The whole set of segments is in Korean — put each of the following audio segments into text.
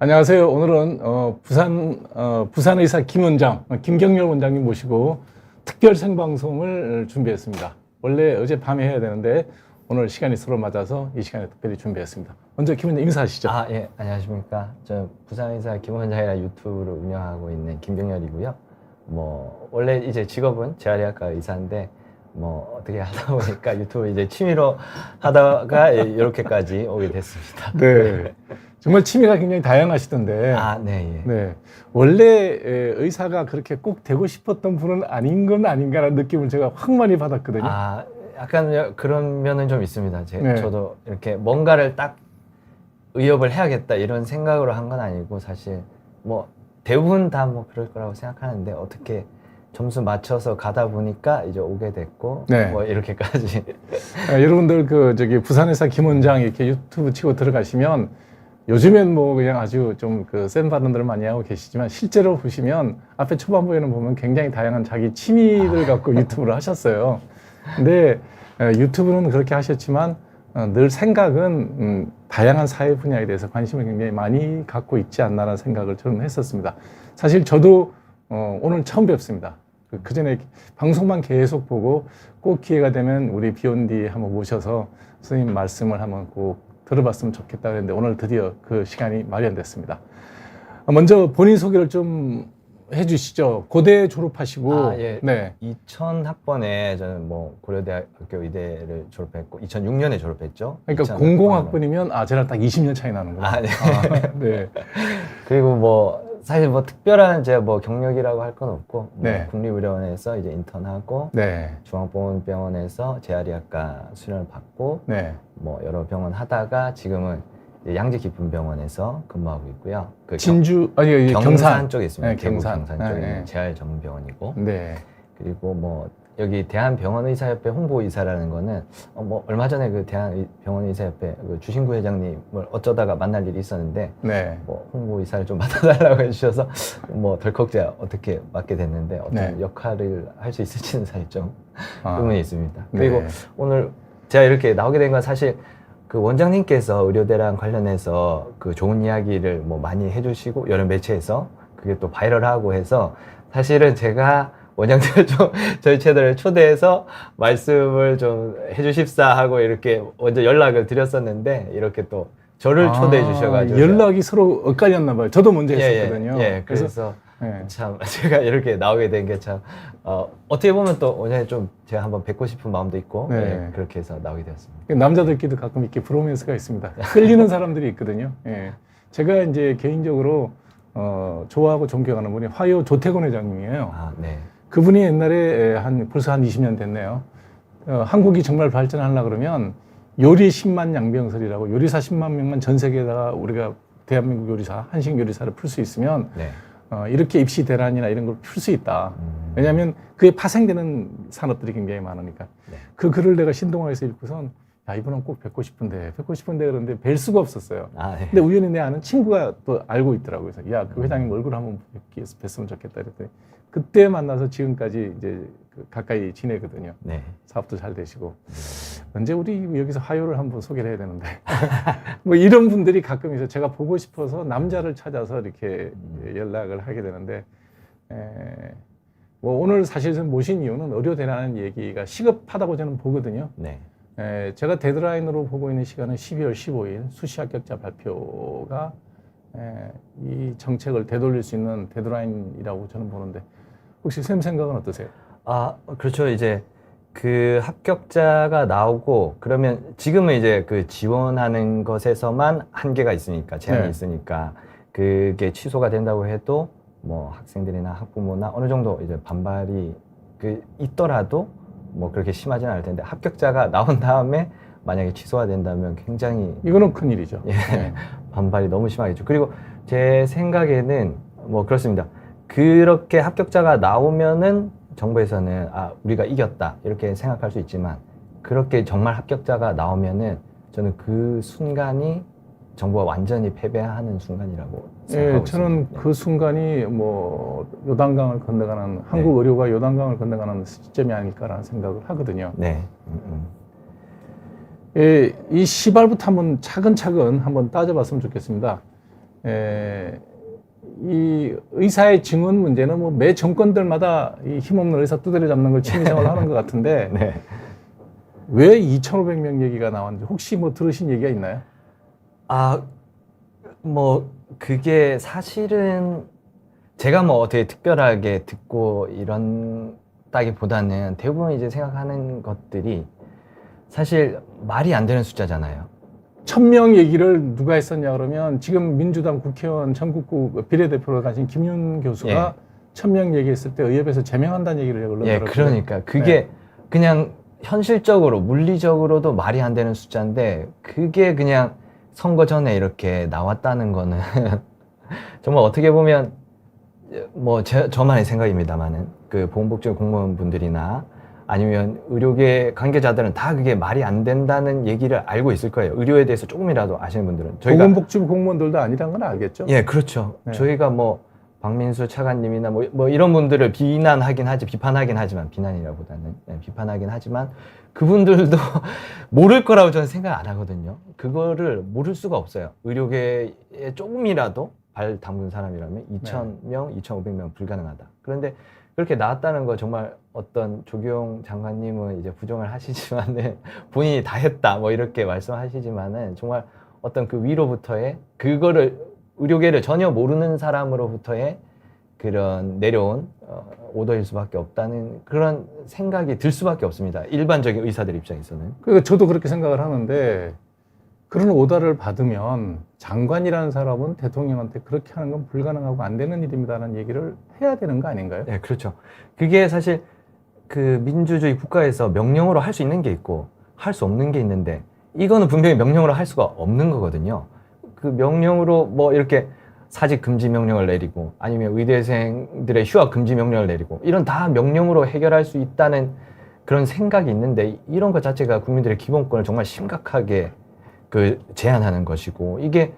안녕하세요. 오늘은 부산의사 김원장, 김경렬 원장님 모시고 특별 생방송을 준비했습니다. 원래 어젯밤에 해야 되는데 오늘 시간이 서로 맞아서 이 시간에 특별히 준비했습니다. 먼저 김 원장 인사하시죠. 예, 안녕하십니까. 저 부산의사 김원장이라 유튜브를 운영하고 있는 김경렬이고요. 원래 이제 직업은 재활의학과 의사인데 어떻게 하다 보니까 유튜브 이제 취미로 하다가 이렇게까지 오게 됐습니다. 네. 정말 취미가 굉장히 다양하시던데. 네, 예. 네. 원래 의사가 그렇게 꼭 되고 싶었던 분은 아닌 건 아닌가라는 느낌을 제가 확 많이 받았거든요. 약간 그런 면은 좀 있습니다. 네. 저도 이렇게 뭔가를 딱 의협을 해야겠다 이런 생각으로 한 건 아니고 사실 대부분 다 그럴 거라고 생각하는데 어떻게 점수 맞춰서 가다 보니까 이제 오게 됐고 네. 이렇게까지. 여러분들 부산의사 김원장 이렇게 유튜브 치고 들어가시면 요즘엔 그냥 아주 좀 센 발언들을 많이 하고 계시지만 실제로 보시면 앞에 초반부에는 보면 굉장히 다양한 자기 취미를 갖고 유튜브를 하셨어요. 근데 유튜브는 그렇게 하셨지만 늘 생각은 다양한 사회 분야에 대해서 관심을 굉장히 많이 갖고 있지 않나라는 생각을 저는 했었습니다. 사실 저도 오늘 처음 뵙습니다. 그 전에 방송만 계속 보고 꼭 기회가 되면 우리 비욘디 한번 모셔서 선생님 말씀을 한번 꼭 들어봤으면 좋겠다 그랬는데 오늘 드디어 그 시간이 마련됐습니다. 먼저 본인 소개를 좀 해주시죠. 고대 졸업하시고. 예. 네. 2000학번에 저는 고려대학교 의대를 졸업했고 2006년에 졸업했죠. 그러니까 00학번이면 저랑 딱 20년 차이 나는구나. 네. 네. 그리고 사실 특별한 제가 경력이라고 할 건 없고 네. 국립의료원에서 이제 인턴하고 네. 중앙보건병원에서 재활의학과 수련을 받고 네. 여러 병원 하다가 지금은 양재기쁨병원에서 근무하고 있고요. 진주 경산 경산 쪽에 있습니다. 네, 경산 쪽에 있는 네. 재활전문병원이고. 네. 그리고 여기 대한병원의사협회 홍보의사라는 거는 얼마 전에 그 대한병원의사협회 그 주신구 회장님을 어쩌다가 만날 일이 있었는데 네. 홍보의사를 좀 맡아달라고 해주셔서 덜컥 제가 어떻게 맡게 됐는데 어떤 네. 역할을 할 수 있을지는 사실 좀 의문이 있습니다. 네. 그리고 오늘 제가 이렇게 나오게 된 건 사실 그 원장님께서 의료대랑 관련해서 그 좋은 이야기를 많이 해주시고 여러 매체에서 그게 또 바이럴하고 해서 사실은 제가 원장님을 좀 저희 채널에 초대해서 말씀을 좀 해주십사 하고 이렇게 먼저 연락을 드렸었는데 이렇게 또 저를 초대해 주셔가지고 연락이 서로 엇갈렸나 봐요. 저도 먼저 했었거든요. 그래서 참 제가 이렇게 나오게 된 게 참 어떻게 보면 또 원장님 좀 제가 한번 뵙고 싶은 마음도 있고 네. 그렇게 해서 나오게 되었습니다. 남자들끼리도 가끔 이렇게 브로맨스가 있습니다. 끌리는 사람들이 있거든요. 예. 제가 이제 개인적으로 좋아하고 존경하는 분이 화요 조태곤 회장님이에요. 네. 그분이 옛날에 벌써 한 20년 됐네요. 한국이 정말 발전하려고 그러면 요리 10만 양병설이라고 요리사 10만 명만 전 세계에다가 우리가 대한민국 요리사, 한식 요리사를 풀 수 있으면 네. 이렇게 입시 대란이나 이런 걸 풀 수 있다. 왜냐하면 그게 파생되는 산업들이 굉장히 많으니까. 네. 그 글을 내가 신동아에서 읽고선 이분은 꼭 뵙고 싶은데 그런데 뵐 수가 없었어요. 네. 근데 우연히 내 아는 친구가 또 알고 있더라고요. 그래서 그 회장님 얼굴 한번 뵀으면 좋겠다 그랬더니 그때 만나서 지금까지 이제 가까이 지내거든요. 네. 사업도 잘 되시고. 언제 우리 여기서 화요를 한번 소개를 해야 되는데. 이런 분들이 가끔 있어요. 제가 보고 싶어서 남자를 찾아서 이렇게 연락을 하게 되는데, 오늘 사실 모신 이유는 의료대라는 얘기가 시급하다고 저는 보거든요. 네. 제가 데드라인으로 보고 있는 시간은 12월 15일 수시 합격자 발표가 이 정책을 되돌릴 수 있는 데드라인이라고 저는 보는데 혹시 선생님 생각은 어떠세요? 그렇죠. 이제 그 합격자가 나오고 그러면 지금은 이제 그 지원하는 것에서만 한계가 있으니까 제한이 네. 있으니까 그게 취소가 된다고 해도 학생들이나 학부모나 어느 정도 이제 반발이 있더라도 그렇게 심하지는 않을 텐데 합격자가 나온 다음에 만약에 취소가 된다면 굉장히 이거는 큰일이죠. 네. 반발이 너무 심하겠죠. 그리고 제 생각에는 그렇습니다. 그렇게 합격자가 나오면은 정부에서는 우리가 이겼다 이렇게 생각할 수 있지만 그렇게 정말 합격자가 나오면은 저는 그 순간이 정부가 완전히 패배하는 순간이라고 생각하고 저는 있습니다. 그 순간이 요단강을 건너가는 한국 의료가 요단강을 건너가는 시점이 아닐까라는 생각을 하거든요. 네. 이 시발부터 한번 차근차근 한번 따져봤으면 좋겠습니다. 이 의사의 증언 문제는 뭐 매 정권들마다 이 힘없는 의사 두드려 잡는 걸 취미생활로 하는 것 같은데 네. 왜 2,500명 얘기가 나왔는지 혹시 뭐 들으신 얘기가 있나요? 아, 뭐 그게 사실은 제가 뭐 어떻게 특별하게 듣고 이런다기보다는 대부분 이제 생각하는 것들이 사실 말이 안 되는 숫자잖아요. 1,000명 얘기를 누가 했었냐 그러면 지금 민주당 국회의원 전국구 비례대표로 가신 김윤 교수가 예. 1,000명 얘기했을 때 의협에서 제명한다는 얘기를 언론 예, 들었거든요. 그러니까 그게 그냥 현실적으로 물리적으로도 말이 안 되는 숫자인데 그게 그냥 선거 전에 이렇게 나왔다는 거는 정말 어떻게 보면 뭐 저만의 생각입니다만은 그 보건복지 공무원분들이나 아니면 의료계 관계자들은 다 그게 말이 안 된다는 얘기를 알고 있을 거예요. 의료에 대해서 조금이라도 아시는 분들은. 보건복지부 공무원들도 아니란 건 알겠죠? 예, 그렇죠. 네. 저희가 뭐 박민수 차관님이나 뭐 이런 분들을 비판하긴 하지만 비난이라보다는 비판하긴 하지만 그분들도 모를 거라고 저는 생각 안 하거든요. 그거를 모를 수가 없어요. 의료계에 조금이라도 발 담근 사람이라면 2,000명, 2,500명 불가능하다. 그런데 그렇게 나왔다는 거 정말 어떤 조경 장관님은 이제 부정을 하시지만은 본인이 다 했다 뭐 이렇게 말씀하시지만은 정말 어떤 그 위로부터의 그거를 의료계를 전혀 모르는 사람으로부터의 그런 내려온 오더일 수밖에 없다는 그런 생각이 들 수밖에 없습니다. 일반적인 의사들 입장에서는. 그러니까 저도 그렇게 생각을 하는데 그런 오더를 받으면 장관이라는 사람은 대통령한테 그렇게 하는 건 불가능하고 안 되는 일입니다라는 얘기를 해야 되는 거 아닌가요? 네, 그렇죠. 그게 사실 그 민주주의 국가에서 명령으로 할 수 있는 게 있고 할 수 없는 게 있는데 이거는 분명히 명령으로 할 수가 없는 거거든요. 그 명령으로 뭐 이렇게 사직 금지 명령을 내리고 아니면 의대생들의 휴학 금지 명령을 내리고 이런 다 명령으로 해결할 수 있다는 그런 생각이 있는데 이런 것 자체가 국민들의 기본권을 정말 심각하게 그 제한하는 것이고 이게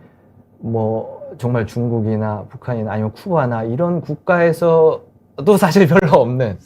뭐 정말 중국이나 북한이나 아니면 쿠바나 이런 국가에서도 사실 별로 없는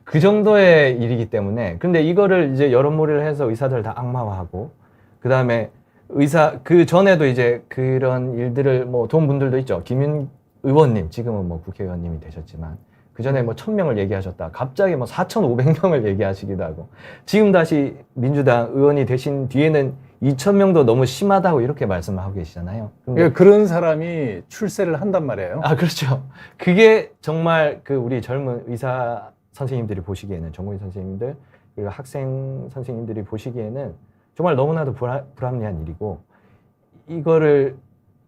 그 정도의 일이기 때문에 근데 이거를 이제 여론몰이를 해서 의사들 다 악마화하고 그 다음에 의사 그 전에도 이제 그런 일들을 뭐 도운 분들도 있죠. 김윤 의원님 지금은 뭐 국회의원님이 되셨지만 그 전에 뭐 1,000명을 얘기하셨다. 갑자기 뭐 4,500명을 얘기하시기도 하고 지금 다시 민주당 의원이 되신 뒤에는 2,000명도 너무 심하다고 이렇게 말씀하고 계시잖아요. 그러니까 그런 사람이 출세를 한단 말이에요. 아, 그렇죠. 그게 정말 그 우리 젊은 의사 선생님들이 보시기에는 전공의 선생님들 그리고 학생 선생님들이 보시기에는 정말 너무나도 불합리한 일이고 이거를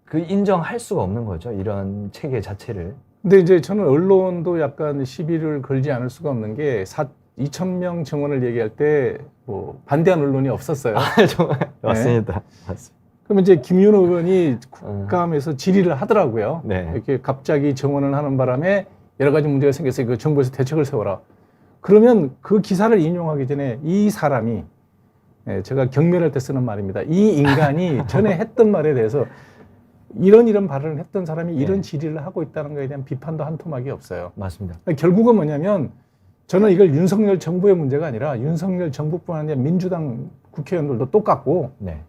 그 인정할 수가 없는 거죠. 이런 체계 자체를. 근데 이제 저는 언론도 약간 시비를 걸지 않을 수가 없는 게 2,000명 정원을 얘기할 때 뭐 반대한 언론이 없었어요. 아, 정말 맞습니다. 맞습니다. 그러면 이제 김윤호 의원이 국감에서 질의를 하더라고요. 네. 이렇게 갑자기 정원을 하는 바람에 여러 가지 문제가 생겼어요. 그 정부에서 대책을 세워라. 그러면 그 기사를 인용하기 전에 이 사람이 제가 경멸할 때 쓰는 말입니다. 이 인간이 전에 했던 말에 대해서 이런 발언을 했던 사람이 이런 질의를 하고 있다는 것에 대한 비판도 한 토막이 없어요. 맞습니다. 결국은 뭐냐면 저는 이걸 윤석열 정부의 문제가 아니라 윤석열 정부뿐 아니라 민주당 국회의원들도 똑같고 네.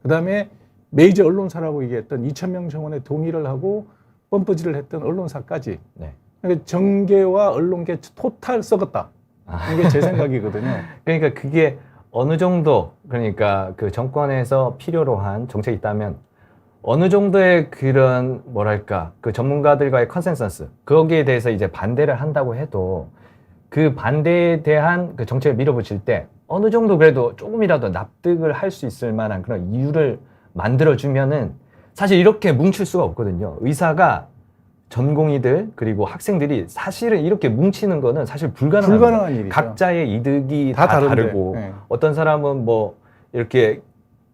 그다음에 메이저 언론사라고 얘기했던 2,000명 정원에 동의를 하고 뻔뻔질을 했던 언론사까지 네. 그러니까 정계와 언론계 토탈 썩었다. 이게 제 생각이거든요. 그러니까 그게 어느 정도 그러니까 그 정권에서 필요로 한 정책이 있다면 어느 정도의 그런 뭐랄까 그 전문가들과의 컨센서스 거기에 대해서 이제 반대를 한다고 해도 그 반대에 대한 그 정책을 밀어붙일 때 어느 정도 그래도 조금이라도 납득을 할 수 있을 만한 그런 이유를 만들어주면은 사실 이렇게 뭉칠 수가 없거든요. 의사가 전공의들 그리고 학생들이 사실은 이렇게 뭉치는 거는 사실 불가능한 일이죠. 각자의 이득이 다 다 다른데. 다르고 네. 어떤 사람은 뭐 이렇게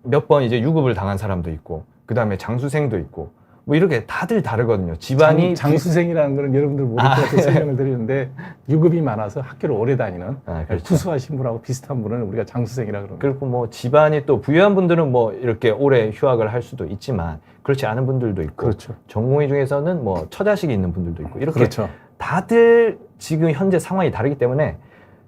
몇 번 이제 유급을 당한 사람도 있고 그 다음에 장수생도 있고 뭐 이렇게 다들 다르거든요. 집안이 장수생이라는 거는 여러분들 모를 것 같아서 설명을 드리는데 유급이 많아서 학교를 오래 다니는 그렇죠. 구수하신 분하고 비슷한 분은 우리가 장수생이라 그럽니다. 그리고 뭐 집안이 또 부유한 분들은 뭐 이렇게 오래 휴학을 할 수도 있지만 그렇지 않은 분들도 있고 그렇죠. 전공의 중에서는 뭐 처자식이 있는 분들도 있고 이렇게 그렇죠. 다들 지금 현재 상황이 다르기 때문에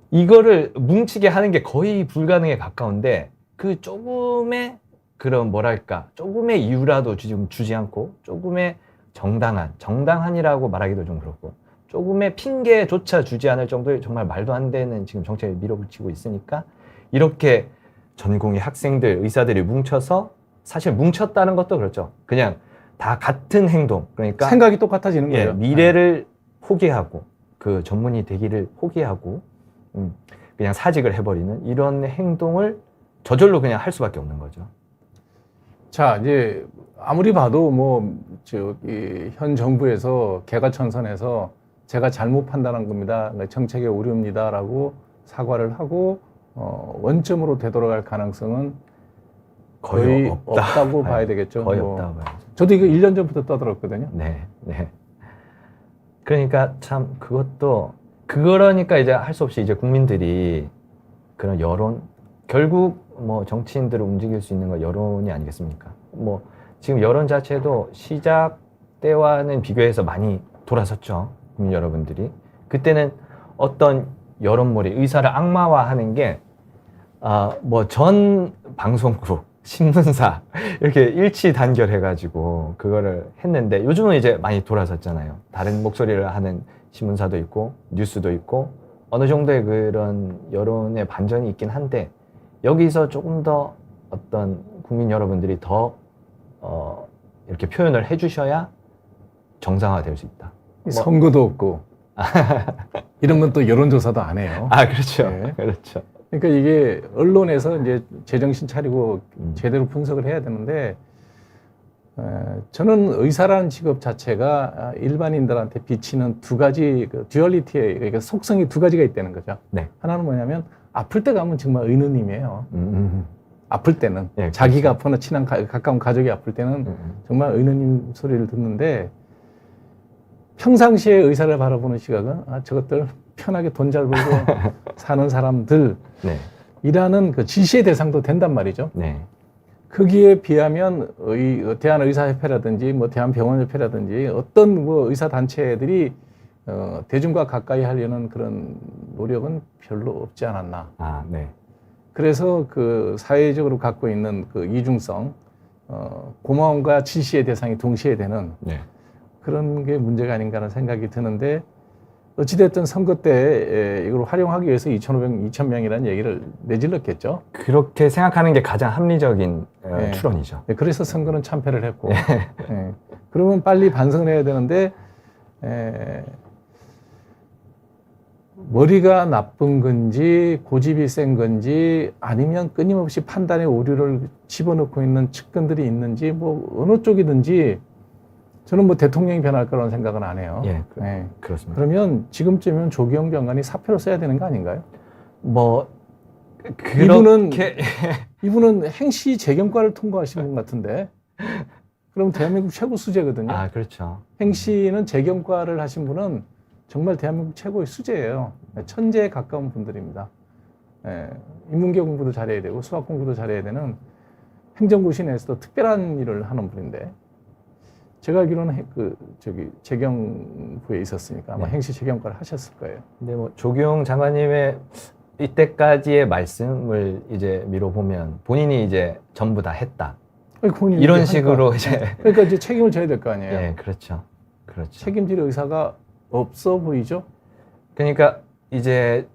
이거를 뭉치게 하는 게 거의 불가능에 가까운데 그 조금의 그런 뭐랄까 조금의 이유라도 지금 주지 않고 조금의 정당한이라고 말하기도 좀 그렇고 조금의 핑계조차 주지 않을 정도의 정말 말도 안 되는 지금 정책을 밀어붙이고 있으니까 이렇게 전공의 학생들, 의사들이 뭉쳐서 사실 뭉쳤다는 것도 그렇죠. 그냥 다 같은 행동, 그러니까 생각이 똑같아지는 예, 거예요. 미래를 포기하고 그 전문의 되기를 포기하고 그냥 사직을 해버리는 이런 행동을 저절로 그냥 할 수밖에 없는 거죠. 자, 이제 아무리 봐도 뭐 저기 현 정부에서 개과천선해서 제가 잘못 판단한 겁니다. 정책의 오류입니다라고 사과를 하고 원점으로 되돌아갈 가능성은 거의 없다고 봐야 되겠죠. 거의 뭐. 없다고 봐야죠. 저도 이거 1년 전부터 떠들었거든요. 네, 네. 그러니까 참 그러니까 이제 할 수 없이 이제 국민들이 그런 여론, 결국 뭐 정치인들을 움직일 수 있는 건 여론이 아니겠습니까? 뭐 지금 여론 자체도 시작 때와는 비교해서 많이 돌아섰죠. 국민 여러분들이. 그때는 어떤 여론몰이, 의사를 악마화하는 게 뭐 전 방송국, 신문사 이렇게 일치 단결해가지고 그거를 했는데 요즘은 이제 많이 돌아섰잖아요. 다른 목소리를 하는 신문사도 있고 뉴스도 있고 어느 정도의 그런 여론의 반전이 있긴 한데 여기서 조금 더 어떤 국민 여러분들이 더 이렇게 표현을 해주셔야 정상화될 수 있다. 선거도 없고 이런 건 또 여론조사도 안 해요. 그렇죠. 네. 그렇죠. 그러니까 이게 언론에서 이제 제정신 차리고 제대로 분석을 해야 되는데 저는 의사라는 직업 자체가 일반인들한테 비치는 두 가지 듀얼리티의 그러니까 속성이 두 가지가 있다는 거죠. 네. 하나는 뭐냐면 아플 때 가면 정말 의느님이에요. 아플 때는 예, 자기가 그렇죠. 아프나 친한 가까운 가족이 아플 때는 정말 의느님 소리를 듣는데 평상시에 의사를 바라보는 시각은 저것들 편하게 돈 잘 벌고 사는 사람들이라는 네. 그 지시의 대상도 된단 말이죠. 네. 거기에 비하면 대한의사협회라든지 뭐 대한병원협회라든지 어떤 뭐 의사단체들이 대중과 가까이 하려는 그런 노력은 별로 없지 않았나. 네. 그래서 그 사회적으로 갖고 있는 그 이중성, 고마움과 지시의 대상이 동시에 되는 네. 그런 게 문제가 아닌가 하는 생각이 드는데 어찌됐든 선거 때 이걸 활용하기 위해서 2,000명이라는 얘기를 내질렀겠죠. 그렇게 생각하는 게 가장 합리적인 네. 추론이죠. 그래서 선거는 참패를 했고 그러면 빨리 반성을 해야 되는데 머리가 나쁜 건지 고집이 센 건지 아니면 끊임없이 판단의 오류를 집어넣고 있는 측근들이 있는지 뭐 어느 쪽이든지 저는 뭐 대통령이 변할 거라는 생각은 안 해요. 예, 그렇습니다. 그러면 지금쯤이면 조기영 장관이 사표를 써야 되는 거 아닌가요? 뭐 이분은 행시 재경과를 통과하신 분 같은데 그럼 대한민국 최고 수재거든요. 그렇죠. 행시는 재경과를 하신 분은 정말 대한민국 최고의 수재예요. 천재에 가까운 분들입니다. 인문계 공부도 잘해야 되고 수학 공부도 잘해야 되는 행정고시 내에서도 특별한 일을 하는 분인데 제가 알기로는 재경부에 있었으니까 아마 행시 재경과를 하셨을 거예요. 근데 뭐 조경 장관님의 이때까지의 말씀을 이제 미뤄보면 본인이 이제 전부 다 했다. 이런 식으로 이제 그러니까 이제 책임을 져야 될 거 아니에요. 네, 그렇죠. 책임질 의사가 없어 보이죠? 그러니까 이제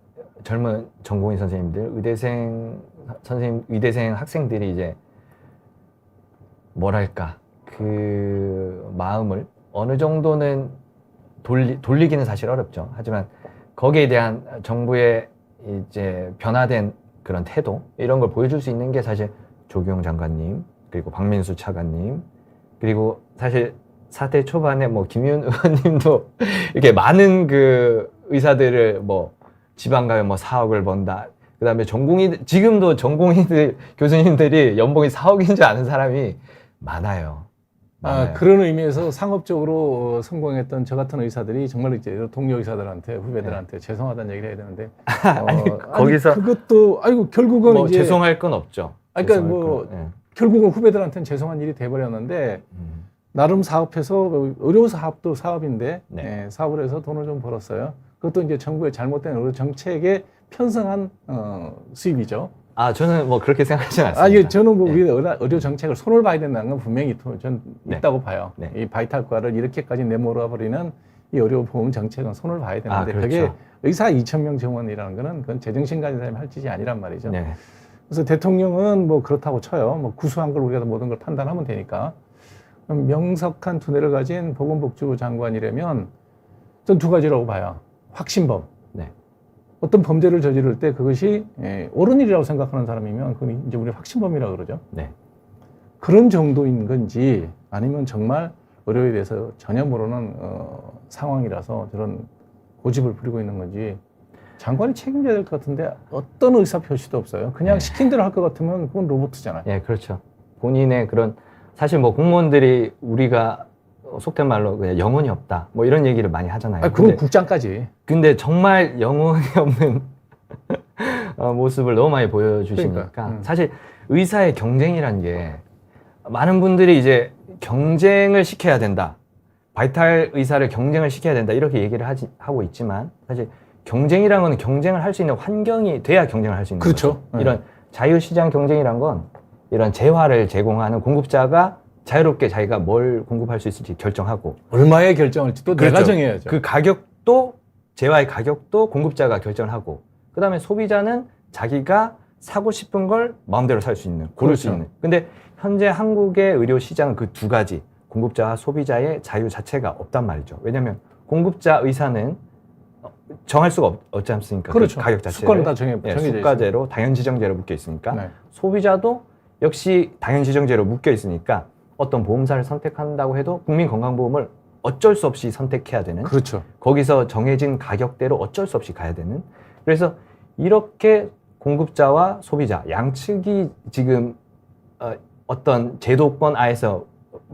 젊은 전공의 선생님들, 의대생 학생들이 이제 뭐랄까 그 마음을 어느 정도는 돌리기는 사실 어렵죠. 하지만 거기에 대한 정부의 이제 변화된 그런 태도 이런 걸 보여줄 수 있는 게 사실 조경 장관님 그리고 박민수 차관님 그리고 사실 사태 초반에 뭐 김윤 의원님도 이렇게 많은 그 의사들을 뭐 지방 가면 뭐 4억을 번다. 그다음에 지금도 전공의들 교수님들이 연봉이 4억인 줄 아는 사람이 많아요. 그런 의미에서 상업적으로 성공했던 저 같은 의사들이 정말 이제 동료 의사들한테 후배들한테 죄송하다는 얘기를 해야 되는데 거기서 그것도 결국은 뭐 이제 죄송할 건 없죠. 그러니까 뭐 결국은 후배들한테는 죄송한 일이 돼버렸는데 나름 사업해서 의료 사업도 사업인데 사업을 해서 돈을 좀 벌었어요. 그것도 이제 정부의 잘못된 의료 정책에 편성한 수입이죠. 아, 저는 뭐 그렇게 생각하지 않습니다. 아니, 저는 뭐 네. 우리 의료 정책을 손을 봐야 된다는 건 분명히 전 네. 있다고 봐요. 네. 이 바이탈과를 이렇게까지 내몰아버리는 이 의료보험 정책은 손을 봐야 되는데 아, 그렇죠. 그게 의사 2,000명 정원이라는 거는 그건 제정신 가진 사람이 할 짓이 아니란 말이죠. 네. 그래서 대통령은 뭐 그렇다고 쳐요. 뭐 구수한 걸 우리가 모든 걸 판단하면 되니까. 그럼 명석한 두뇌를 가진 보건복지부 장관이라면 전 두 가지라고 봐요. 확신범. 네. 어떤 범죄를 저지를 때 그것이 옳은 일이라고 생각하는 사람이면 그건 이제 우리 확신범이라고 그러죠. 네. 그런 정도인 건지 아니면 정말 의료에 대해서 전혀 모르는 상황이라서 저런 고집을 부리고 있는 건지 장관이 책임져야 될 것 같은데 어떤 의사 표시도 없어요. 그냥 네. 시킨 대로 할 것 같으면 그건 로봇이잖아요. 예, 그렇죠. 본인의 그런 사실 뭐 공무원들이 우리가 속된 말로 그냥 영혼이 없다 뭐 이런 얘기를 많이 하잖아요. 아, 그건 국장까지. 근데 정말 영혼이 없는 모습을 너무 많이 보여주시니까 그러니까, 사실 의사의 경쟁이라는 게 많은 분들이 이제 경쟁을 시켜야 된다. 바이탈 의사를 경쟁을 시켜야 된다. 이렇게 얘기를 하고 있지만 사실 경쟁이라는 건 경쟁을 할 수 있는 환경이 돼야 경쟁을 할 수 있는 그렇죠. 거죠. 이런 자유시장 경쟁이란 건 이런 재화를 제공하는 공급자가 자유롭게 자기가 뭘 공급할 수 있을지 결정하고 얼마에 결정할지 또 내가 그렇죠. 정해야죠. 그 가격도 재화의 가격도 공급자가 결정을 하고 그다음에 소비자는 자기가 사고 싶은 걸 마음대로 살 수 있는 고를 수 그렇죠. 있는. 근데 현재 한국의 의료 시장은 그 두 가지 공급자와 소비자의 자유 자체가 없단 말이죠. 왜냐하면 공급자 의사는 정할 수가 없지 않습니까? 그렇죠. 그 가격 자체를 수가는 다 정해져 있어요. 수가제로 당연지정제로 묶여 있으니까 네. 소비자도 역시 당연지정제로 묶여 있으니까 어떤 보험사를 선택한다고 해도 국민건강보험을 어쩔 수 없이 선택해야 되는 그렇죠. 거기서 정해진 가격대로 어쩔 수 없이 가야 되는 그래서 이렇게 공급자와 소비자 양측이 지금 어떤 제도권 아에서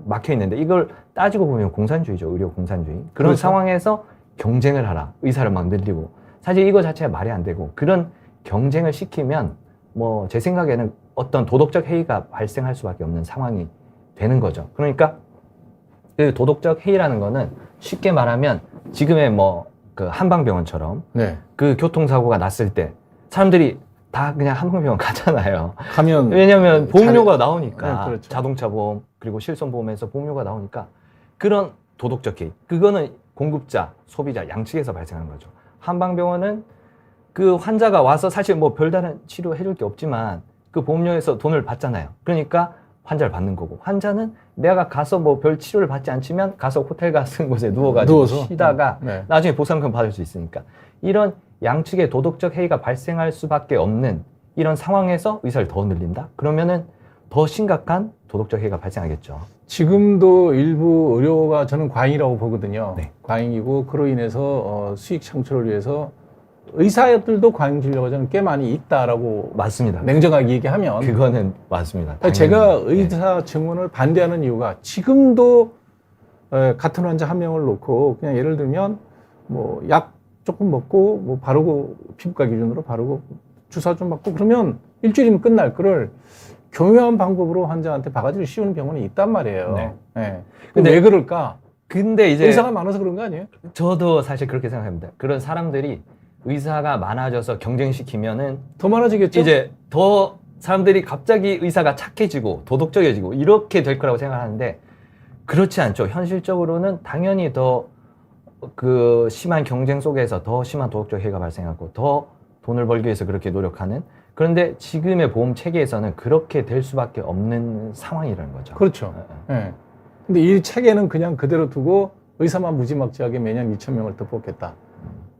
막혀 있는데 이걸 따지고 보면 공산주의죠. 의료 공산주의. 그런 그렇죠. 상황에서 경쟁을 하라. 의사를 막 늘리고 사실 이거 자체가 말이 안 되고 그런 경쟁을 시키면 뭐 제 생각에는 어떤 도덕적 해이가 발생할 수밖에 없는 상황이 되는 거죠. 그러니까 그 도덕적 해이라는 거는 쉽게 말하면 지금의 뭐 그 한방병원처럼 네. 그 교통사고가 났을 때 사람들이 다 그냥 한방병원 가잖아요. 가면 왜냐면 보험료가 나오니까 네, 그렇죠. 자동차 보험 그리고 실손보험에서 보험료가 나오니까 그런 도덕적 해이 그거는 공급자, 소비자 양측에서 발생하는 거죠. 한방병원은 그 환자가 와서 사실 뭐 별다른 치료 해줄 게 없지만 그 보험료에서 돈을 받잖아요. 그러니까 환자를 받는 거고 환자는 내가 가서 뭐 별 치료를 받지 않지만 가서 호텔 같은 곳에 누워가지고 누워서 쉬다가 네. 나중에 보상금 받을 수 있으니까 이런 양측의 도덕적 해이가 발생할 수밖에 없는 이런 상황에서 의사를 더 늘린다? 그러면은 더 심각한 도덕적 해이가 발생하겠죠. 지금도 일부 의료가 저는 과잉이라고 보거든요. 네. 과잉이고 그로 인해서 수익 창출을 위해서 의사들도 과잉 진료가 저는 꽤 많이 있다라고 맞습니다. 냉정하게 얘기하면 그거는 맞습니다. 당연히. 제가 네. 의사 증언을 반대하는 이유가 지금도 같은 환자 한 명을 놓고 그냥 예를 들면 뭐 약 조금 먹고 뭐 바르고 피부과 기준으로 바르고 주사 좀 맞고 그러면 일주일이면 끝날 거를 교묘한 방법으로 환자한테 바가지를 씌우는 병원이 있단 말이에요. 네. 네. 근데 왜 그럴까? 근데 이제 의사가 많아서 그런 거 아니에요? 저도 사실 그렇게 생각합니다. 그런 사람들이 의사가 많아져서 경쟁시키면은 더 많아지겠죠? 이제 더 사람들이 갑자기 의사가 착해지고 도덕적이어지고 이렇게 될 거라고 생각하는데 그렇지 않죠. 현실적으로는 당연히 더 그 심한 경쟁 속에서 더 심한 도덕적 해이가 발생하고 더 돈을 벌기 위해서 그렇게 노력하는 그런데 지금의 보험 체계에서는 그렇게 될 수밖에 없는 상황이라는 거죠. 그렇죠. 예. 근데 이 체계는 그냥 그대로 두고 의사만 무지막지하게 매년 2,000명을 더 뽑겠다.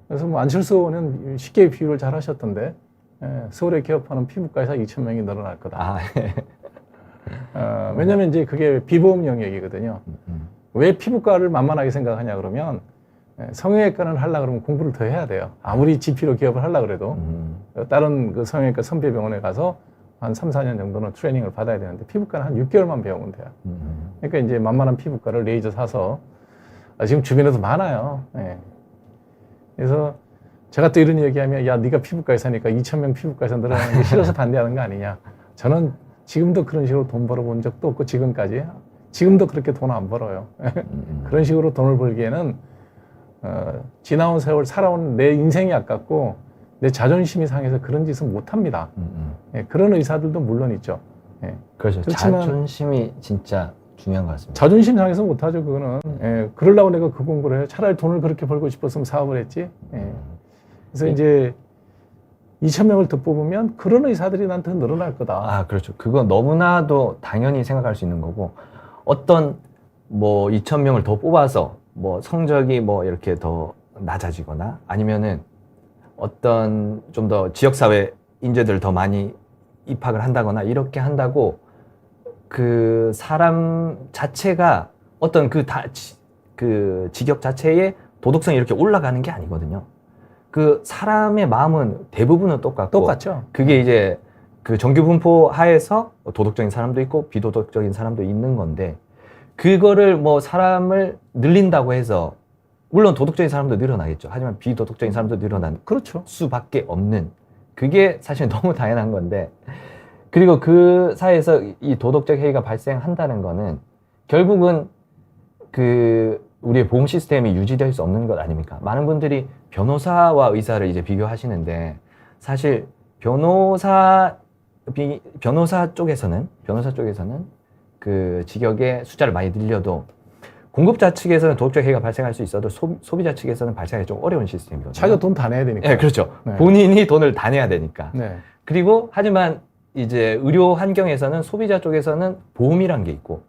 그래서 뭐 안철수 의원은 쉽게 비유를 잘 하셨던데 서울에 개업하는 피부과에서 2,000명이 늘어날 거다. 아, 예. 왜냐면 이제 그게 비보험 영역이거든요. 왜 피부과를 만만하게 생각하냐 그러면 성형외과는 하려고 그러면 공부를 더 해야 돼요. 아무리 GP로 기업을 하려고 그래도 다른 그 성형외과 선배 병원에 가서 한 3, 4년 정도는 트레이닝을 받아야 되는데 피부과는 한 6개월만 배우면 돼요. 그러니까 이제 만만한 피부과를 레이저 사서 지금 주변에도 많아요. 예. 그래서 제가 또 이런 얘기하면 야 네가 피부과에 사니까 2,000명 피부과에서 늘어나는 게 싫어서 반대하는 거 아니냐. 저는 지금도 그런 식으로 돈 벌어본 적도 없고 지금도 그렇게 돈 안 벌어요. 그런 식으로 돈을 벌기에는 지나온 세월 살아온 내 인생이 아깝고 내 자존심이 상해서 그런 짓은 못 합니다. 예, 그런 의사들도 물론 있죠. 예. 그렇죠. 그렇지만 자존심이 진짜 중요한 것 같습니다. 자존심 상해서 못 하죠, 그거는. 예, 그러려고 내가 그 공부를 해요. 차라리 돈을 그렇게 벌고 싶었으면 사업을 했지. 예. 그래서 이제 2,000명을 더 뽑으면 그런 의사들이 난 더 늘어날 거다. 아, 그렇죠. 그건 너무나도 당연히 생각할 수 있는 거고, 어떤 뭐 2,000명을 더 뽑아서 뭐 성적이 뭐 이렇게 더 낮아지거나 아니면은 어떤 좀 더 지역사회 인재들을 더 많이 입학을 한다거나 이렇게 한다고 그 사람 자체가 어떤 그 직업 자체의 도덕성이 이렇게 올라가는 게 아니거든요. 그 사람의 마음은 대부분은 똑같죠. 그게 이제 그 정규 분포 하에서 도덕적인 사람도 있고 비도덕적인 사람도 있는 건데, 그거를 뭐 사람을 늘린다고 해서 물론 도덕적인 사람도 늘어나겠죠. 하지만 비도덕적인 사람도 늘어난 그렇죠. 수밖에 없는, 그게 사실 너무 당연한 건데, 그리고 그 사이에서 이 도덕적 해이가 발생한다는 거는 결국은 그 우리의 보험 시스템이 유지될 수 없는 것 아닙니까? 많은 분들이 변호사와 의사를 이제 비교하시는데, 사실 변호사 쪽에서는 그 직역의 숫자를 많이 늘려도 공급자 측에서는 도덕적 해이가 발생할 수 있어도 소비자 측에서는 발생하기 좀 어려운 시스템이거든요. 자기가 돈 다 내야 되니까. 네, 그렇죠. 네. 본인이 돈을 다 내야 되니까. 네. 그리고 하지만 이제 의료 환경에서는 소비자 쪽에서는 보험이란 게 있고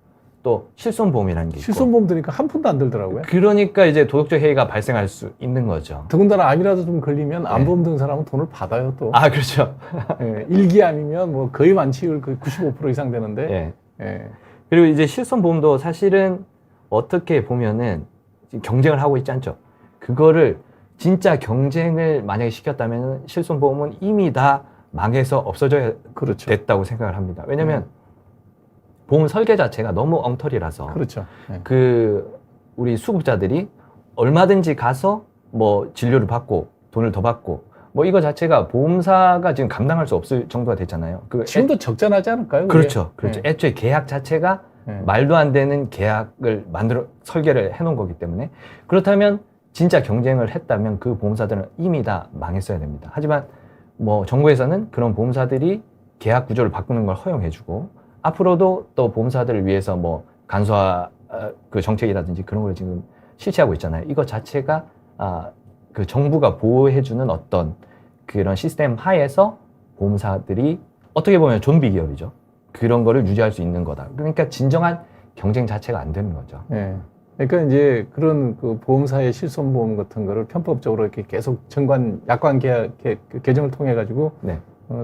또 실손보험이라는 게 있고, 실손보험 드니까 한 푼도 안 들더라고요. 그러니까 이제 도덕적 해이가 발생할 수 있는 거죠. 더군다나 암이라도 좀 걸리면 네. 암보험 든 사람은 돈을 받아요 또. 아, 그렇죠. 예, 일기암이면 뭐 거의 완치율 그 95% 이상 되는데. 예. 예. 그리고 이제 실손보험도 사실은 어떻게 보면은 지금 경쟁을 하고 있지 않죠. 그거를 진짜 경쟁을 만약에 시켰다면 실손보험은 이미 다 망해서 없어져야 그렇죠. 됐다고 생각을 합니다. 왜냐면 보험 설계 자체가 너무 엉터리라서 그렇죠. 예. 그 우리 수급자들이 얼마든지 가서 뭐 진료를 받고 돈을 더 받고 뭐 이거 자체가 보험사가 지금 감당할 수 없을 정도가 됐잖아요. 지금도 적절하지 않을까요? 그게? 그렇죠. 그렇죠. 예. 애초에 계약 자체가 예. 말도 안 되는 계약을 설계를 해놓은 거기 때문에, 그렇다면 진짜 경쟁을 했다면 그 보험사들은 이미 다 망했어야 됩니다. 하지만 뭐 정부에서는 그런 보험사들이 계약 구조를 바꾸는 걸 허용해주고, 앞으로도 또 보험사들을 위해서 뭐 간소화 그 정책이라든지 그런 걸 지금 실시하고 있잖아요. 이거 자체가 그 정부가 보호해주는 어떤 그런 시스템 하에서 보험사들이 어떻게 보면 좀비 기업이죠. 그런 거를 유지할 수 있는 거다. 그러니까 진정한 경쟁 자체가 안 되는 거죠. 예. 그러니까 이제 그런 그 보험사의 실손보험 같은 거를 편법적으로 이렇게 계속 약관 계약 개정을 통해 가지고 네.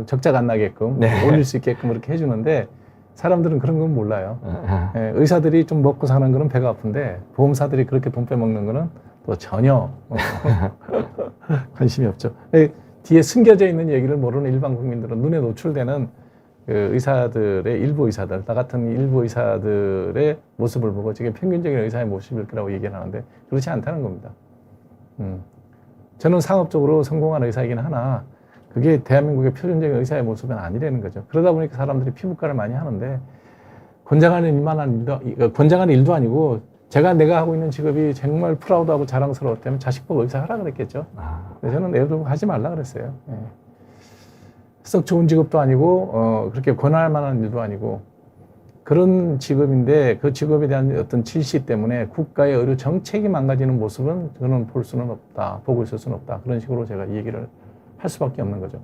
적자가 안 나게끔 네. 올릴 수 있게끔 이렇게 해주는데, 사람들은 그런 건 몰라요. 예, 의사들이 좀 먹고 사는 거는 배가 아픈데 보험사들이 그렇게 돈 빼먹는 거는 또 전혀 관심이 없죠. 뒤에 숨겨져 있는 얘기를 모르는 일반 국민들은 눈에 노출되는 그 의사들의 일부 의사들, 나 같은 일부 의사들의 모습을 보고 저게 평균적인 의사의 모습일 거라고 얘기를 하는데 그렇지 않다는 겁니다. 저는 상업적으로 성공한 의사이긴 하나 그게 대한민국의 표준적인 의사의 모습은 아니라는 거죠. 그러다 보니까 사람들이 피부과를 많이 하는데 권장하는 일도 아니고, 내가 하고 있는 직업이 정말 프라우드하고 자랑스러웠다면 자식보고 의사 하라 그랬겠죠. 그래서 저는 애들 하지 말라 그랬어요. 예. 썩 좋은 직업도 아니고 그렇게 권할 만한 일도 아니고 그런 직업인데, 그 직업에 대한 어떤 질시 때문에 국가의 의료 정책이 망가지는 모습은 저는 볼 수는 없다, 보고 있을 수는 없다, 그런 식으로 제가 이 얘기를 할 수밖에 없는 거죠.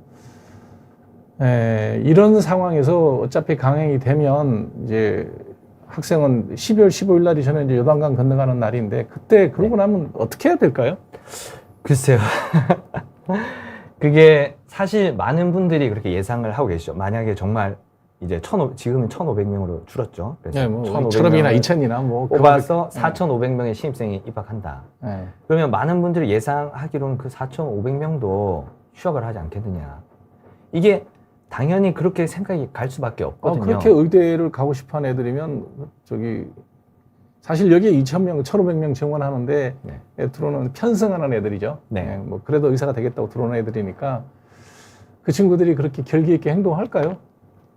이런 상황에서 어차피 강행이 되면 이제 학생은 12월 15일 날이 저는 이제 요단강 건너가는 날인데, 그때 그러고 나면 어떻게 해야 될까요? 글쎄요. 그게 사실 많은 분들이 그렇게 예상을 하고 계시죠. 만약에 정말 이제 지금은 1,500명으로 줄었죠. 그래서 네, 뭐 1,500이나 2,000이나 뭐 뽑아서 4,500명의 신입생이 입학한다. 네. 그러면 많은 분들이 예상하기로는 그 4,500명도 휴학을 하지 않겠느냐. 이게 당연히 그렇게 생각이 갈 수밖에 없거든요. 그렇게 의대를 가고 싶어하는 애들이면 사실 여기에 2,000명, 1,500명 지원하는데 네. 들어오는 편성하는 애들이죠. 네. 뭐 그래도 의사가 되겠다고 들어오는 애들이니까 그 친구들이 그렇게 결기 있게 행동할까요?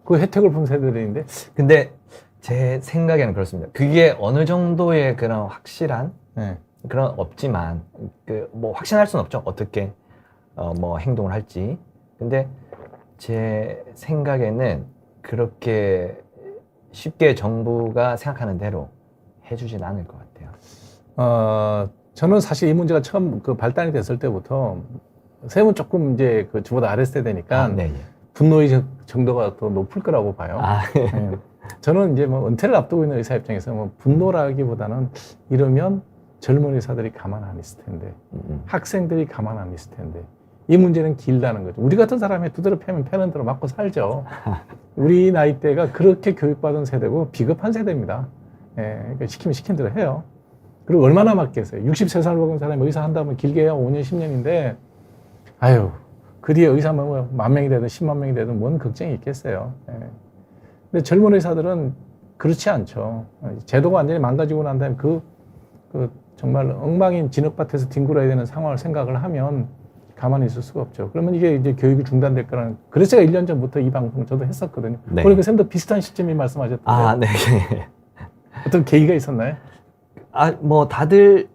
그 혜택을 본 세대들인데. 근데 제 생각에는 그렇습니다. 그게 어느 정도의 그런 확실한 네. 그런 없지만 뭐 확신할 수는 없죠. 어떻게 뭐 행동을 할지. 근데 제 생각에는 그렇게 쉽게 정부가 생각하는 대로 해주진 않을 것 같아요. 저는 사실 이 문제가 처음 그 발단이 됐을 때부터 세무 조금 이제 그 저보다 아랫세 되니까 네, 예. 분노의 정도가 더 높을 거라고 봐요. 아, 예. 저는 이제 뭐 은퇴를 앞두고 있는 의사 입장에서 뭐 분노라기보다는 이러면 젊은 의사들이 가만 안 있을 텐데, 학생들이 가만 안 있을 텐데, 이 문제는 길다는 거죠. 우리 같은 사람이 두드러 패면 패는 대로 맞고 살죠. 우리 나이대가 그렇게 교육받은 세대고 비겁한 세대입니다. 예, 그러니까 시키면 시킨 대로 해요. 그리고 얼마나 맞겠어요. 63살 먹은 사람이 의사 한다면 길게 해야 5년, 10년인데, 아유, 그 뒤에 의사 뭐 10,000명이 되든 10만 명이 되든 뭔 걱정이 있겠어요. 예. 근데 젊은 의사들은 그렇지 않죠. 제도가 완전히 망가지고 난 다음에 그 정말 엉망인 진흙밭에서 뒹굴어야 되는 상황을 생각을 하면 가만히 있을 수가 없죠. 그러면 이게 이제 교육이 중단될 거라는. 그래서 제가 1년 전부터 이 방송 저도 했었거든요. 네. 그러니까 쌤도 비슷한 시점이 말씀하셨던데. 아, 네. 어떤 계기가 있었나요? 아, 뭐 다들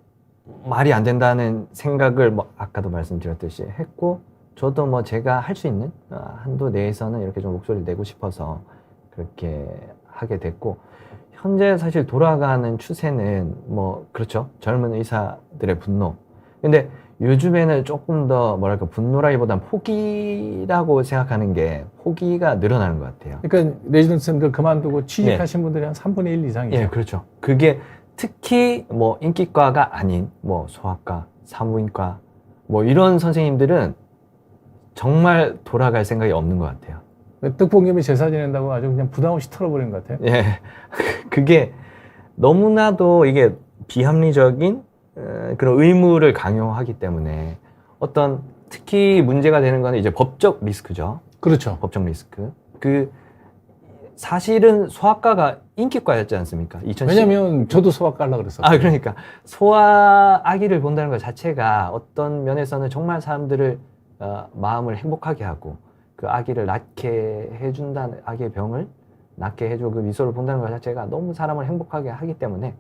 말이 안 된다는 생각을 뭐 아까도 말씀드렸듯이 했고, 저도 뭐 제가 할 수 있는 한도 내에서는 이렇게 좀 목소리를 내고 싶어서 그렇게 하게 됐고, 현재 사실 돌아가는 추세는 뭐 그렇죠. 젊은 의사들의 분노. 근데 요즘에는 조금 더 뭐랄까 분노라기보단 포기라고 생각하는 게 포기가 늘어나는 것 같아요. 그러니까 레지던트 쌤들 그만두고 취직하신 분들이 한 3분의 1 이상이죠. 예, 그렇죠. 그게 특히 뭐 인기과가 아닌 뭐 소아과, 산부인과 뭐 이런 선생님들은 정말 돌아갈 생각이 없는 것 같아요. 떡볶이님이 제사 지낸다고 아주 그냥 부담 없이 털어버리는 것 같아요. 예, 그게 너무나도 이게 비합리적인 그런 의무를 강요하기 때문에 어떤 특히 문제가 되는 거는 이제 법적 리스크죠. 그렇죠. 법적 리스크. 그 사실은 소아과가 인기과였지 않습니까? 2010... 왜냐면 저도 소아과 하려고 그랬어요. 아, 그러니까 소아 아기를 본다는 것 자체가 어떤 면에서는 정말 사람들을 마음을 행복하게 하고 그 아기를 낫게 해준다는, 아기의 병을 낫게 해줘 그 미소를 본다는 것 자체가 너무 사람을 행복하게 하기 때문에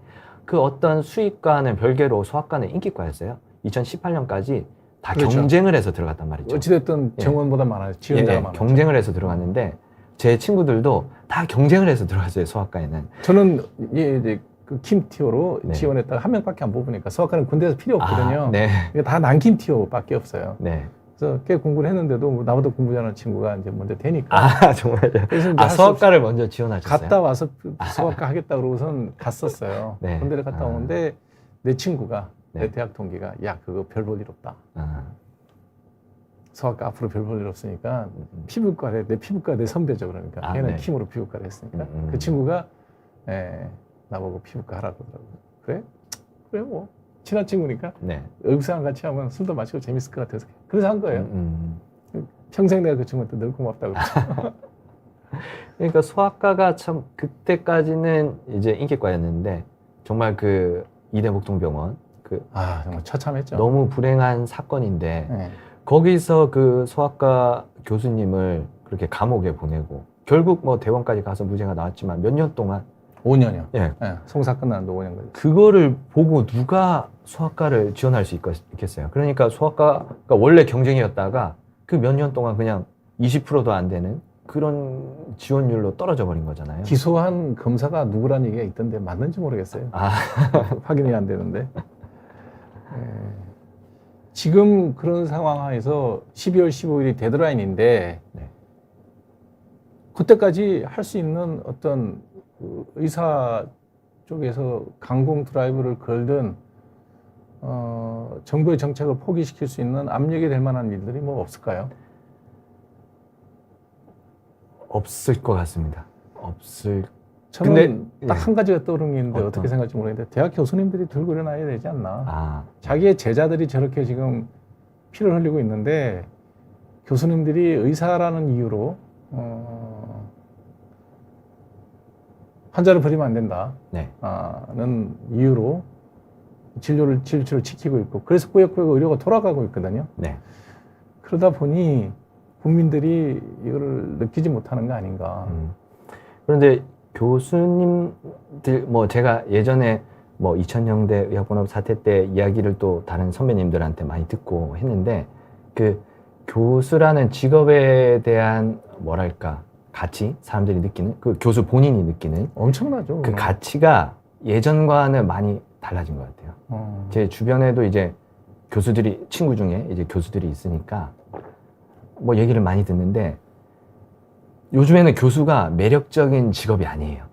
그 어떤 수의과는 별개로 소아과는 인기과였어요. 2018년까지 다 그렇죠. 경쟁을 해서 들어갔단 말이죠. 어찌됐든 정원보다 많아요. 지원자가 많아요. 경쟁을 해서 들어갔는데 제 친구들도 다 경쟁을 해서 들어갔어요. 소아과에는. 저는 이제 그 킴티오로 네. 지원했다가 한 명밖에 안 뽑으니까 소아과는 군대에서 필요 없거든요. 네. 그러니까 다 난킴티오밖에 없어요. 네. 그래서 꽤 공부를 했는데도 뭐 나보다 공부 잘하는 친구가 이제 먼저 되니까. 아, 정말요? 그래서 이제 아, 소아과를 먼저 지원하셨어요? 갔다 와서 소아과 하겠다 그러고선 갔었어요. 네. 군대를 갔다 오는데 내 친구가 네. 내 대학 동기가 야 그거 별 볼 일 없다. 소아과 앞으로 별 볼 일 없으니까 피부과래. 내 피부과 내 선배죠. 그러니까 걔는 네. 킴으로 피부과를 했으니까 그 친구가 나보고 피부과 하라고 그러더라고요. 그래? 그래 뭐 친한 친구니까 네. 의사랑 같이 하면 술도 마시고 재밌을 것 같아서 그래서 한 거예요. 평생 내가 그 친구한테 늘 고맙다고 그랬죠. 그러니까 소아과가 참 그때까지는 이제 인기과였는데 정말 그 이대목동병원 그 정말 처참했죠. 너무 불행한 사건인데 네. 거기서 그 소아과 교수님을 그렇게 감옥에 보내고 결국 뭐 대법원까지 가서 무죄가 나왔지만 몇 년 동안 5년이요. 예. 송사 끝났는데 5년 걸렸어요. 그거를 보고 누가 소아과를 지원할 수 있겠어요. 그러니까 소아과가 원래 경쟁이었다가 그 몇 년 동안 그냥 20%도 안 되는 그런 지원율로 떨어져 버린 거잖아요. 기소한 검사가 누구란 얘기가 있던데 맞는지 모르겠어요. 확인이 안 되는데. 지금 그런 상황에서 12월 15일이 데드라인인데 네. 그때까지 할 수 있는 어떤 그 의사 쪽에서 강공 드라이브를 걸든 정부의 정책을 포기시킬 수 있는 압력이 될 만한 일들이 뭐 없을까요? 없을 것 같습니다. 저는 근데, 딱 한 가지가 떠오르는데 어떤? 어떻게 생각할지 모르겠는데 대학 교수님들이 들고 일어나야 되지 않나. 아, 자기의 제자들이 저렇게 지금 피를 흘리고 있는데 교수님들이 의사라는 이유로 환자를 버리면 안 된다. 네. 는 이유로 진료를 지키고 있고 그래서 꾸역꾸역 의료가 돌아가고 있거든요. 네. 그러다 보니 국민들이 이거를 느끼지 못하는 거 아닌가. 그런데 교수님들 뭐 제가 예전에 뭐 2000년대 의학본업 사태 때 이야기를 또 다른 선배님들한테 많이 듣고 했는데 그 교수라는 직업에 대한 뭐랄까 가치, 사람들이 느끼는 그 교수 본인이 느끼는 엄청나죠. 그 가치가 예전과는 많이 달라진 것 같아요. 제 주변에도 이제 교수들이 친구 중에 이제 교수들이 있으니까 뭐 얘기를 많이 듣는데 요즘에는 교수가 매력적인 직업이 아니에요.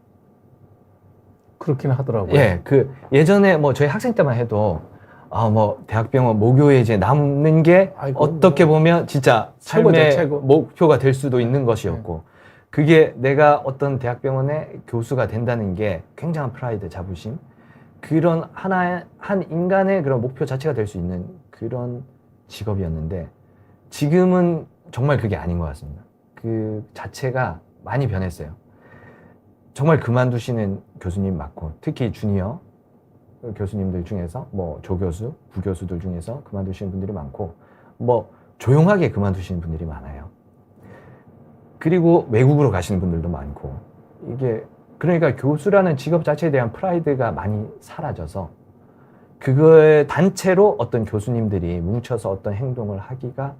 그렇긴 하더라고요. 예, 그 예전에 뭐 저희 학생 때만 해도 뭐 대학병원 모교에 이제 남는 게 아이고, 어떻게 보면 진짜 최고죠, 삶의 최고. 목표가 될 수도 있는 것이었고 그게 내가 어떤 대학병원의 교수가 된다는 게 굉장한 프라이드, 자부심 그런 한 인간의 그런 목표 자체가 될 수 있는 그런 직업이었는데 지금은 정말 그게 아닌 것 같습니다. 그 자체가 많이 변했어요. 정말 그만두시는 교수님 많고 특히 주니어 교수님들 중에서 뭐 조교수, 부교수들 중에서 그만두시는 분들이 많고 뭐 조용하게 그만두시는 분들이 많아요. 그리고 외국으로 가시는 분들도 많고 이게 그러니까 교수라는 직업 자체에 대한 프라이드가 많이 사라져서 그거의 단체로 어떤 교수님들이 뭉쳐서 어떤 행동을 하기가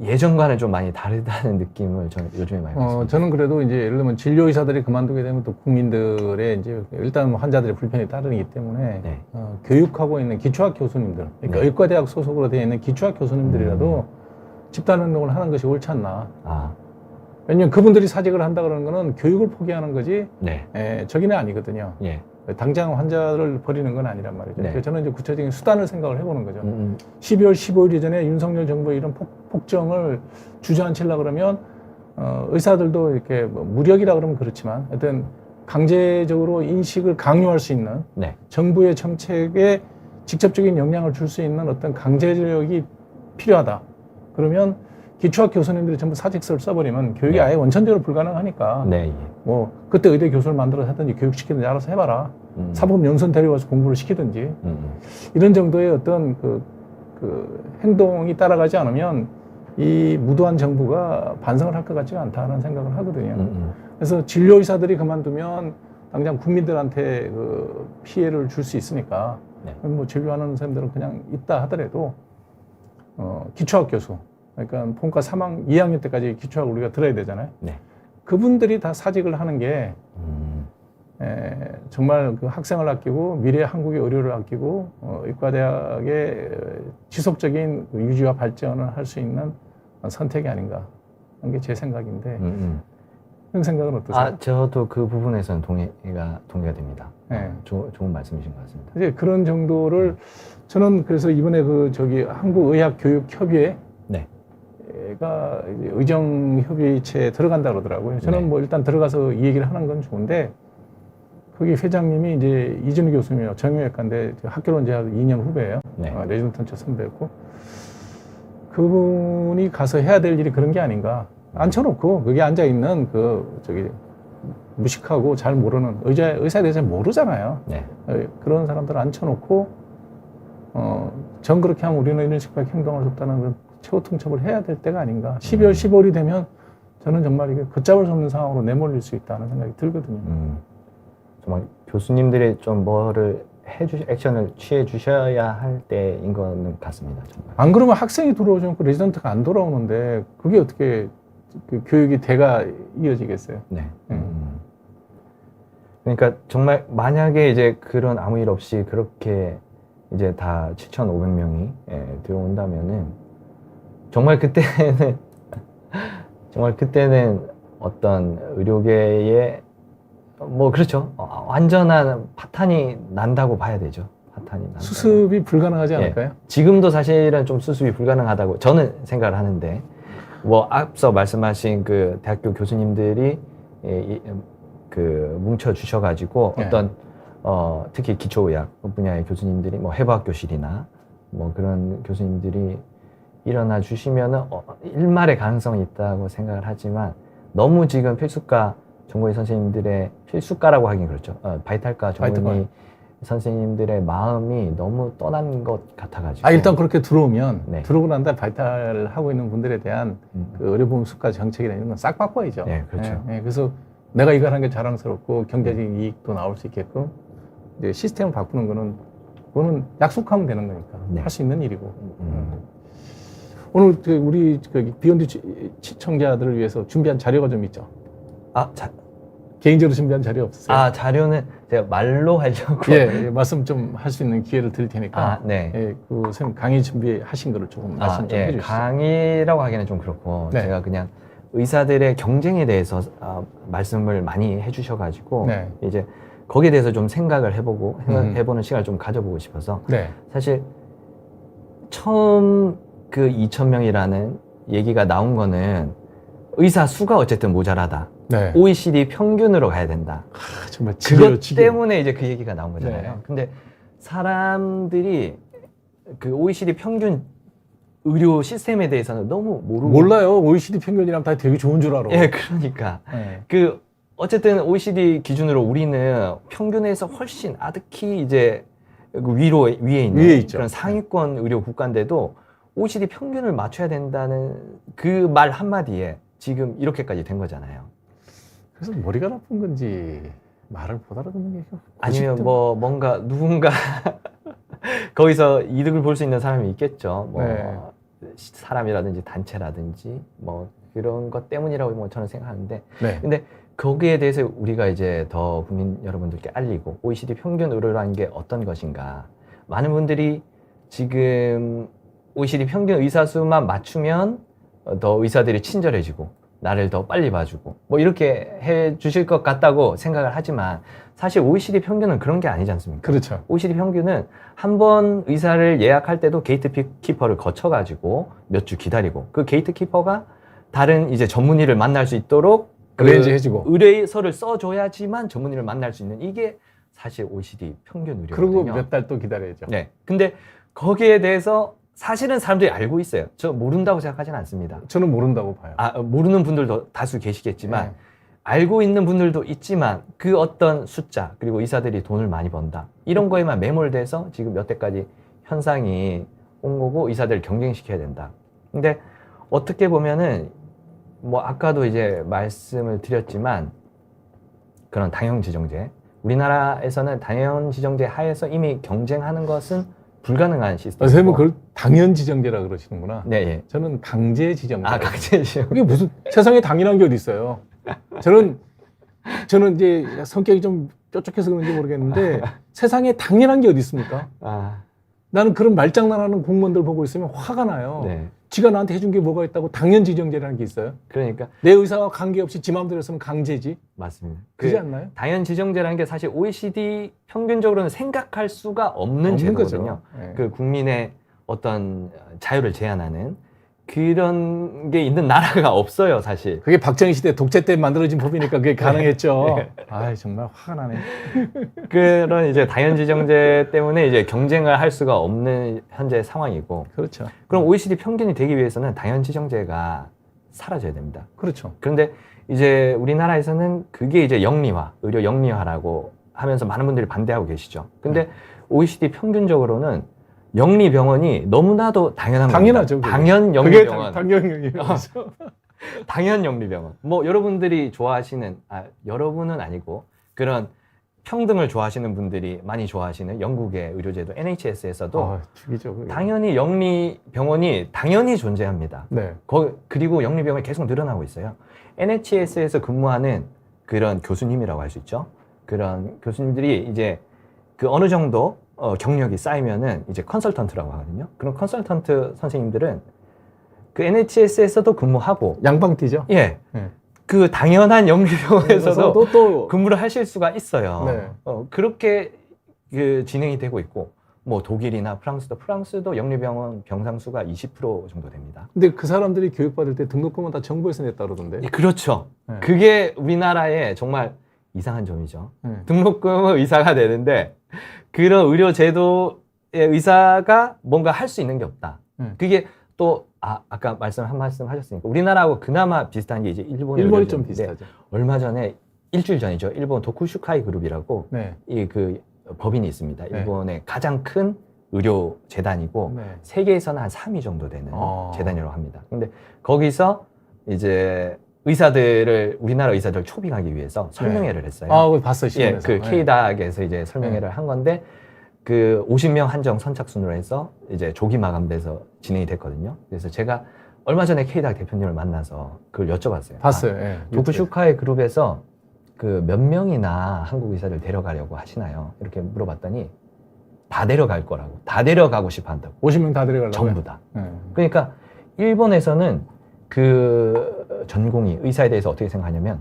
예전과는 좀 많이 다르다는 느낌을 저는 요즘에 많이 받습니다. 저는 그래도 이제 예를 들면 진료 의사들이 그만두게 되면 또 국민들의 이제 일단 뭐 환자들의 불편이 따르기 때문에 네. 교육하고 있는 기초학 교수님들, 그러니까 네. 의과대학 소속으로 되어 있는 기초학 교수님들이라도 집단 운동을 하는 것이 옳지 않나. 왜냐면 그분들이 사직을 한다 그러는 거는 교육을 포기하는 거지, 네. 저기는 아니거든요. 예. 당장 환자를 버리는 건 아니란 말이죠. 네. 그래서 저는 이제 구체적인 수단을 생각을 해보는 거죠. 12월 15일 이전에 윤석열 정부의 이런 폭정을 주저앉히려고 그러면, 의사들도 이렇게 뭐 무력이라 그러면 그렇지만, 하여튼 강제적으로 인식을 강요할 수 있는 네. 정부의 정책에 직접적인 영향을 줄 수 있는 어떤 강제력이 필요하다. 그러면 기초학 교수님들이 전부 사직서를 써버리면 교육이 네. 아예 원천적으로 불가능하니까 네. 뭐 그때 의대 교수를 만들어서 하든지 교육시키든지 알아서 해봐라. 사법연수원 데려와서 공부를 시키든지 이런 정도의 어떤 그 행동이 따라가지 않으면 이 무도한 정부가 반성을 할 것 같지가 않다는 생각을 하거든요. 그래서 진료의사들이 그만두면 당장 국민들한테 그 피해를 줄 수 있으니까 네. 뭐 진료하는 사람들은 그냥 있다 하더라도 기초학 교수 그러니까 본과 3학 2학년 때까지 기초학을 우리가 들어야 되잖아요. 네. 그분들이 다 사직을 하는 게 정말 그 학생을 아끼고 미래 한국의 의료를 아끼고 의과대학의 지속적인 유지와 발전을 할 수 있는 선택이 아닌가 하는 게 제 생각인데 그런 생각은 어떠세요? 저도 그 부분에서는 동의가 됩니다. 네. 좋은 말씀이신 것 같습니다. 이제 그런 정도를 저는 그래서 이번에 한국의학교육협의회 네. 가 이제 의정협의체에 들어간다 그러더라고요. 저는 네. 뭐 일단 들어가서 이 얘기를 하는 건 좋은데 거기 회장님이 이제 이준희 교수님이요. 정형외과인데 학교로는 제가 2년 후배예요. 네. 레지던트 선배였고 그분이 가서 해야 될 일이 그런 게 아닌가. 앉혀놓고 거기 앉아 있는 무식하고 잘 모르는 의사에 대해서 잘 모르잖아요. 네. 그런 사람들 앉혀놓고 전 그렇게 하면 우리는 이런 식밖에 행동할 수 없다는 건 최후 통첩을 해야 될 때가 아닌가. 12월 15일이 되면 저는 정말 이게 걷잡을 수 없는 상황으로 내몰릴 수 있다는 생각이 들거든요. 정말 교수님들이 좀 뭐를 액션을 취해 주셔야 할 때인 것 같습니다. 정말. 안 그러면 학생이 들어오지 않고 레지던트가 안 돌아오는데 그게 어떻게 그 교육이 대가 이어지겠어요? 네. 그러니까 정말 만약에 이제 그런 아무 일 없이 그렇게 이제 다 7,500명이 들어온다면은 정말 그때는 어떤 의료계에 뭐 그렇죠. 완전한 파탄이 난다고 봐야 되죠. 파탄이 난다. 수습이 불가능하지 않을까요? 지금도 사실은 좀 수습이 불가능하다고 저는 생각을 하는데 뭐 앞서 말씀하신 그 대학교 교수님들이 그 뭉쳐 주셔가지고 어떤 특히 기초의학 분야의 교수님들이 뭐 해부학교실이나 뭐 그런 교수님들이 일어나 주시면은 일말의 가능성이 있다고 생각을 하지만 너무 지금 필수과 전공의 선생님들의 필수과라고 하긴 그렇죠. 바이탈과 전공의 선생님들의 마음이 너무 떠난 것 같아가지고. 일단 그렇게 들어오면 네. 들어오고 난 다음에 바이탈을 하고 있는 분들에 대한 그 의료보험 수가 정책이나 이런 건 싹 바꿔야죠. 네, 그렇죠. 그래서 내가 이걸 하는 게 자랑스럽고 경제적인 이익도 나올 수 있게끔 이제 시스템을 바꾸는 거는 그거는 약속하면 되는 거니까 네. 할 수 있는 일이고. 오늘 우리 비욘드 시청자들을 위해서 준비한 자료가 좀 있죠. 개인적으로 준비한 자료 없으세요? 자료는 제가 말로 하려고. 예, 말씀 좀 할 수 있는 기회를 드릴 테니까. 네. 예, 선생님 강의 준비하신 거를 조금 말씀 좀 해주시죠. 강의라고 하기는 좀 그렇고 네. 제가 그냥 의사들의 경쟁에 대해서 말씀을 많이 해주셔가지고 네. 이제 거기에 대해서 좀 생각을 해보는 시간을 좀 가져보고 싶어서 네. 사실 처음 그 2,000명이라는 얘기가 나온 거는 의사 수가 어쨌든 모자라다. 네. OECD 평균으로 가야 된다. 정말 그것 때문에 이제 그 얘기가 나온 거잖아요. 네. 근데 사람들이 그 OECD 평균 의료 시스템에 대해서는 너무 모르고. 몰라요. OECD 평균이랑 다 되게 좋은 줄 알아. 예, 그러니까. 네. 어쨌든 OECD 기준으로 우리는 평균에서 훨씬 아득히 이제 위에 있는 위에 있죠. 그런 상위권 의료 국가인데도 OECD 평균을 맞춰야 된다는 그 말 한마디에 지금 이렇게까지 된 거잖아요. 그래서 머리가 나쁜 건지 말을 못 알아듣는 게 아니면 뭐 뭔가 누군가 거기서 이득을 볼 수 있는 사람이 있겠죠. 뭐 네. 사람이라든지 단체라든지 뭐 그런 것 때문이라고 뭐 저는 생각하는데 네. 근데 거기에 대해서 우리가 이제 더 국민 여러분들께 알리고 OECD 평균 의료라는 게 어떤 것인가. 많은 분들이 지금 OECD 평균 의사 수만 맞추면 더 의사들이 친절해지고 나를 더 빨리 봐주고 뭐 이렇게 해 주실 것 같다고 생각을 하지만 사실 OECD 평균은 그런 게 아니지 않습니까? 그렇죠. OECD 평균은 한 번 의사를 예약할 때도 게이트키퍼를 거쳐가지고 몇 주 기다리고 그 게이트키퍼가 다른 이제 전문의를 만날 수 있도록 어레인지 해주고 의뢰서를 써줘야지만 전문의를 만날 수 있는 이게 사실 OECD 평균 의료거든요. 그리고 몇 달 또 기다려야죠. 네. 근데 거기에 대해서 사실은 사람들이 알고 있어요. 저 모른다고 생각하지는 않습니다. 저는 모른다고 봐요. 모르는 분들도 다수 계시겠지만 네. 알고 있는 분들도 있지만 그 어떤 숫자 그리고 의사들이 돈을 많이 번다 이런 거에만 매몰돼서 지금 여태까지 현상이 온 거고 의사들을 경쟁시켜야 된다. 근데 어떻게 보면은 뭐 아까도 이제 말씀을 드렸지만 그런 당형지정제 우리나라에서는 당형지정제 하에서 이미 경쟁하는 것은 불가능한 시스템이고 선생님은 그걸 당연지정제라 그러시는구나. 네, 예. 저는 강제지정제. 강제지정. 그게 무슨 세상에 당연한 게 어디 있어요? 저는 이제 성격이 좀 뾰족해서 그런지 모르겠는데 세상에 당연한 게 어디 있습니까? 나는 그런 말장난하는 공무원들 보고 있으면 화가 나요. 네. 지가 나한테 해준 게 뭐가 있다고 당연지정제라는 게 있어요? 그러니까 내 의사와 관계없이 지 마음대로 했으면 강제지. 맞습니다. 그렇지 않나요? 당연지정제라는 게 사실 OECD 평균적으로는 생각할 수가 없는 제도거든요. 네. 그 국민의 어떤 자유를 제한하는 그런 게 있는 나라가 없어요, 사실. 그게 박정희 시대 독재 때 만들어진 법이니까 그게 가능했죠. 네. 아, 정말 화가 나네. 그런 이제 당연지정제 때문에 이제 경쟁을 할 수가 없는 현재 상황이고. 그렇죠. 그럼 OECD 평균이 되기 위해서는 당연지정제가 사라져야 됩니다. 그렇죠. 그런데 이제 우리나라에서는 그게 이제 영리화, 의료 영리화라고 하면서 많은 분들이 반대하고 계시죠. 근데 OECD 평균적으로는 영리병원이 너무나도 당연한 당연하죠. 겁니다. 당연 영리병원. 당연 영리병원이죠. 당연 영리병원. 뭐 여러분들이 좋아하시는, 여러분은 아니고 그런 평등을 좋아하시는 분들이 많이 좋아하시는 영국의 의료제도 NHS에서도 죽이죠. 그게. 당연히 영리병원이 당연히 존재합니다. 네. 그리고 영리병원이 계속 늘어나고 있어요. NHS에서 근무하는 그런 교수님이라고 할 수 있죠. 그런 교수님들이 이제 그 어느 정도 경력이 쌓이면은 이제 컨설턴트라고 하거든요. 그런 컨설턴트 선생님들은 그 NHS에서도 근무하고 양방띠죠. 예. 네. 그 당연한 영리병원에서도 또 근무를 하실 수가 있어요. 네. 그렇게 그 진행이 되고 있고 뭐 독일이나 프랑스도 영리병원 병상 수가 20% 정도 됩니다. 근데 그 사람들이 교육받을 때 등록금은 다 정부에서 냈다 그러던데. 예, 그렇죠. 네. 그게 우리나라의 정말 이상한 점이죠. 네. 등록금을 의사가 내는데 그런 의료 제도의 의사가 뭔가 할 수 있는 게 없다. 그게 또 아까 한 말씀 하셨으니까 우리나라하고 그나마 비슷한 게 이제 일본이 좀 비슷하죠. 얼마 전에 일주일 전이죠. 일본 도쿠슈카이 그룹이라고 네. 이 그 법인이 있습니다. 네. 일본의 가장 큰 의료 재단이고 네. 세계에서는 한 3위 정도 되는 재단이라고 합니다. 근데 거기서 이제 우리나라 의사들을 초빙하기 위해서 설명회를 했어요. 봤어요, 예, 신문에서. 그 K닥에서 이제 설명회를 한 건데 그 50명 한정 선착순으로 해서 이제 조기 마감돼서 진행이 됐거든요. 그래서 제가 얼마 전에 K대학 대표님을 만나서 그걸 여쭤봤어요. 봤어요. 예. 도쿠슈카이 그룹에서 그 몇 명이나 한국 의사를 데려가려고 하시나요? 이렇게 물어봤더니 다 데려갈 거라고. 다 데려가고 싶어 한다고. 50명 다 데려가려고요? 전부 다. 예. 그러니까 일본에서는 그 전공의 의사에 대해서 어떻게 생각하냐면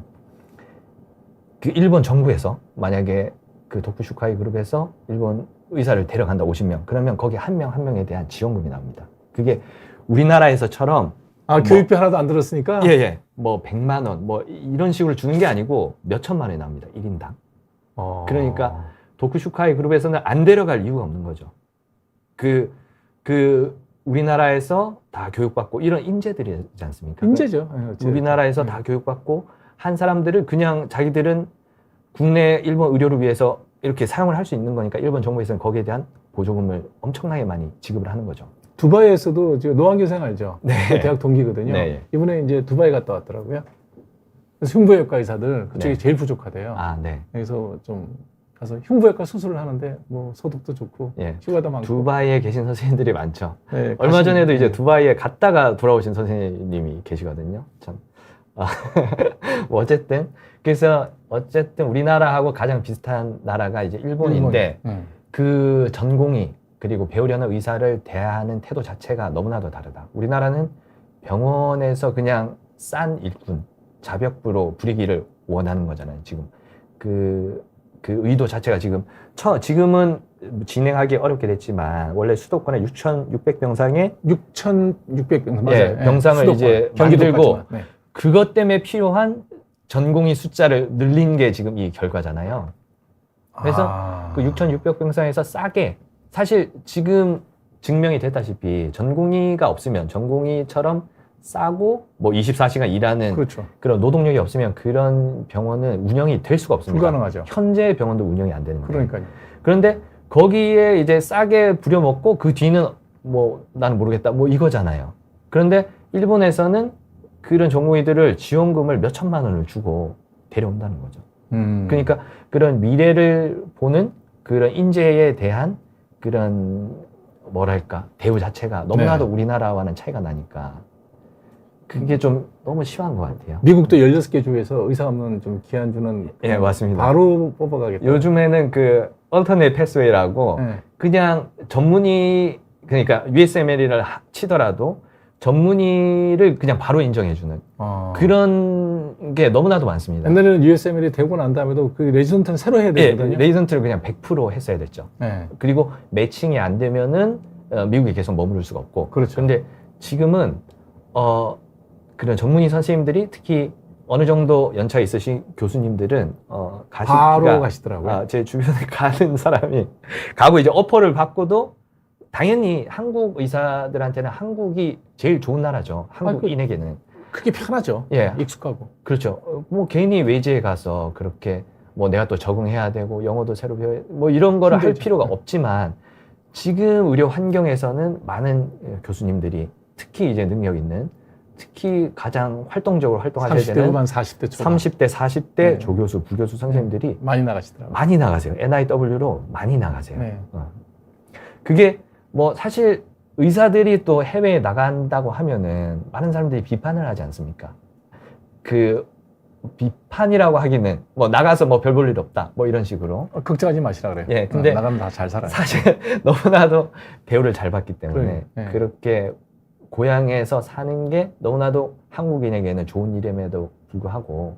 그 일본 정부에서 만약에 그 도쿠슈카이 그룹에서 일본 의사를 데려간다 50명 그러면 거기 한 명 한 명에 대한 지원금이 나옵니다. 그게 우리나라에서처럼 아, 교육비 하나도 안 들었으니까? 예예 뭐 100만 원 뭐 이런 식으로 주는 게 아니고 몇 천만 원이 나옵니다. 1인당. 그러니까 도쿠슈카이 그룹에서는 안 데려갈 이유가 없는 거죠. 그 우리나라에서 다 교육받고 이런 인재들이지 않습니까? 인재죠. 예, 우리나라에서 다 교육받고 한 사람들을 그냥 자기들은 국내 일본 의료를 위해서 이렇게 사용을 할 수 있는 거니까 일본 정부에서는 거기에 대한 보조금을 엄청나게 많이 지급을 하는 거죠. 두바이에서도 지금 노한교 생 알죠? 네. 그 대학 동기거든요. 네. 이번에 이제 두바이 갔다 왔더라고요. 그래서 흉부외과 의사들 그쪽이 네. 제일 부족하대요. 아, 네. 그래서 좀 가서 흉부외과 수술을 하는데 뭐 소득도 좋고 예. 휴가도 많고. 두바이에 계신 선생님들이 많죠. 네, 얼마 가시면- 전에도 이제 네. 두바이에 갔다가 돌아오신 선생님이 계시거든요. 참. 아, 뭐 어쨌든 그래서 어쨌든 우리나라하고 가장 비슷한 나라가 이제 일본인데 일본. 그 전공의 그리고 배우려는 의사를 대하는 태도 자체가 너무나도 다르다. 우리나라는 병원에서 그냥 싼 일꾼, 자벽부로 부리기를 원하는 거잖아요. 지금 그 의도 자체가 지금은 진행하기 어렵게 됐지만 원래 수도권에 6,600병상에 6,600병 맞아요. 예, 병상을 수도권, 이제 경기도까지만. 만들고 네. 그것 때문에 필요한 전공의 숫자를 늘린 게 지금 이 결과잖아요. 그래서 그 6,600병상에서 싸게 사실 지금 증명이 됐다시피 전공의가 없으면 전공의처럼 싸고 뭐 24시간 일하는 그렇죠. 그런 노동력이 없으면 그런 병원은 운영이 될 수가 없습니다. 불가능하죠. 현재 병원도 운영이 안 되는데. 그러니까요. 그런데 거기에 이제 싸게 부려먹고 그 뒤는 뭐 나는 모르겠다 뭐 이거잖아요. 그런데 일본에서는 그런 전공의들을 지원금을 몇 천만 원을 주고 데려온다는 거죠. 그러니까 그런 미래를 보는 그런 인재에 대한 그런 뭐랄까 대우 자체가 너무나도 네. 우리나라와는 차이가 나니까 그게 좀 너무 심한 것 같아요. 미국도 16개 주에서 의사 없는 좀 기한 주는 예, 맞습니다. 바로 뽑아가겠다. 요즘에는 그 alternate pathway라고 네. 그냥 전문의 그러니까 USMLE를 치더라도 전문의를 그냥 바로 인정해주는 그런 게 너무나도 많습니다. 옛날에는 USMLE 되고 난 다음에도 그 레지던트는 새로 해야 예, 되거든요. 레지던트를 그냥 100% 했어야 됐죠. 네. 그리고 매칭이 안 되면은 미국에 계속 머무를 수가 없고. 그렇죠. 근데 지금은 그런 전문의 선생님들이 특히 어느 정도 연차 있으신 교수님들은 바로 가시더라고요. 제 주변에 가는 사람이 가고 이제 오퍼를 받고도 당연히 한국 의사들한테는 한국이 제일 좋은 나라죠. 한국인에게는. 크게 편하죠. 예. 익숙하고. 그렇죠. 뭐 괜히 외지에 가서 그렇게 뭐 내가 또 적응해야 되고 영어도 새로 배워야 뭐 이런 거를 할 힘들죠. 필요가 없지만 지금 의료 환경에서는 많은 교수님들이 특히 이제 능력 있는 특히 가장 활동적으로 활동하셔야 30대 되는 후반 40대 초반 30대, 40대 네. 조교수, 부교수 선생님들이 많이 나가시더라고요. 많이 나가세요. NIW로 많이 나가세요. 네. 그게 뭐 사실 의사들이 또 해외에 나간다고 하면은 많은 사람들이 비판을 하지 않습니까? 그 비판이라고 하기는 뭐 나가서 뭐 별 볼 일 없다 뭐 이런 식으로 걱정하지 마시라 그래요. 예, 근데 나가면 다 잘 살아요. 사실 너무나도 대우를 잘 받기 때문에 네. 그렇게 고향에서 사는 게 너무나도 한국인에게는 좋은 일임에도 불구하고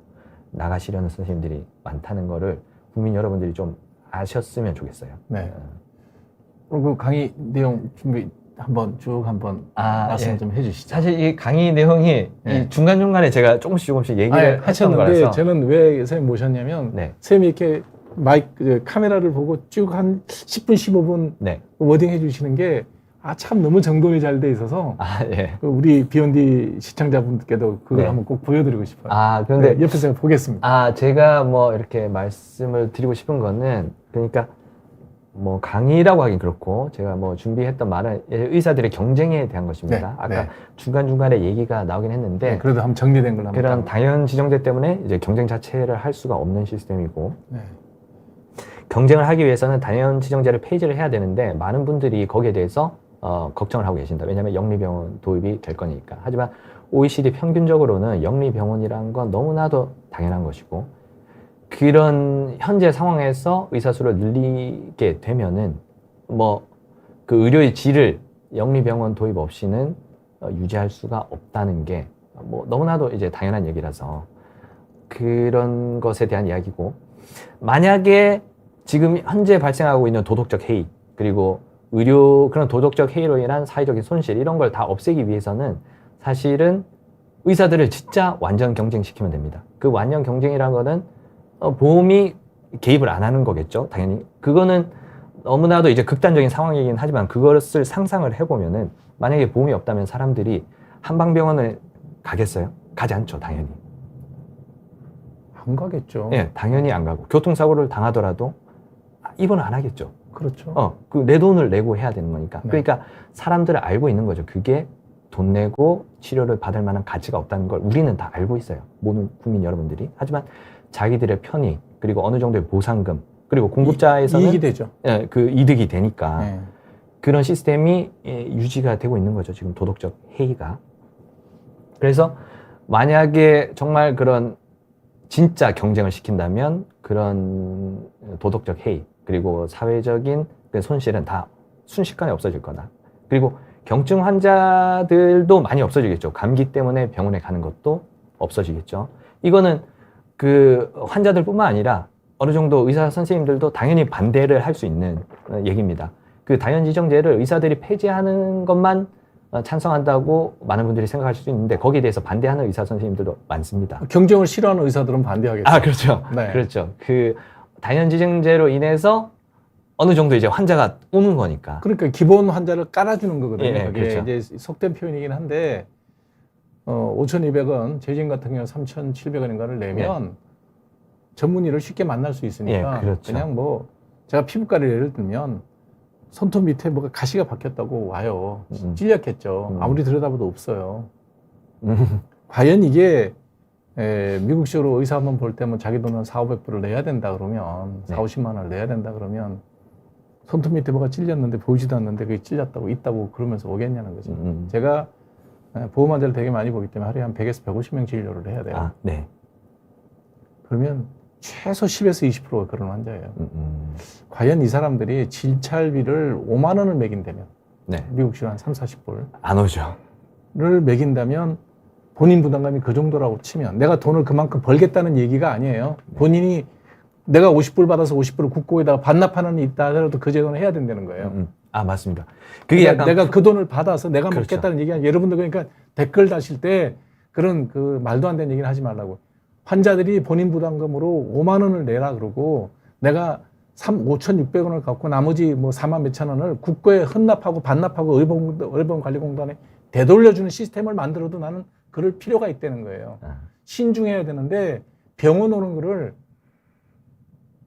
나가시려는 선생님들이 많다는 거를 국민 여러분들이 좀 아셨으면 좋겠어요. 네. 그 강의 내용 준비 한번 쭉 한번 말씀 예. 좀 해주시죠. 사실 이 강의 내용이 네. 이 중간중간에 제가 조금씩 얘기를 했던 하셨는데 거라서 저는 왜 선생님 모셨냐면 네. 선생님이 이렇게 카메라를 보고 쭉 한 10분, 15분 네. 워딩 해주시는 게 참 너무 정돈이 잘 돼 있어서 예. 우리 B&D 시청자분들께도 그걸 네. 한번 꼭 보여드리고 싶어요. 그런데 네, 옆에서 제가 보겠습니다. 제가 뭐 이렇게 말씀을 드리고 싶은 거는 그러니까 뭐 강의라고 하긴 그렇고 제가 뭐 준비했던 말은 의사들의 경쟁에 대한 것입니다. 네, 아까 네. 중간중간에 얘기가 나오긴 했는데 네, 그래도 한번 정리된 걸로 한번 그런 당연 지정제 때문에 이제 경쟁 자체를 할 수가 없는 시스템이고 네. 경쟁을 하기 위해서는 단연 지정제를 폐지를 해야 되는데 많은 분들이 거기에 대해서 걱정을 하고 계신다. 왜냐하면 영리병원 도입이 될 거니까. 하지만 OECD 평균적으로는 영리병원이라는 건 너무나도 당연한 것이고 그런 현재 상황에서 의사 수를 늘리게 되면은 뭐 그 의료의 질을 영리병원 도입 없이는 유지할 수가 없다는 게 뭐 너무나도 이제 당연한 얘기라서 그런 것에 대한 이야기고 만약에 지금 현재 발생하고 있는 도덕적 해이 그리고 그런 도덕적 해이로 인한 사회적인 손실 이런 걸 다 없애기 위해서는 사실은 의사들을 진짜 완전 경쟁시키면 됩니다. 그 완전 경쟁이라는 거는 보험이 개입을 안 하는 거겠죠. 당연히 그거는 너무나도 이제 극단적인 상황이긴 하지만 그것을 상상을 해보면은 만약에 보험이 없다면 사람들이 한방병원을 가겠어요? 가지 않죠, 당연히. 안 가겠죠. 예, 당연히 안 가고 교통사고를 당하더라도 입원 안 하겠죠. 그렇죠. 그 내 돈을 내고 해야 되는 거니까. 네. 그러니까 사람들은 알고 있는 거죠. 그게 돈 내고 치료를 받을 만한 가치가 없다는 걸 우리는 다 알고 있어요. 모든 국민 여러분들이. 하지만 자기들의 편의 그리고 어느 정도의 보상금 그리고 공급자에서는 이익이 되죠. 예, 그 이득이 되니까 네. 그런 시스템이 유지가 되고 있는 거죠. 지금 도덕적 해이가. 그래서 만약에 정말 그런 진짜 경쟁을 시킨다면 그런 도덕적 해이 그리고 사회적인 그 손실은 다 순식간에 없어질 거다. 그리고 경증 환자들도 많이 없어지겠죠. 감기 때문에 병원에 가는 것도 없어지겠죠. 이거는 그 환자들뿐만 아니라 어느 정도 의사 선생님들도 당연히 반대를 할 수 있는 얘기입니다. 그 단연지정제를 의사들이 폐지하는 것만 찬성한다고 많은 분들이 생각할 수 있는데 거기에 대해서 반대하는 의사 선생님들도 많습니다. 경쟁을 싫어하는 의사들은 반대하겠죠. 아, 그렇죠. 네. 그렇죠. 그 단연지정제로 인해서 어느 정도 이제 환자가 오는 거니까. 그러니까 기본 환자를 깔아주는 거거든요. 예, 그게 그렇죠. 이제 속된 표현이긴 한데 5,200원, 재진 같은 경우 3,700원인가를 내면 전문의를 쉽게 만날 수 있으니까 예, 그렇죠. 그냥 뭐 제가 피부과를 예를 들면 손톱 밑에 뭐가 가시가 박혔다고 와요. 찔렸겠죠. 아무리 들여다봐도 없어요. 과연 이게 미국식으로 의사 한번 볼 때면 자기 돈은 4,500불을 내야 된다 그러면 4,50만 원을 내야 된다 그러면 손톱 밑에 뭐가 찔렸는데 보이지도 않는데 그게 찔렸다고 있다고 그러면서 오겠냐는 거죠. 제가 보험 환자를 되게 많이 보기 때문에 하루에 한 100에서 150명 진료를 해야 돼요. 아, 네. 그러면 최소 10에서 20%가 그런 환자예요. 과연 이 사람들이 진찰비를 5만 원을 매긴다면 네. 미국식으로 한 3, 40불 안 오죠. 를 매긴다면 본인 부담감이 그 정도라고 치면 내가 돈을 그만큼 벌겠다는 얘기가 아니에요. 본인이 내가 50불 받아서 50불을 국고에다가 반납하는 일 있다 하더라도 그 제도는 해야 된다는 거예요. 아, 맞습니다. 그게 그러니까 약간 내가 그 돈을 받아서 내가 그렇죠. 먹겠다는 얘기가 아니라 여러분들 그러니까 댓글 다실 때 그런 그 말도 안 되는 얘기는 하지 말라고. 환자들이 본인 부담금으로 5만 원을 내라 그러고 내가 5,600원을 갖고 나머지 뭐 4만 몇천 원을 국고에 헌납하고 반납하고 의료보험관리공단에 되돌려주는 시스템을 만들어도 나는 그럴 필요가 있다는 거예요. 신중해야 되는데 병원 오는 거를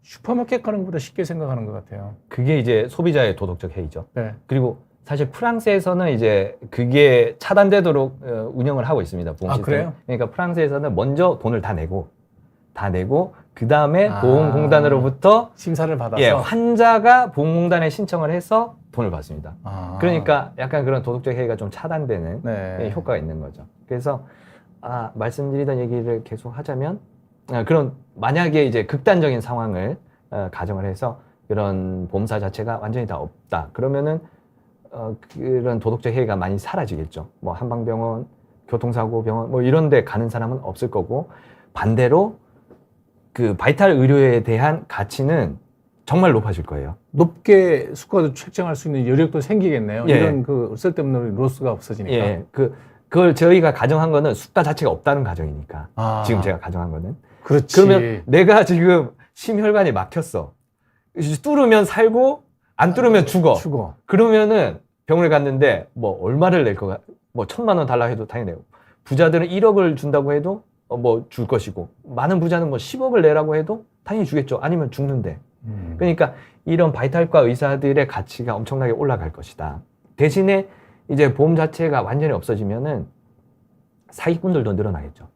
슈퍼마켓 가는 것보다 쉽게 생각하는 것 같아요. 그게 이제 소비자의 도덕적 해이죠. 네. 그리고 사실 프랑스에서는 이제 그게 차단되도록 운영을 하고 있습니다. 보험 아, 시스템. 그래요? 그러니까 프랑스에서는 먼저 돈을 다 내고 그 다음에 보험공단으로부터 심사를 받아서 환자가 보험공단에 신청을 해서 돈을 받습니다. 아. 그러니까 약간 그런 도덕적 해이가 좀 차단되는 네. 효과가 있는 거죠. 그래서 말씀드리던 얘기를 계속 하자면 그런 만약에 이제 극단적인 상황을 가정을 해서 그런 보험사 자체가 완전히 다 없다. 그러면은 그런 도덕적 해이가 많이 사라지겠죠. 뭐 한방병원, 교통사고 병원 뭐 이런 데 가는 사람은 없을 거고 반대로 그 바이탈 의료에 대한 가치는 정말 높아질 거예요. 높게 수가도 책정할 수 있는 여력도 생기겠네요. 예. 이런 그 쓸데없는 로스가 없어지니까. 예, 그걸 저희가 가정한 거는 수가 자체가 없다는 가정이니까. 아. 지금 제가 가정한 거는. 그렇지. 그러면 내가 지금 심혈관이 막혔어. 뚫으면 살고 안 뚫으면 죽어. 그러면은 병원에 갔는데 뭐 얼마를 낼 거가 뭐 1,000만 원 달라 해도 당연히 내고 부자들은 1억을 준다고 해도 뭐 줄 것이고 많은 부자는 뭐 10억을 내라고 해도 당연히 주겠죠. 아니면 죽는데. 그러니까 이런 바이탈과 의사들의 가치가 엄청나게 올라갈 것이다. 대신에 이제 보험 자체가 완전히 없어지면은 사기꾼들도 늘어나겠죠.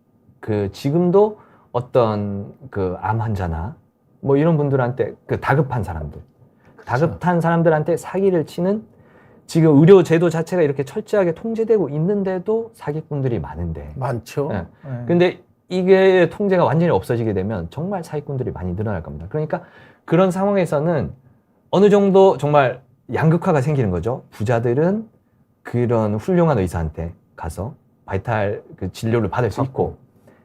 지금도 어떤 그 암 환자나 뭐 이런 분들한테 그 다급한 사람들, 그렇죠. 다급한 사람들한테 사기를 치는 지금 의료 제도 자체가 이렇게 철저하게 통제되고 있는데도 사기꾼들이 많은데. 많죠. 네. 네. 근데 이게 통제가 완전히 없어지게 되면 정말 사기꾼들이 많이 늘어날 겁니다. 그러니까 그런 상황에서는 어느 정도 정말 양극화가 생기는 거죠. 부자들은 그런 훌륭한 의사한테 가서 바이탈 그 진료를 받을 수 있고,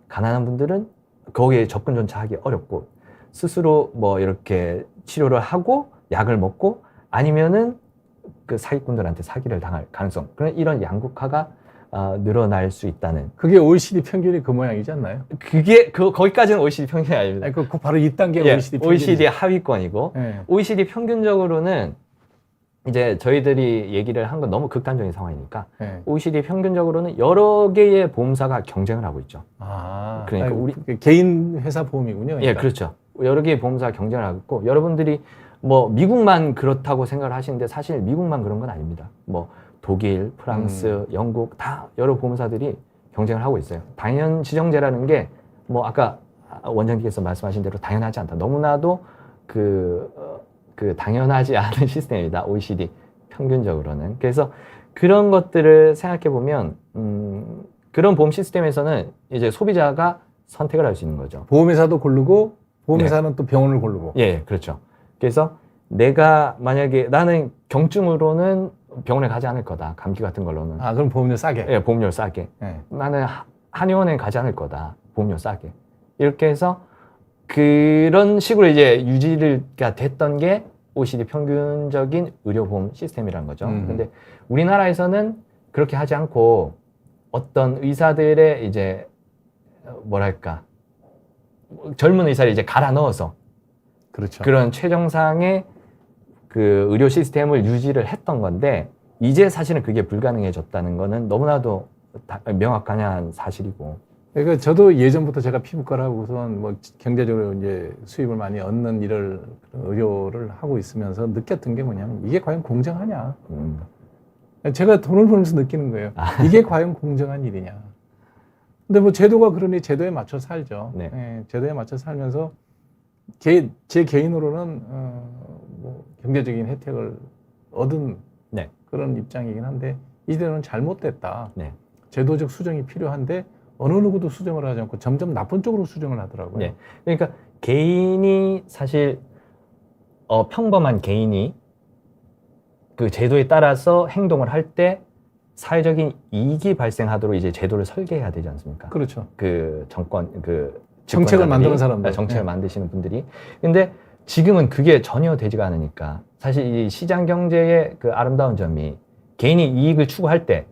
가난한 분들은 거기에 접근조차 하기 어렵고, 스스로 뭐 이렇게 치료를 하고 약을 먹고, 아니면은 그 사기꾼들한테 사기를 당할 가능성, 그런 이런 양극화가 늘어날 수 있다는. 그게 OECD 평균이 그 모양이지 않나요? 그게 거기까지는 OECD 평균이 아닙니다. 아니, 그 바로 이 단계 예, OECD 평균. OECD 하위권이고, 네. OECD 평균적으로는 이제 저희들이 얘기를 한 건 너무 극단적인 상황이니까, 네. OECD 평균적으로는 여러 개의 보험사가 경쟁을 하고 있죠. 아, 그러니까 아니, 우리 그 개인 회사 보험이군요. 예, 그렇죠. 여러 개의 보험사가 경쟁을 하고 있고, 여러분들이 뭐 미국만 그렇다고 생각을 하시는데 사실 미국만 그런 건 아닙니다. 뭐 독일, 프랑스, 영국 다 여러 보험사들이 경쟁을 하고 있어요. 당연 지정제라는 게 뭐 아까 원장님께서 말씀하신 대로 당연하지 않다. 너무나도 그 당연하지 않은 시스템입니다. OECD 평균적으로는. 그래서 그런 것들을 생각해 보면 그런 보험 시스템에서는 이제 소비자가 선택을 할 수 있는 거죠. 보험회사도 고르고 보험회사는 또 병원을 고르고. 예, 그렇죠. 그래서 내가 만약에 나는 경증으로는 병원에 가지 않을 거다. 감기 같은 걸로는. 아, 그럼 보험료 싸게. 예, 보험료 싸게. 네. 나는 한의원에 가지 않을 거다. 보험료 싸게. 이렇게 해서 그런 식으로 이제 유지가 됐던 게 OECD 평균적인 의료보험 시스템이라는 거죠. 근데 우리나라에서는 그렇게 하지 않고 어떤 의사들의 이제 뭐랄까 젊은 의사를 이제 갈아 넣어서 그렇죠. 그런 최정상의 그 의료 시스템을 유지를 했던 건데, 이제 사실은 그게 불가능해졌다는 거는 너무나도 명확한 사실이고. 그러니까 저도 예전부터 제가 피부과라고선 뭐 경제적으로 이제 수입을 많이 얻는 일을 의료를 하고 있으면서 느꼈던 게 뭐냐면 이게 과연 공정하냐. 제가 돈을 벌면서 느끼는 거예요. 이게 과연 공정한 일이냐. 근데 뭐 제도가 그러니 제도에 맞춰 살죠. 네. 예, 제도에 맞춰 살면서 제 개인으로는 뭐 경제적인 혜택을 얻은 네. 그런 입장이긴 한데 이제는 잘못됐다. 네. 제도적 수정이 필요한데 어느 누구도 수정을 하지 않고 점점 나쁜 쪽으로 수정을 하더라고요. 네. 그러니까 개인이 사실 평범한 개인이 그 제도에 따라서 행동을 할 때 사회적인 이익이 발생하도록 이제 제도를 설계해야 되지 않습니까? 그렇죠. 그 정권 그 정책을 집권자들이, 만드는 사람들. 정책을 네. 만드시는 분들이. 근데 지금은 그게 전혀 되지가 않으니까 사실 이 시장 경제의 그 아름다운 점이 개인이 이익을 추구할 때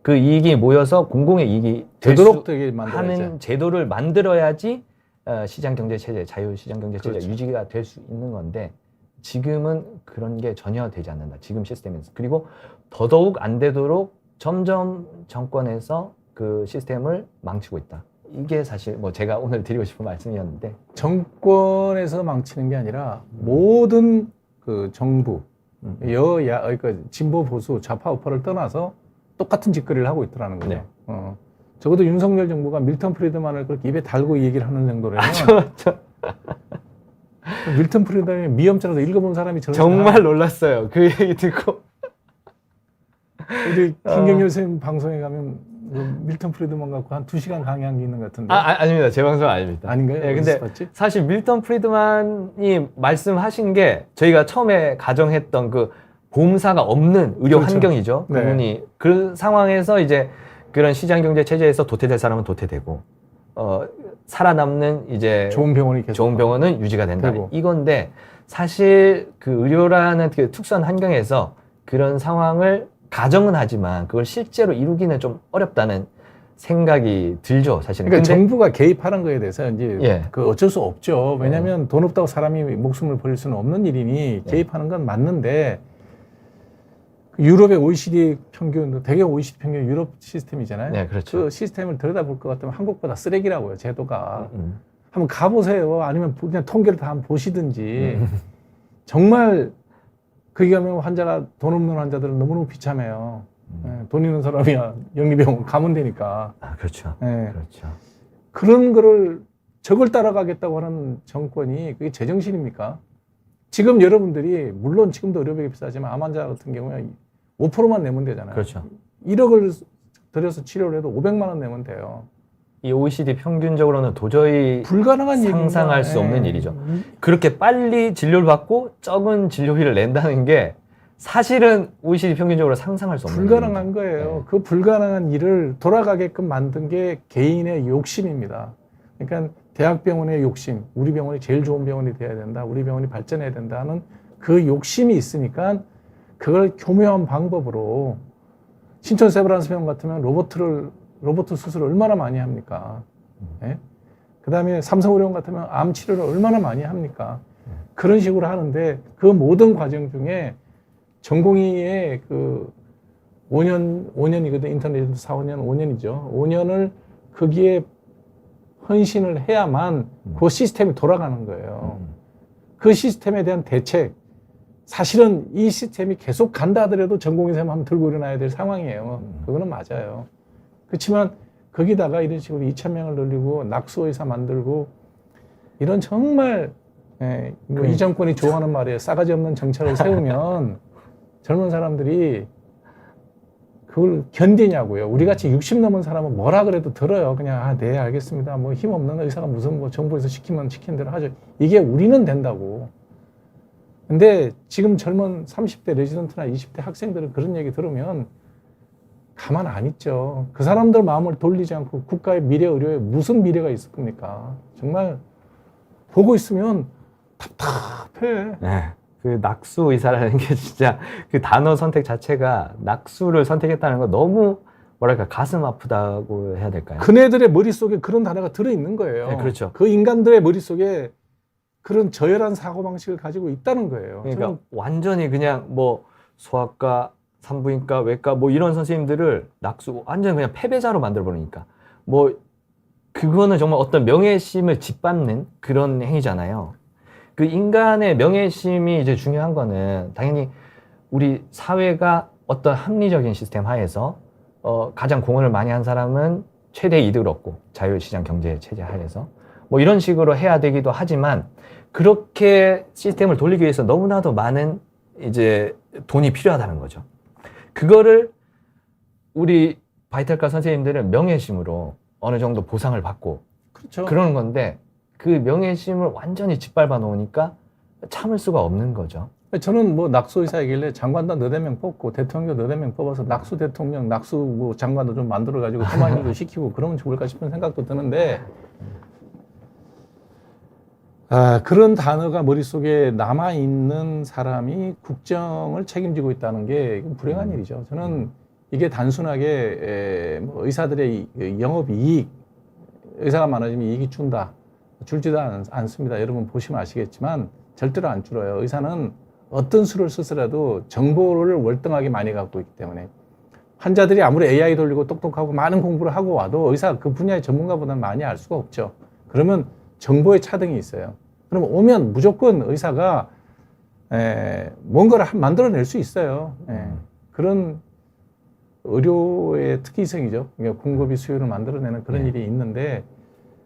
그 이익이 모여서 공공의 이익이 되도록 되게 만들어야지. 하는 제도를 만들어야지 시장 경제 체제, 자유 시장 경제 체제 그렇죠. 유지가 될 수 있는 건데, 지금은 그런 게 전혀 되지 않는다. 지금 시스템에서. 그리고 더더욱 안 되도록 점점 정권에서 그 시스템을 망치고 있다. 이게 사실 뭐 제가 오늘 드리고 싶은 말씀이었는데, 정권에서 망치는 게 아니라 모든 그 정부, 여야, 그러니까 진보 보수 좌파 우파를 떠나서 똑같은 짓거리를 하고 있더라는 거죠. 네. 적어도 윤석열 정부가 밀턴 프리드만을 그렇게 입에 달고 이 얘기를 하는 정도라면 밀턴 프리드만의 미엄자라도 읽어본 사람이 저런 정말 놀랐어요. 그 얘기 듣고. 우리 김경열 선생님 방송에 가면 그 밀턴 프리드만 갖고 한 2시간 강의한 게 있는 것 같은데. 아닙니다. 제 방송 아닙니다. 아닌가요? 네, 어디서 근데 봤지? 사실 밀턴 프리드만이 말씀하신 게 저희가 처음에 가정했던 그 보험사가 없는 의료 그렇죠. 환경이죠. 네. 그분이 그 상황에서 이제 그런 시장 경제 체제에서 도태될 사람은 도태되고, 살아남는 이제 좋은 병원이 계속 좋은 병원은 유지가 된다. 되고. 이건데 사실 그 의료라는 그 특수한 환경에서 그런 상황을 가정은 하지만 그걸 실제로 이루기는 좀 어렵다는 생각이 들죠, 사실은. 그러니까 근데 정부가 개입하는 거에 대해서 이제 예. 그 어쩔 수 없죠. 왜냐하면 돈 없다고 사람이 목숨을 버릴 수는 없는 일이니 개입하는 건 맞는데, 유럽의 OECD 평균, 되게 OECD 평균 유럽 시스템이잖아요. 네, 그렇죠. 그 시스템을 들여다볼 것 같으면 한국보다 쓰레기라고요, 제도가. 한번 가보세요. 아니면 그냥 통계를 다 한번 보시든지. 정말 거기 가면 환자가, 돈 없는 환자들은 너무너무 비참해요. 돈 있는 사람이야 영리병원 가면 되니까. 그렇죠. 예. 그렇죠. 그런 거를 적을 따라가겠다고 하는 정권이 그게 제정신입니까? 지금 여러분들이 물론 지금도 의료비가 비싸지만 암 환자 같은 경우에 5%만 내면 되잖아요. 그렇죠. 1억을 들여서 치료를 해도 500만 원 내면 돼요. 이 OECD 평균적으로는 도저히 불가능한 상상할 얘기입니다. 수 없는 예. 일이죠. 그렇게 빨리 진료를 받고 적은 진료비를 낸다는 게 사실은 OECD 평균적으로 상상할 수 없는 불가능한 일이죠. 거예요. 네. 그 불가능한 일을 돌아가게끔 만든 게 개인의 욕심입니다. 그러니까 대학병원의 욕심, 우리 병원이 제일 좋은 병원이 돼야 된다, 우리 병원이 발전해야 된다는 그 욕심이 있으니까 그걸 교묘한 방법으로 신촌 세브란스 병원 같으면 로봇 수술을 얼마나 많이 합니까? 예? 그 다음에 삼성의료원 같으면 암 치료를 얼마나 많이 합니까? 그런 식으로 하는데 그 모든 과정 중에 전공의의 그 5년이거든. 인터넷에도 4, 5년, 5년이죠. 5년을 거기에 헌신을 해야만 그 시스템이 돌아가는 거예요. 그 시스템에 대한 대책. 사실은 이 시스템이 계속 간다 하더라도 전공의사만 한번 들고 일어나야 될 상황이에요. 그거는 맞아요. 그렇지만 거기다가 이런 식으로 2,000명을 늘리고 낙수의사 만들고 이런 정말 뭐 이 정권이 좋아하는 말이에요. 싸가지 없는 정책을 세우면 젊은 사람들이 그걸 견디냐고요. 우리 같이 60 넘은 사람은 뭐라 그래도 들어요. 그냥 네 알겠습니다. 뭐 힘 없는 의사가 무슨 뭐 정부에서 시키면 시킨 대로 하죠. 이게 우리는 된다고. 근데 지금 젊은 30대 레지던트나 20대 학생들은 그런 얘기 들으면 가만 안 있죠. 그 사람들 마음을 돌리지 않고 국가의 미래 의료에 무슨 미래가 있을 겁니까? 정말 보고 있으면 답답해. 네. 그 낙수 의사라는 게 진짜 그 단어 선택 자체가 낙수를 선택했다는 거 너무 뭐랄까 가슴 아프다고 해야 될까요? 그네들의 머릿속에 그런 단어가 들어있는 거예요. 네, 그렇죠. 그 인간들의 머릿속에 그런 저열한 사고방식을 가지고 있다는 거예요. 그러니까 저는 완전히 그냥 뭐 소아과, 산부인과, 외과 뭐 이런 선생님들을 낙수 완전 그냥 패배자로 만들어 버리니까 뭐 그거는 정말 어떤 명예심을 짓밟는 그런 행위잖아요. 그 인간의 명예심이 이제 중요한 거는 당연히 우리 사회가 어떤 합리적인 시스템 하에서 가장 공헌을 많이 한 사람은 최대 이득을 얻고 자유시장 경제 체제 하에서 뭐 이런 식으로 해야 되기도 하지만 그렇게 시스템을 돌리기 위해서 너무나도 많은 이제 돈이 필요하다는 거죠. 그거를 우리 바이탈카 선생님들은 명예심으로 어느 정도 보상을 받고 그렇죠. 그러는 건데 그 명예심을 완전히 짓밟아 놓으니까 참을 수가 없는 거죠. 저는 뭐 낙수 의사이길래 장관도 너댓 명 뽑고 대통령도 너댓 명 뽑아서 낙수 대통령, 낙수 뭐 장관도 좀 만들어 가지고 그만일도 시키고 그러면 좋을까 싶은 생각도 드는데 그런 단어가 머릿속에 남아 있는 사람이 국정을 책임지고 있다는 게 이건 불행한 일이죠. 저는 이게 단순하게 뭐 의사들의 영업 이익, 의사가 많아지면 이익이 준다. 줄지도 않습니다. 여러분 보시면 아시겠지만 절대로 안 줄어요. 의사는 어떤 수를 쓰더라도 정보를 월등하게 많이 갖고 있기 때문에 환자들이 아무리 AI 돌리고 똑똑하고 많은 공부를 하고 와도 의사 그 분야의 전문가보다는 많이 알 수가 없죠. 그러면 정보의 차등이 있어요. 그럼 오면 무조건 의사가 뭔가를 만들어낼 수 있어요. 그런 의료의 특이성이죠. 그러니까 공급이 수요를 만들어내는 그런 일이 있는데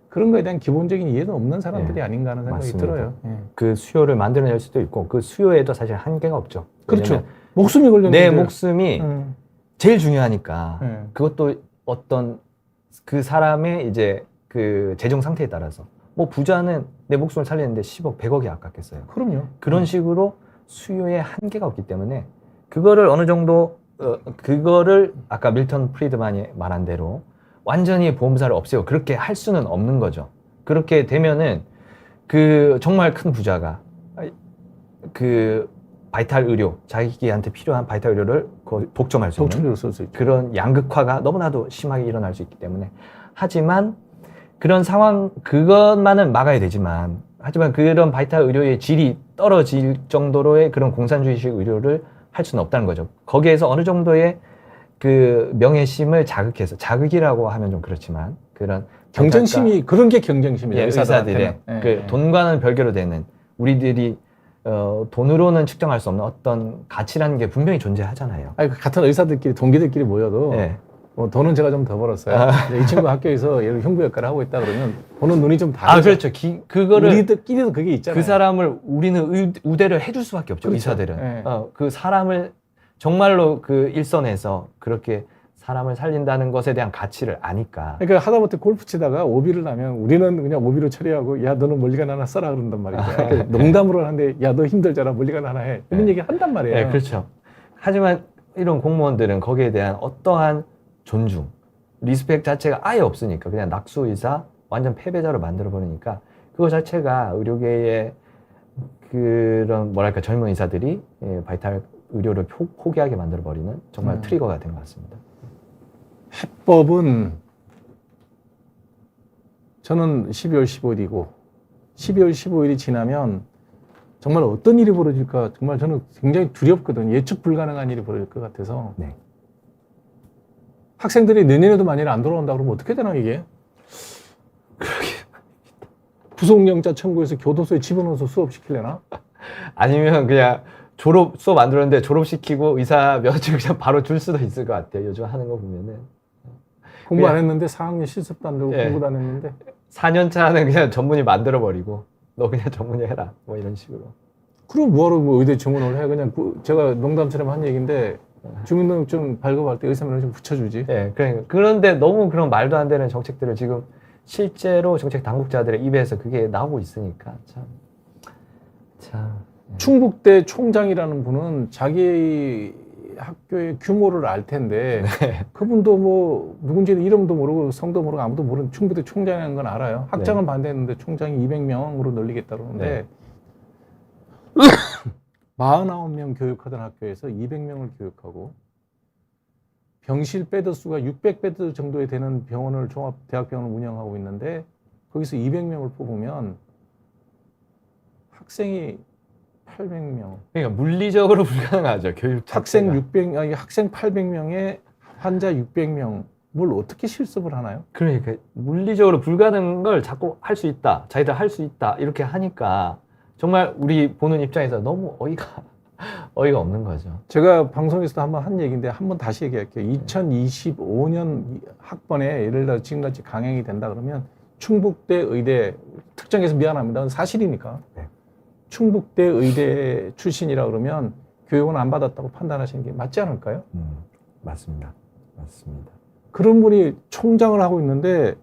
그런 거에 대한 기본적인 이해도 없는 사람들이 아닌가 하는 생각이 맞습니다. 들어요. 그 수요를 만들어낼 수도 있고 그 수요에도 사실 한계가 없죠. 그렇죠. 목숨이 걸렸는데 내 목숨이 제일 중요하니까 그것도 어떤 그 사람의 이제 그 재정 상태에 따라서 뭐 부자는 내 목숨을 살리는데 10억, 100억이 아깝겠어요. 그럼요. 그런 식으로 수요에 한계가 없기 때문에 그거를 어느 정도 그거를 아까 밀턴 프리드만이 말한 대로 완전히 보험사를 없애고 그렇게 할 수는 없는 거죠. 그렇게 되면은 그 정말 큰 부자가 그 바이탈 의료, 자기한테 필요한 바이탈 의료를 독점할 수 있는 독점료로 쓸 수 있죠. 그런 양극화가 너무나도 심하게 일어날 수 있기 때문에 하지만 그런 상황 그것만은 막아야 되지만 하지만 그런 바이탈 의료의 질이 떨어질 정도로의 그런 공산주의식 의료를 할 수는 없다는 거죠. 거기에서 어느 정도의 그 명예심을 자극해서 자극이라고 하면 좀 그렇지만 그런 경쟁심이 그런 게 경쟁심이에요. 의사들의 그 돈과는 별개로 되는 우리들이 돈으로는 측정할 수 없는 어떤 가치라는 게 분명히 존재하잖아요. 아니, 같은 의사들끼리 동기들끼리 모여도 돈은 제가 좀 더 벌었어요. 이제 이 친구 학교에서 예를 형부 역할을 하고 있다 그러면 보는 눈이 좀 다르죠. 아, 그렇죠. 그거를 우리들끼리도 그게 있잖아요. 그 사람을 우리는 우대를 해줄 수밖에 없죠. 그렇죠. 의사들은. 네. 그 사람을 정말로 그 일선에서 그렇게 사람을 살린다는 것에 대한 가치를 아니까. 그러니까 하다못해 골프 치다가 오비를 나면 우리는 그냥 오비로 처리하고 야 너는 멀리가 하나 써라 그런단 말이죠. 그러니까 농담으로 하는데 야 너 힘들잖아 멀리가 하나 해 이런 얘기 한단 말이에요. 네, 그렇죠. 하지만 이런 공무원들은 거기에 대한 어떠한 존중, 리스펙 자체가 아예 없으니까 그냥 낙수의사 완전 패배자로 만들어버리니까 그거 자체가 의료계의 그런 뭐랄까 젊은 의사들이 바이탈 의료를 포기하게 만들어버리는 정말 트리거가 된 것 같습니다. 해법은 저는 12월 15일이고 12월 15일이 지나면 정말 어떤 일이 벌어질까 정말 저는 굉장히 두렵거든요. 예측 불가능한 일이 벌어질 것 같아서. 네. 학생들이 내년에도 만약에 안 돌아온다 그러면 어떻게 되나 이게? 구속영장 청구해서 교도소에 집어넣어서 수업시키려나? 아니면 그냥 수업 안 들었는데 졸업시키고 의사 면허증 그냥 바로 줄 수도 있을 것 같아요. 요즘 하는 거 보면은. 공부 안 했는데 4학년 실습도 안 들고 예. 공부도 안 했는데 4년 차는 그냥 전문의 만들어버리고 너 그냥 전문의 해라. 뭐 이런 식으로. 그럼 뭐하러 뭐 의대 증원을 해? 그냥 제가 농담처럼 한 얘기인데 주민등록증 발급할 때 의사면허증 붙여주지. 예, 그러니까 그런데 너무 그런 말도 안 되는 정책들을 지금 실제로 정책 당국자들의 입에서 그게 나오고 있으니까 참. 충북대 총장이라는 분은 자기 학교의 규모를 알 텐데 그분도 뭐 누군지 이름도 모르고 성도 모르고 아무도 모르는 충북대 총장이라는 건 알아요. 학장은 반대했는데 총장이 200명으로 늘리겠다 그러는데 49명 교육하던 학교에서 200명을 교육하고 병실 베드 수가 600베드 정도에 되는 병원을 종합대학병원을 운영하고 있는데 거기서 200명을 뽑으면 학생이 800명. 그러니까 물리적으로 불가능하죠. 교육 자체가. 학생 800명에 환자 600명. 뭘 어떻게 실습을 하나요? 그러니까 물리적으로 불가능한 걸 자꾸 할 수 있다. 자기들 할 수 있다. 이렇게 하니까 정말 우리 보는 입장에서 너무 어이가 없는 거죠. 제가 방송에서도 한번 한 얘기인데 한번 다시 얘기할게요. 2025년 학번에 예를 들어 지금같이 강행이 된다 그러면 충북대 의대 특정해서 미안합니다. 사실이니까. 네. 충북대 의대 출신이라 그러면 교육은 안 받았다고 판단하시는 게 맞지 않을까요? 맞습니다. 그런 분이 총장을 하고 있는데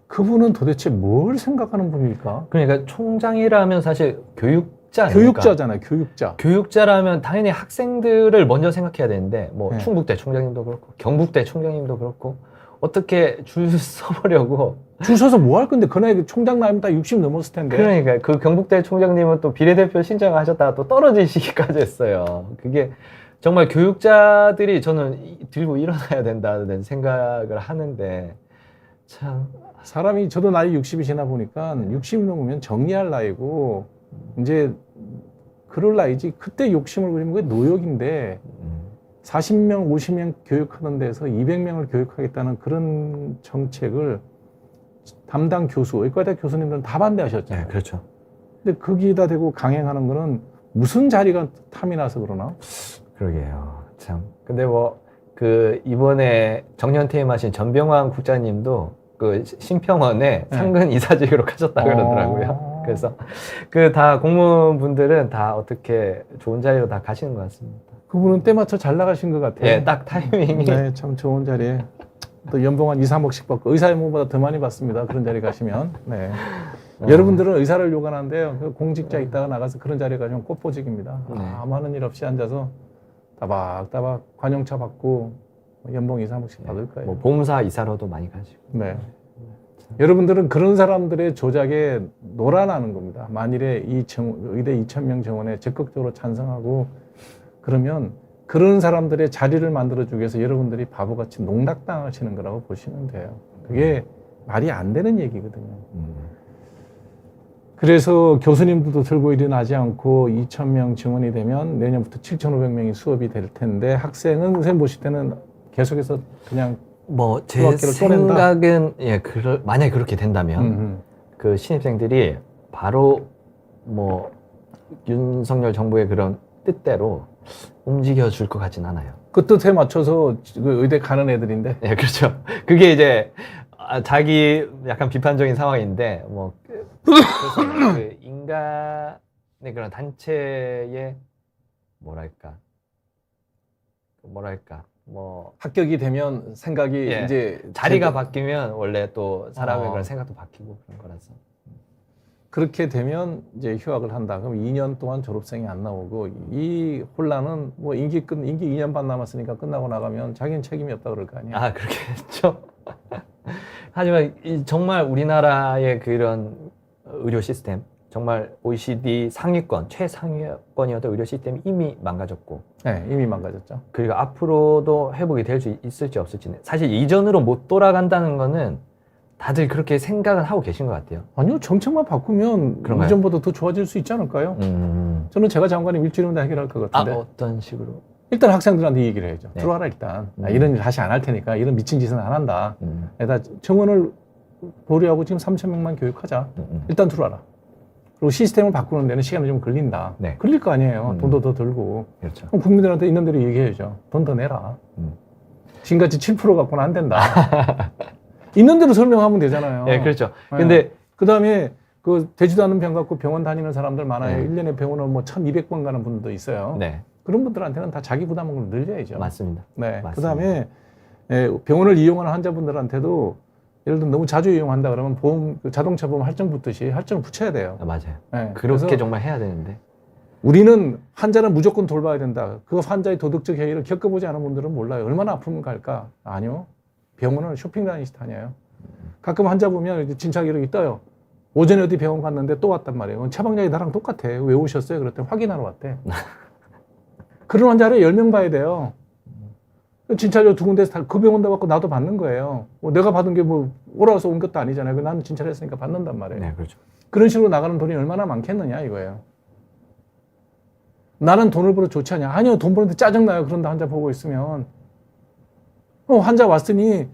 그분은 도대체 뭘 생각하는 분입니까? 그러니까 총장이라면 사실 교육자 아닙니까? 교육자잖아요. 교육자. 교육자라면 당연히 학생들을 먼저 생각해야 되는데 뭐 네. 충북대 총장님도 그렇고 경북대 총장님도 그렇고 어떻게 줄 서보려고 줄 서서 뭐 할 건데 그 나이 총장 나이면 다 60 넘었을 텐데. 그러니까 그 경북대 총장님은 또 비례대표 신청하셨다가 또 떨어지시기까지 했어요. 그게 정말 교육자들이 저는 들고 일어나야 된다는 생각을 하는데 참 사람이 저도 나이 60이 지나 보니까 60 넘으면 정리할 나이고 이제 그럴 나이지 그때 욕심을 부리면 그게 노역인데 40명, 50명 교육하는 데서 200명을 교육하겠다는 그런 정책을 담당 교수, 의과대 교수님들은 다 반대하셨잖아요. 네, 그렇죠. 근데 거기다 대고 강행하는 거는 무슨 자리가 탐이 나서 그러나? 그러게요. 참. 근데 뭐 그 이번에 정년 퇴임하신 전병환 국장님도 그 신평원에 상근 이사직으로 가셨다 그러더라고요. 그래서 그 다 공무원분들은 다 어떻게 좋은 자리로 다 가시는 것 같습니다. 그분은 때 맞춰 잘 나가신 것 같아요. 예, 딱 타이밍이. 네, 참 좋은 자리에 또 연봉 한 2, 3억씩 받고 의사 연봉보다 더 많이 받습니다. 그런 자리 가시면. 네. 여러분들은 의사를 요구하는데요. 그 공직자 있다가 나가서 그런 자리에 가시면 꽃보직입니다. 아무 하는 일 없이 앉아서 따박따박 관용차 받고 연봉 2, 3억씩 받을 거예요. 뭐 보험사 이사로도 많이 가시고. 네. 여러분들은 그런 사람들의 조작에 놀아나는 겁니다. 만일에 이 의대 2,000명 정원에 적극적으로 찬성하고 그러면 그런 사람들의 자리를 만들어주기 위해서 여러분들이 바보같이 농락당하시는 거라고 보시면 돼요. 그게 말이 안 되는 얘기거든요. 그래서 교수님들도 들고 일어나지 않고 2,000명 증원이 되면 내년부터 7,500명이 수업이 될 텐데 학생은 선생님 보실 때는 계속해서 그냥 뭐 제 학기를 또 생각은 예, 만약에 그렇게 된다면 그 신입생들이 바로 뭐 윤석열 정부의 그런 뜻대로 움직여 줄 것 같진 않아요. 그 뜻에 맞춰서 그 의대 가는 애들인데. 네, 그렇죠. 그게 이제 자기 약간 비판적인 상황인데 뭐 그래서 그 인간의 그런 단체의 뭐랄까 뭐 합격이 되면 생각이 예, 이제 자리가 바뀌면 원래 또 사람의 어. 그런 생각도 바뀌고 그런 거라서. 그렇게 되면 이제 휴학을 한다. 그럼 2년 동안 졸업생이 안 나오고 이 혼란은 뭐 임기 2년 반 남았으니까 끝나고 나가면 자기는 책임이 없다 그럴 거 아니에요. 아, 그렇겠죠. 하지만 정말 우리나라의 그런 의료 시스템, 정말 OECD 상위권, 최상위권이었던 의료 시스템이 이미 망가졌고, 네, 이미 망가졌죠. 그리고 앞으로도 회복이 될 수 있을지 없을지는 사실 이전으로 못 돌아간다는 거는 다들 그렇게 생각은 하고 계신 것 같아요. 아니요, 정책만 바꾸면 그런가요? 이전보다 더 좋아질 수 있지 않을까요? 저는 제가 장관이 일주일이면 다 해결할 것 아, 같은데. 어떤 식으로? 일단 학생들한테 이 얘기를 해야죠. 네. 들어와라 일단. 이런 일 다시 안 할 테니까 이런 미친 짓은 안 한다. 음. 에다 정원을 보류하고 지금 3,000명만 교육하자. 일단 들어와라. 그리고 시스템을 바꾸는 데는 시간이 좀 걸린다. 네. 걸릴 거 아니에요. 돈도 더 들고. 그렇죠. 그럼 국민들한테 있는 대로 얘기해야죠. 돈 더 내라. 지금같이 7% 갖고는 안 된다. 있는 대로 설명하면 되잖아요. 네, 그렇죠. 네. 근데 그 다음에 그 되지도 않은 병 갖고 병원 다니는 사람들 많아요. 네. 1년에 병원을 뭐 1,200번 가는 분들도 있어요. 네, 그런 분들한테는 다 자기 부담을 늘려야죠. 맞습니다. 네. 맞습니다. 그 다음에 병원을 이용하는 환자분들한테도 예를 들어 너무 자주 이용한다 그러면 보험, 자동차 보험 할증 붙듯이 할증을 붙여야 돼요. 아, 맞아요. 네. 그렇게 그래서 정말 해야 되는데. 우리는 환자는 무조건 돌봐야 된다. 그 환자의 도덕적 해이를 겪어보지 않은 분들은 몰라요. 얼마나 아프면 갈까? 아니요. 병원은 쇼핑 다니시 다녀요. 가끔 환자 보면 이제 진찰기록이 떠요. 오전에 어디 병원 갔는데 또 왔단 말이에요. 처방약이 나랑 똑같아. 왜 오셨어요? 그랬더니 확인하러 왔대. 그런 환자를 10명 봐야 돼요. 진찰료 2군데서 그 병원도 받고 나도 받는 거예요. 뭐 내가 받은 게 뭐 오라서 온 것도 아니잖아요. 나는 진찰했으니까 받는단 말이에요. 네, 그렇죠. 그런 식으로 나가는 돈이 얼마나 많겠느냐 이거예요. 나는 돈을 벌어 좋지 않냐? 아니요, 돈 버는데 짜증나요. 그런데 환자 보고 있으면. 환자 왔으니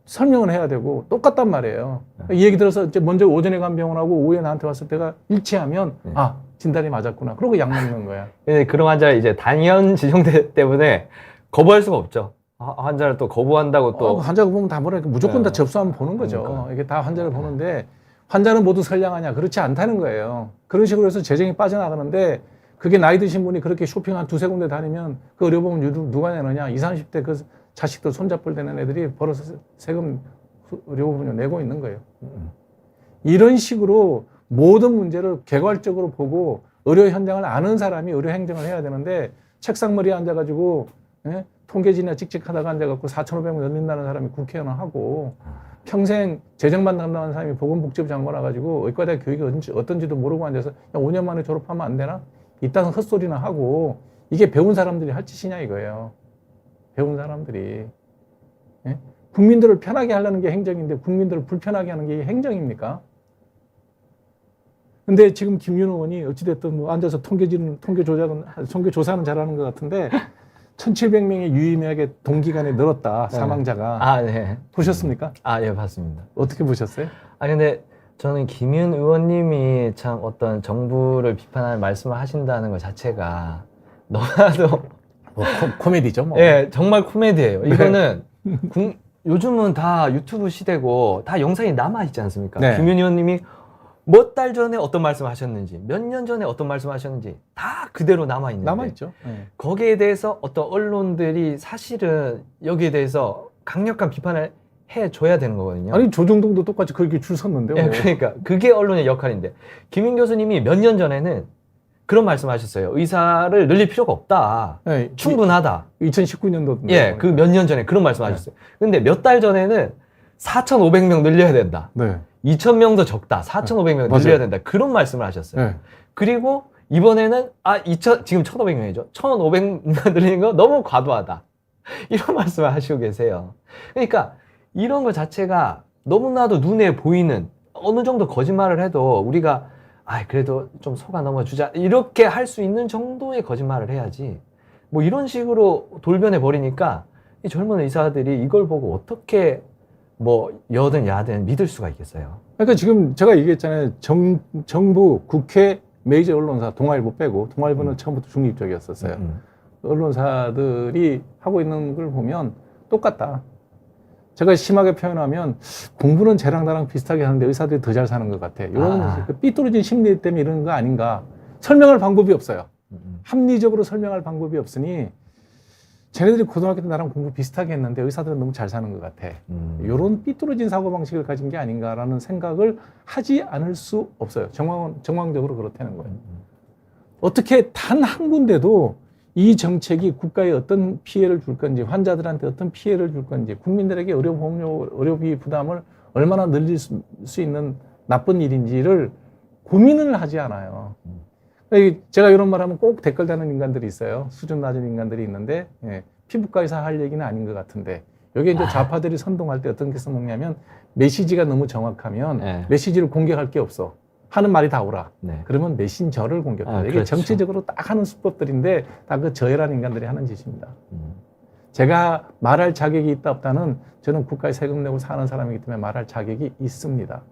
설명을 해야 되고 똑같단 말이에요. 이 얘기 들어서 이제 먼저 오전에 간 병원하고 오후에 나한테 왔을 때가 일치하면 아, 진단이 맞았구나. 그러고 약 먹는 거야. 근데 그런 환자 이제 단연 지정대 때문에 거부할 수가 없죠. 환자를 또 거부한다고 또. 환자가 보면 다 뭐랄까 무조건 다 네. 접수하면 보는 거죠. 그러니까. 이게 다 환자를 보는데 환자는 모두 선량하냐? 그렇지 않다는 거예요. 그런 식으로 해서 재정이 빠져나가는데 그게 나이 드신 분이 그렇게 쇼핑 한 2-3군데 다니면 그 의료보험 누가 내느냐? 20, 30대 그 자식들 손잡을 되는 애들이 벌어서 세금 의료보험료 내고 있는 거예요. 이런 식으로 모든 문제를 개괄적으로 보고 의료 현장을 아는 사람이 의료 행정을 해야 되는데 책상머리에 앉아가지고 통계지나 찍찍하다가 앉아갖고 4,500원 늘린다는 사람이 국회의원을 하고 평생 재정만 담당하는 사람이 보건복지부 장관 와가지고 의과대 교육이 어떤지도 모르고 앉아서 야, 5년 만에 졸업하면 안 되나? 이딴 헛소리나 하고 이게 배운 사람들이 할 짓이냐 이거예요. 배운 사람들이. 예? 국민들을 편하게 하려는 게 행정인데 국민들을 불편하게 하는 게 행정입니까? 근데 지금 김윤호 의원이 어찌됐든 뭐 앉아서 통계 조사는 잘하는 것 같은데 1,700명의 유의미하게 동기간에 늘었다. 사망자가. 아, 네. 보셨습니까? 아, 예, 봤습니다. 어떻게 보셨어요? 아, 근데 저는 김윤 의원님이 참 어떤 정부를 비판하는 말씀을 하신다는 것 자체가 너무나도 뭐 코미디죠, 뭐. 예, 정말 코미디예요. 이거는 요즘은 다 유튜브 시대고 다 영상이 남아 있지 않습니까? 네. 김윤 의원님이 몇 달 전에 어떤 말씀을 하셨는지, 몇 년 전에 어떤 말씀을 하셨는지 다 그대로 남아 있는데 남아있죠. 네. 거기에 대해서 어떤 언론들이 사실은 여기에 대해서 강력한 비판을 해줘야 되는 거거든요. 아니, 조정동도 똑같이 그렇게 줄 섰는데요. 예, 그러니까 그게 언론의 역할인데 김인 교수님이 몇 년 전에는 그런 말씀하셨어요. 의사를 늘릴 필요가 없다. 네, 충분하다. 2019년도. 예, 그 몇 년 전에 그런 말씀하셨어요. 근데 몇 달 전에는 4,500명 늘려야 된다. 네. 2,000명도 적다. 4,500명 맞아요. 늘려야 된다. 그런 말씀을 하셨어요. 네. 그리고 이번에는 지금 1,500명이죠. 1,500명 늘리는 거 너무 과도하다. 이런 말씀을 하시고 계세요. 그러니까 이런 것 자체가 너무나도 눈에 보이는 어느 정도 거짓말을 해도 우리가 그래도 좀 속아 넘어주자 이렇게 할 수 있는 정도의 거짓말을 해야지 뭐 이런 식으로 돌변해 버리니까 이 젊은 의사들이 이걸 보고 어떻게 뭐 여든 야든 믿을 수가 있겠어요. 그러니까 지금 제가 얘기했잖아요. 정부, 국회, 메이저 언론사, 동아일보 빼고 동아일보는 처음부터 중립적이었었어요. 언론사들이 하고 있는 걸 보면 똑같다. 제가 심하게 표현하면 공부는 쟤랑 나랑 비슷하게 하는데 의사들이 더 잘 사는 것 같아. 이런 그 삐뚤어진 심리 때문에 이런 거 아닌가. 설명할 방법이 없어요. 합리적으로 설명할 방법이 없으니 쟤네들이 고등학교 때 나랑 공부 비슷하게 했는데 의사들은 너무 잘 사는 것 같아. 이런 삐뚤어진 사고방식을 가진 게 아닌가라는 생각을 하지 않을 수 없어요. 정황적으로 그렇다는 거예요. 어떻게 단 한 군데도 이 정책이 국가에 어떤 피해를 줄 건지, 환자들한테 어떤 피해를 줄 건지, 국민들에게 의료비 부담을 얼마나 늘릴 수 있는 나쁜 일인지를 고민을 하지 않아요. 제가 이런 말 하면 꼭 댓글 다는 인간들이 있어요. 수준 낮은 인간들이 있는데, 피부과 의사 할 얘기는 아닌 것 같은데, 여기 이제 좌파들이 선동할 때 어떤 게 써먹냐면, 메시지가 너무 정확하면 메시지를 공격할 게 없어. 하는 말이 다 오라. 그러면 메신저를 공격해요. 이게 그렇죠. 정치적으로 딱 하는 수법들인데 다 그 저열한 인간들이 하는 짓입니다. 제가 말할 자격이 있다 없다는 저는 국가에 세금 내고 사는 사람이기 때문에 말할 자격이 있습니다.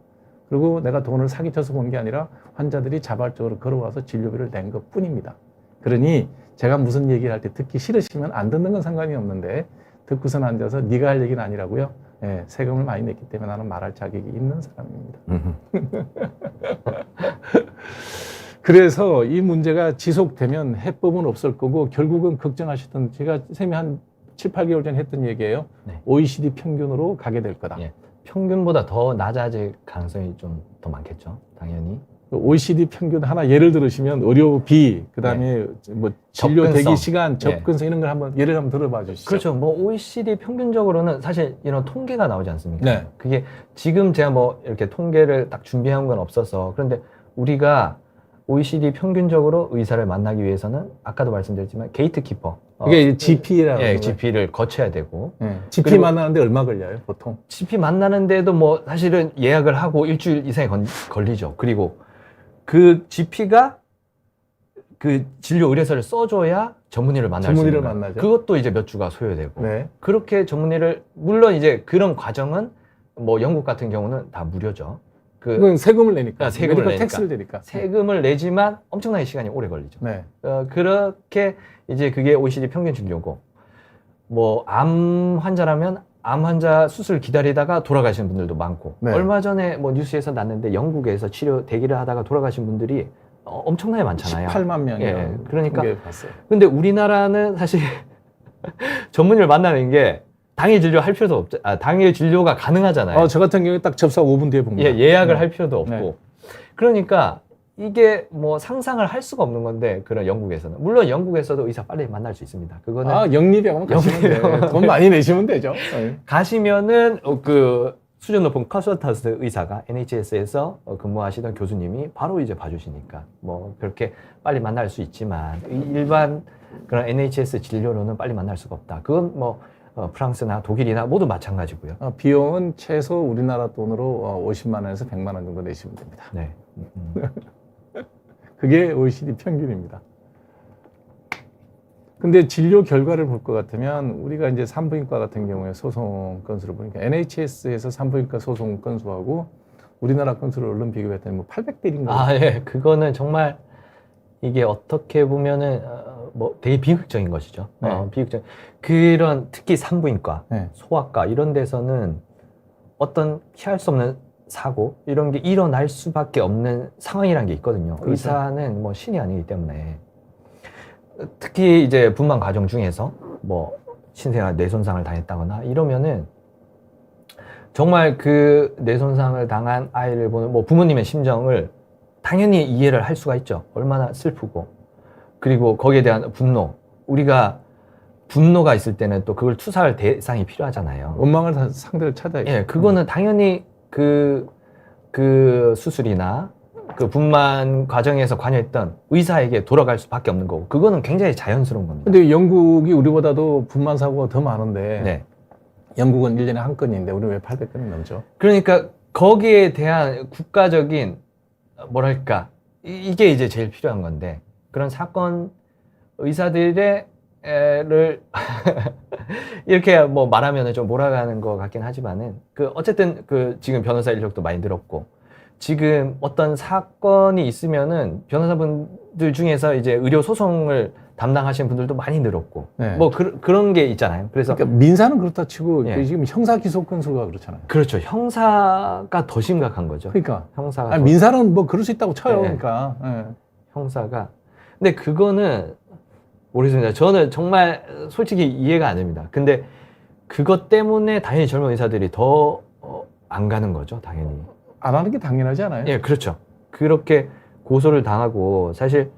그리고 내가 돈을 사기쳐서 본 게 아니라 환자들이 자발적으로 걸어와서 진료비를 낸 것 뿐입니다. 그러니 제가 무슨 얘기를 할 때 듣기 싫으시면 안 듣는 건 상관이 없는데 듣고선 앉아서 네가 할 얘기는 아니라고요. 세금을 많이 냈기 때문에 나는 말할 자격이 있는 사람입니다. 그래서 이 문제가 지속되면 해법은 없을 거고 결국은 걱정하셨던 제가 쌤이 한 7, 8개월 전에 했던 얘기예요. OECD 평균으로 가게 될 거다. 평균보다 더 낮아질 가능성이 좀 더 많겠죠. 당연히. OECD 평균 하나 예를 들으시면 의료비, 그다음에 뭐 진료 접근성. 대기 시간, 접근성 이런 걸 한번 예를 한번 들어봐 주시죠. 그렇죠. 뭐 OECD 평균적으로는 사실 이런 통계가 나오지 않습니까? 네. 그게 지금 제가 뭐 이렇게 통계를 딱 준비한 건 없어서 그런데 우리가 OECD 평균적으로 의사를 만나기 위해서는 아까도 말씀드렸지만 게이트키퍼 이게 GP라고 GP를 거쳐야 되고 GP 그리고 만나는데 얼마 걸려요, 보통? GP 만나는데도 뭐 사실은 예약을 하고 일주일 이상이 걸리죠. 그리고 그 GP가 그 진료 의뢰서를 써줘야 전문의를 만날 수 전문의를 있는 거예요. 만나죠. 그것도 이제 몇 주가 소요되고 그렇게 전문의를 물론 이제 그런 과정은 뭐 영국 같은 경우는 다 무료죠. 그건 세금을 내니까. 세금을 내니까. 텍스를 내니까. 세금을 내지만 엄청나게 시간이 오래 걸리죠. 그렇게 이제 그게 OECD 평균 진료고 뭐 암 환자라면 암 환자 수술 기다리다가 돌아가시는 분들도 많고 얼마 전에 뭐 뉴스에서 났는데 영국에서 치료 대기를 하다가 돌아가신 분들이 엄청나게 많잖아요. 18만 명이요. 그러니까 근데 우리나라는 사실 전문의를 만나는 게 당일 진료할 필요도 없죠. 당일 진료가 가능하잖아요. 저 같은 경우에 딱 접수하고 5분 뒤에 봅니다. 예약을 할 필요도 없고. 그러니까 이게 뭐 상상을 할 수가 없는 건데 그런 영국에서는 물론 영국에서도 의사 빨리 만날 수 있습니다. 그거는 영리병원 가시면 돼요. 돈 많이 내시면 되죠. 가시면은 그 수준 높은 컨설턴트 의사가 NHS에서 근무하시던 교수님이 바로 이제 봐주시니까 뭐 그렇게 빨리 만날 수 있지만 일반 그런 NHS 진료로는 빨리 만날 수가 없다. 그건 뭐 프랑스나 독일이나 모두 마찬가지고요. 비용은 최소 우리나라 돈으로 50만 원에서 100만 원 정도 내시면 됩니다. 네. 그게 OECD 평균입니다. 근데 진료 결과를 볼 것 같으면 우리가 이제 산부인과 같은 경우에 소송 건수를 보니까 NHS에서 산부인과 소송 건수하고 우리나라 건수를 얼른 비교했더니 뭐 800대 1인가. 그거는 정말 이게 어떻게 보면은 뭐 되게 비극적인 것이죠. 비극적. 그런 특히 산부인과, 소아과 이런 데서는 어떤 피할 수 없는 사고 이런 게 일어날 수밖에 없는 상황이란 게 있거든요. 그렇죠. 의사는 뭐 신이 아니기 때문에 특히 이제 분만 과정 중에서 뭐 신생아 뇌손상을 당했다거나 이러면은 정말 그 뇌손상을 당한 아이를 보는 뭐 부모님의 심정을 당연히 이해를 할 수가 있죠. 얼마나 슬프고 그리고 거기에 대한 분노. 우리가 분노가 있을 때는 또 그걸 투사할 대상이 필요하잖아요. 원망을 상대를 찾아야죠. 그거는 당연히 그 수술이나 그 분만 과정에서 관여했던 의사에게 돌아갈 수밖에 없는 거고 그거는 굉장히 자연스러운 겁니다. 근데 영국이 우리보다도 분만 사고가 더 많은데 영국은 1년에 한 건인데 우리는 왜 800건이 넘죠? 그러니까 거기에 대한 국가적인 뭐랄까 이게 이제 제일 필요한 건데 그런 사건 의사들의 를 이렇게 뭐 말하면은 좀 몰아가는 것 같긴 하지만은 그 어쨌든 그 지금 변호사 인력도 많이 늘었고 지금 어떤 사건이 있으면은 변호사분들 중에서 이제 의료 소송을 담당하시는 분들도 많이 늘었고 네. 뭐 그런 게 있잖아요. 그래서 그러니까 민사는 그렇다 치고 예. 지금 형사 기소 건수가 그렇잖아요. 그렇죠. 형사가 더 심각한 거죠. 그러니까 형사가 아니, 더- 민사는 뭐 그럴 수 있다고 쳐요. 네. 그러니까 예. 형사가 근데 그거는 모르겠습니다. 저는 정말 솔직히 이해가 안 됩니다. 근데 그것 때문에 당연히 젊은 의사들이 더 안 가는 거죠. 당연히. 안 하는 게 당연하지 않아요? 예, 그렇죠. 그렇게 고소를 당하고 사실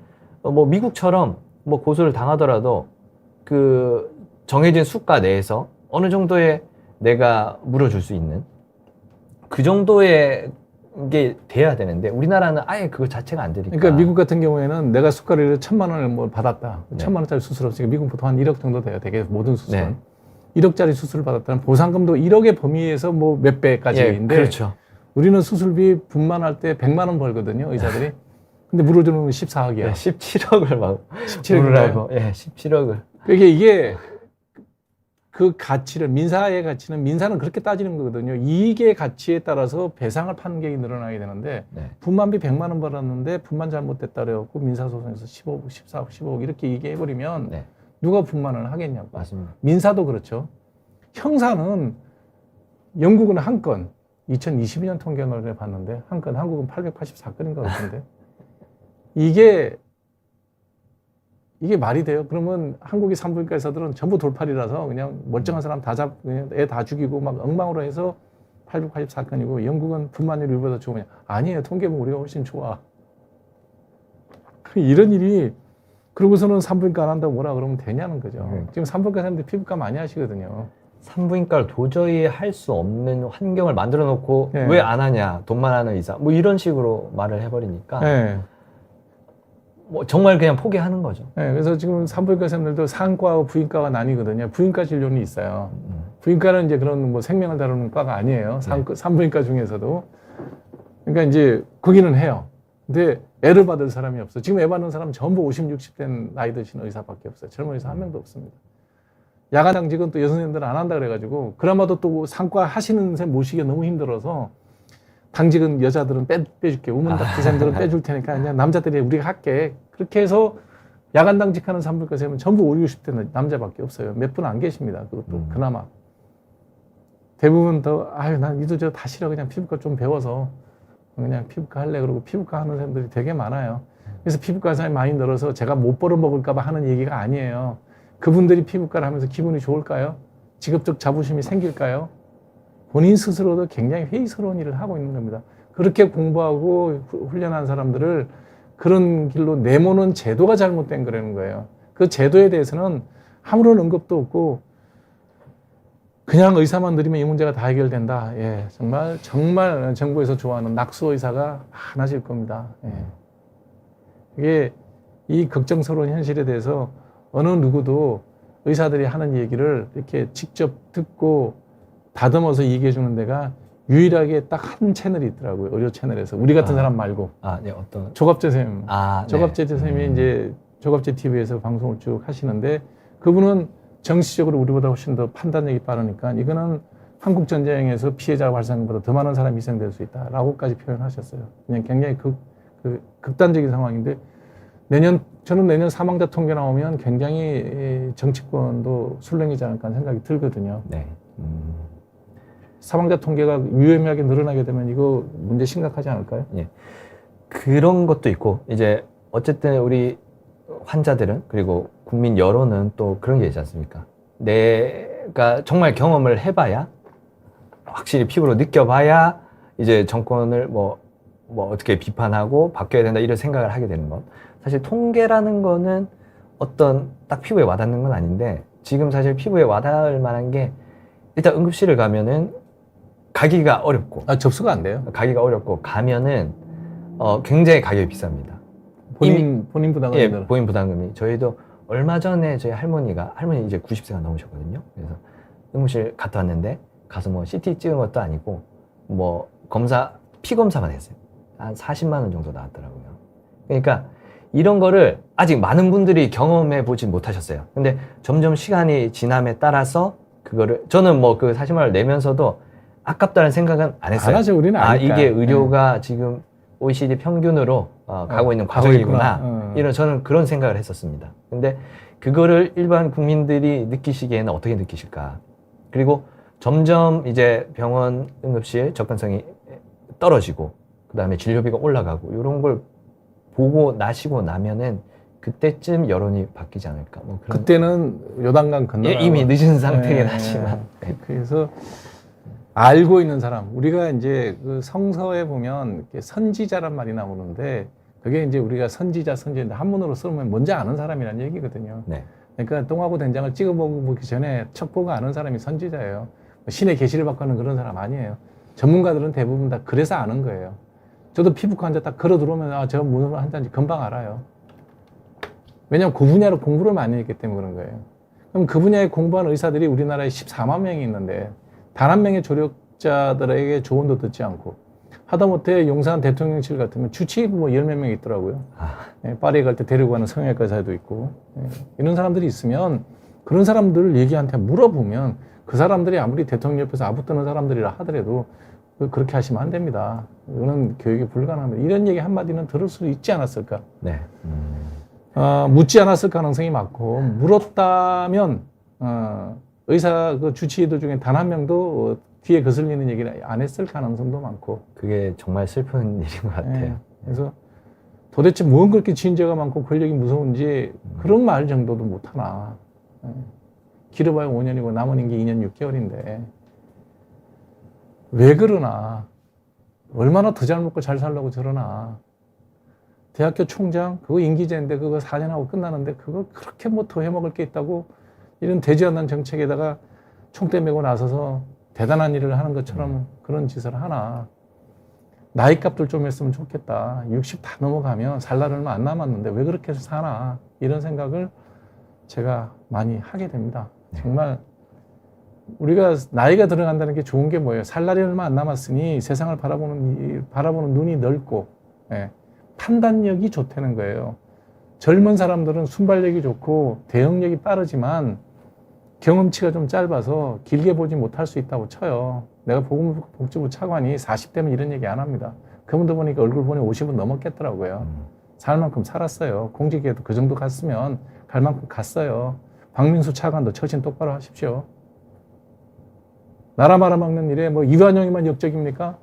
뭐 미국처럼 뭐 고소를 당하더라도 그 정해진 수가 내에서 어느 정도의 내가 물어줄 수 있는 그 정도의 게 돼야 되는데 우리나라는 아예 그거 자체가 안 되니까. 그러니까 미국 같은 경우에는 내가 수가를 1,000만 원을 뭐 받았다. 네. 1,000만 원짜리 수술 없으니까 미국 보통 한 1억 정도 돼요. 되게 모든 수술은. 네. 1억짜리 수술을 받았다는 보상금도 1억의 범위에서 뭐 몇 배까지인데 그렇죠. 우리는 수술비 분만할 때 100만 원 벌거든요. 의사들이. 근데 물어주는 건 14억이야. 예, 17억을 막 17억을 물으라고. 예, 17억을. 그러니까 이게 그 가치를 민사의 가치는 민사는 그렇게 따지는 거거든요. 이익의 가치에 따라서 배상을 판결이 늘어나게 되는데 네. 분만비 100만 원 벌었는데 분만 잘못됐다 그래갖고 민사소송에서 15억, 14억, 15억 이렇게 얘기해버리면 네. 누가 분만을 하겠냐고. 맞습니다. 민사도 그렇죠. 형사는 영국은 한 건 2022년 통계를 봤는데 한 건 한국은 884건인가 그렇던데 이게 말이 돼요? 그러면 한국의 산부인과 의사들은 전부 돌팔이라서 그냥 멀쩡한 사람 다 잡고 그냥 애 다 죽이고 막 엉망으로 해서 884건이고 영국은 분만율이 우리보다 좋으냐? 아니에요. 통계 보면 우리가 훨씬 좋아. 이런 일이 그러고서는 산부인과 안 한다고 뭐라 그러면 되냐는 거죠. 지금 산부인과 사람들이 피부과 많이 하시거든요. 산부인과를 도저히 할 수 없는 환경을 만들어 놓고 네. 왜 안 하냐? 돈만 하는 의사. 뭐 이런 식으로 말을 해버리니까 네. 뭐 정말 그냥 포기하는 거죠. 네, 그래서 지금 산부인과 선생님들도 상과와 부인과가 나뉘거든요. 부인과 진료는 있어요. 부인과는 이제 그런 뭐 생명을 다루는 과가 아니에요. 산부인과 중에서도. 그러니까 이제 거기는 해요. 근데 애를 받을 사람이 없어. 지금 애 받는 사람 전부 50, 60 된 나이 드신 의사밖에 없어요. 젊은 의사 한 명도 없습니다. 야간 당직은 또 여선생님들은 안 한다 그래가지고 그나마도 또 상과 하시는 선생님 모시기가 너무 힘들어서 당직은 여자들은 빼줄게. 우먼닥 선생님들은 빼줄 테니까 그냥 남자들이 우리가 할게. 그렇게 해서 야간 당직하는 산부인과 선생님은 전부 50, 60대 남자밖에 없어요. 몇 분 안 계십니다. 그것도 그나마. 대부분 더 난 이도 저 다 싫어. 그냥 피부과 좀 배워서 그냥 피부과 할래. 그러고 피부과 하는 사람들이 되게 많아요. 그래서 피부과 사람이 많이 늘어서 제가 못 벌어먹을까 봐 하는 얘기가 아니에요. 그분들이 피부과를 하면서 기분이 좋을까요? 직업적 자부심이 생길까요? 본인 스스로도 굉장히 회의스러운 일을 하고 있는 겁니다. 그렇게 공부하고 훈련한 사람들을 그런 길로 내모는 제도가 잘못된 거라는 거예요. 그 제도에 대해서는 아무런 언급도 없고 그냥 의사만 들이면 이 문제가 다 해결된다. 예, 정말 정부에서 좋아하는 낙수 의사가 많아질 겁니다. 예. 이게 이 걱정스러운 현실에 대해서 어느 누구도 의사들이 하는 얘기를 이렇게 직접 듣고 다듬어서 얘기해 주는 데가 유일하게 딱 한 채널이 있더라고요. 의료 채널에서. 우리 같은 사람 말고. 네, 어떤. 조갑재 선생님. 네. 조갑재 선생님이 이제 조갑재 TV에서 방송을 쭉 하시는데 그분은 정치적으로 우리보다 훨씬 더 판단력이 빠르니까 이거는 한국 전쟁에서 피해자 발생보다 더 많은 사람이 희생될 수 있다라고까지 표현하셨어요. 그냥 굉장히 극단적인 상황인데 저는 내년 사망자 통계 나오면 굉장히 정치권도 술렁이지 않을까 하는 생각이 들거든요. 네. 사망자 통계가 유의미하게 늘어나게 되면 이거 문제 심각하지 않을까요? 예. 그런 것도 있고 이제 어쨌든 우리 환자들은 그리고 국민 여론은 또 그런 게 있지 않습니까? 내가 정말 경험을 해봐야 확실히 피부로 느껴봐야 이제 정권을 뭐 어떻게 비판하고 바뀌어야 된다 이런 생각을 하게 되는 것. 사실 통계라는 거는 어떤 딱 피부에 와닿는 건 아닌데 지금 사실 피부에 와닿을 만한 게 일단 응급실을 가면은 가기가 어렵고 접수가 안 돼요. 가기가 어렵고 가면은 굉장히 가격이 비쌉니다. 본인 부담금이 예, 본인 부담금이. 저희도 얼마 전에 저희 할머니 이제 90세가 넘으셨거든요. 그래서 응급실 갔다 왔는데 가서 뭐 CT 찍은 것도 아니고 뭐 피 검사만 했어요. 한 40만 원 정도 나왔더라고요. 그러니까 이런 거를 아직 많은 분들이 경험해 보지 못하셨어요. 근데 점점 시간이 지남에 따라서 그거를 저는 뭐 그 40만 원을 내면서도 아깝다는 생각은 안 했어요. 안 하죠, 우리는 아니까. 이게 의료가 지금 OECD 평균으로 가고 있는 과정이구나. 이런 저는 그런 생각을 했었습니다. 근데 그거를 일반 국민들이 느끼시기에는 어떻게 느끼실까? 그리고 점점 이제 병원 응급실 접근성이 떨어지고 그다음에 진료비가 올라가고 이런 걸 보고 나시고 나면은 그때쯤 여론이 바뀌지 않을까? 뭐 그런. 그때는 요단강 건너 이미 늦은 상태긴 하지만. 그래서 알고 있는 사람, 우리가 이제 그 성서에 보면 이렇게 선지자란 말이 나오는데 그게 이제 우리가 선지자인데 한문으로 쓰면 뭔지 아는 사람이라는 얘기거든요. 네. 그러니까 똥하고 된장을 찍어 먹기 전에 척보가 아는 사람이 선지자예요. 신의 계시를 받고 하는 그런 사람 아니에요. 전문가들은 대부분 다 그래서 아는 거예요. 저도 피부과 환자 딱 걸어 들어오면 저 무슨 환자인지 금방 알아요. 왜냐하면 그 분야로 공부를 많이 했기 때문에 그런 거예요. 그럼 그 분야에 공부한 의사들이 우리나라에 14만 명이 있는데 단 한 명의 조력자들에게 조언도 듣지 않고 하다못해 용산 대통령실 같으면 주치의도 뭐 10몇 명 있더라고요. 파리에 갈 때 데리고 가는 성형외과 의사도 있고 이런 사람들이 있으면 그런 사람들 얘기한테 물어보면 그 사람들이 아무리 대통령 옆에서 아부뜨는 사람들이라 하더라도 그렇게 하시면 안 됩니다. 이거는 교육이 불가능합니다. 이런 얘기 한마디는 들을 수 있지 않았을까? 네. 묻지 않았을 가능성이 많고 물었다면 의사 그 주치의들 중에 단 한 명도 귀에 거슬리는 얘기를 안 했을 가능성도 많고 그게 정말 슬픈 일인 것 같아요. 그래서 도대체 뭔 그렇게 진죄가 많고 권력이 무서운지 그런 말 정도도 못하나. 길어봐야 5년이고 남은 임기 2년 6개월인데 왜 그러나, 얼마나 더 잘 먹고 잘 살려고 저러나. 대학교 총장 그거 임기제인데 그거 4년하고 끝나는데 그거 그렇게 뭐 더 해먹을 게 있다고 이런 되지 않는 정책에다가 총대 메고 나서서 대단한 일을 하는 것처럼 그런 짓을 하나. 나이값들 좀 했으면 좋겠다. 60 다 넘어가면 살 날 얼마 안 남았는데 왜 그렇게 해서 사나, 이런 생각을 제가 많이 하게 됩니다. 정말 우리가 나이가 들어간다는 게 좋은 게 뭐예요? 살 날이 얼마 안 남았으니 세상을 바라보는 눈이 넓고 판단력이 좋다는 거예요. 젊은 사람들은 순발력이 좋고 대응력이 빠르지만 경험치가 좀 짧아서 길게 보지 못할 수 있다고 쳐요. 내가 보건복지부 차관이 40대면 이런 얘기 안 합니다. 그분들 보니까 얼굴 보니 50은 넘었겠더라고요. 살 만큼 살았어요. 공직에도 그 정도 갔으면 갈 만큼 갔어요. 박민수 차관도 처신 똑바로 하십시오. 나라 말아먹는 일에 뭐 이완용이만 역적입니까?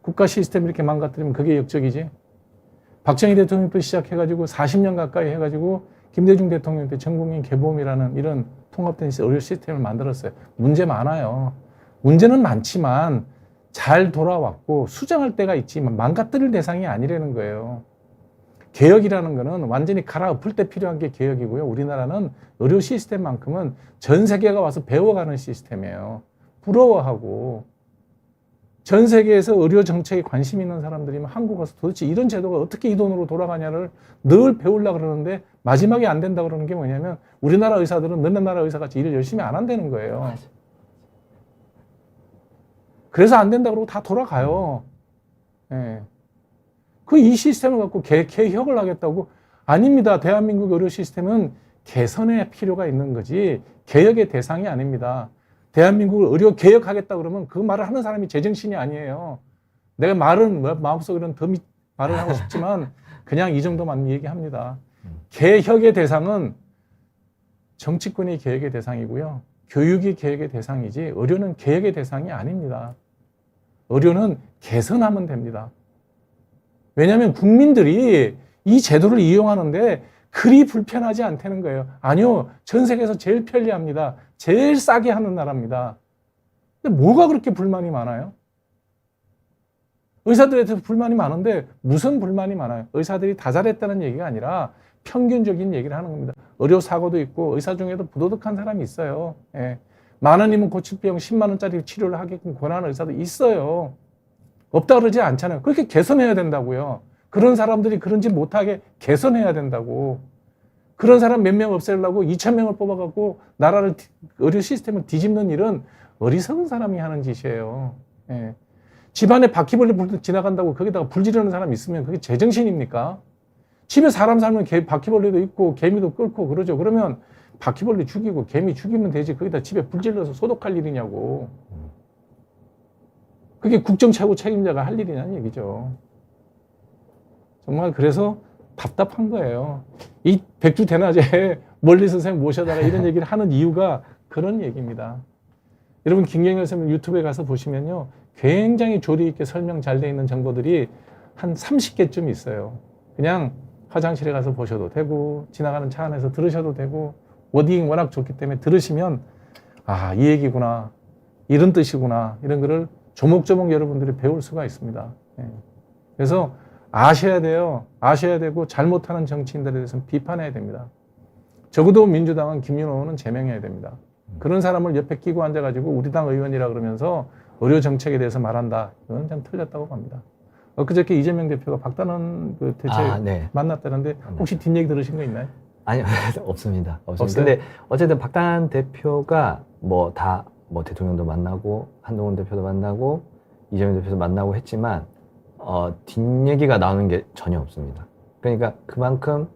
국가 시스템 이렇게 망가뜨리면 그게 역적이지. 박정희 대통령 때 시작해가지고 40년 가까이 해가지고 김대중 대통령 때 전국민 개보험이라는 이런 통합된 의료 시스템을 만들었어요. 문제 많아요. 문제는 많지만 잘 돌아왔고 수정할 때가 있지만 망가뜨릴 대상이 아니라는 거예요. 개혁이라는 거는 완전히 갈아엎을 때 필요한 게 개혁이고요. 우리나라는 의료 시스템만큼은 전 세계가 와서 배워가는 시스템이에요. 부러워하고. 전 세계에서 의료 정책에 관심 있는 사람들이면 한국 와서 도대체 이런 제도가 어떻게 이 돈으로 돌아가냐를 늘 배우려고 그러는데 마지막에 안 된다고 그러는 게 뭐냐면 우리나라 의사들은 너네 나라 의사같이 일을 열심히 안 한다는 거예요. 그래서 안 된다고 그러고 다 돌아가요. 이 시스템을 갖고 개혁을 하겠다고? 아닙니다. 대한민국 의료 시스템은 개선의 필요가 있는 거지 개혁의 대상이 아닙니다. 대한민국을 의료 개혁하겠다 그러면 그 말을 하는 사람이 제정신이 아니에요. 내가 마음속으로는 더 말을 하고 싶지만 그냥 이 정도만 얘기합니다. 개혁의 대상은 정치권이 개혁의 대상이고요. 교육이 개혁의 대상이지 의료는 개혁의 대상이 아닙니다. 의료는 개선하면 됩니다. 왜냐하면 국민들이 이 제도를 이용하는데 그리 불편하지 않다는 거예요. 아니요. 전 세계에서 제일 편리합니다. 제일 싸게 하는 나라입니다. 근데 뭐가 그렇게 불만이 많아요? 의사들에 대해서 불만이 많은데 무슨 불만이 많아요? 의사들이 다 잘했다는 얘기가 아니라 평균적인 얘기를 하는 겁니다. 의료사고도 있고 의사 중에도 부도덕한 사람이 있어요. 만 원이면 고칠 병 10만 원짜리 치료를 하게끔 권하는 의사도 있어요. 없다 그러지 않잖아요. 그렇게 개선해야 된다고요. 그런 사람들이 그런 짓 못하게 개선해야 된다고. 그런 사람 몇 명 없애려고 2,000명을 뽑아갖고 나라를 의료 시스템을 뒤집는 일은 어리석은 사람이 하는 짓이에요. 집안에 바퀴벌레 지나간다고 거기다가 불 지르는 사람이 있으면 그게 제정신입니까? 집에 사람 살면 바퀴벌레도 있고 개미도 끓고 그러죠. 그러면 바퀴벌레 죽이고 개미 죽이면 되지 거기다 집에 불 질러서 소독할 일이냐고. 그게 국정 최고 책임자가 할 일이냐는 얘기죠. 정말 그래서 답답한 거예요. 이 백주 대낮에 멀리 선생님 모셔다가 이런 얘기를 하는 이유가 그런 얘기입니다. 여러분 김경열 선생님 유튜브에 가서 보시면요. 굉장히 조리 있게 설명 잘 돼 있는 정보들이 한 30개쯤 있어요. 그냥 화장실에 가서 보셔도 되고 지나가는 차 안에서 들으셔도 되고 워딩 워낙 좋기 때문에 들으시면 아, 이 얘기구나. 이런 뜻이구나. 이런 거를 조목조목 여러분들이 배울 수가 있습니다. 예. 그래서 아셔야 돼요. 아셔야 되고 잘못하는 정치인들에 대해서는 비판해야 됩니다. 적어도 민주당은 김윤호 의원은 제명해야 됩니다. 그런 사람을 옆에 끼고 앉아가지고 우리 당 의원이라 그러면서 의료 정책에 대해서 말한다. 이건 좀 틀렸다고 봅니다. 엊그저께 이재명 대표가 박단원 그 대책 네. 만났다는데 혹시 뒷얘기 들으신 거 있나요? 아니요, 없습니다. 없어요? 근데 어쨌든 박단 대표가 뭐 대통령도 만나고 한동훈 대표도 만나고 이재명 대표도 만나고 했지만 뒷얘기가 나오는 게 전혀 없습니다. 그러니까 그만큼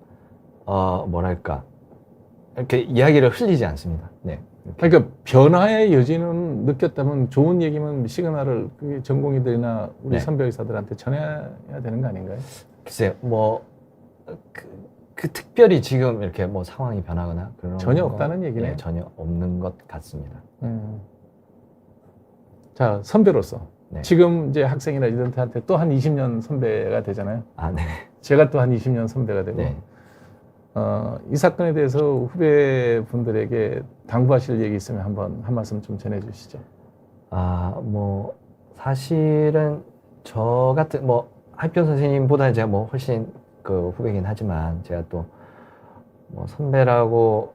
뭐랄까 이렇게 이야기를 흘리지 않습니다. 네. 이렇게. 그러니까 변화의 여지는 느꼈다면 좋은 얘기면 시그널을 전공의들이나 우리 네. 선배 의사들한테 전해야 되는 거 아닌가요? 글쎄요, 그 특별히 지금 이렇게 뭐 상황이 변하거나 그런 전혀 건, 없다는 얘기네요. 네, 전혀 없는 것 같습니다. 자, 선배로서 네. 지금 이제 학생이나 이들한테 또 한 20년 선배가 되잖아요. 아, 네. 제가 또 한 20년 선배가 되고 네. 이 사건에 대해서 후배분들에게 당부하실 얘기 있으면 한번 한 말씀 좀 전해주시죠. 뭐 사실은 저 같은 하익변 선생님보다 제가 훨씬 그 후배긴 하지만 제가 또 선배라고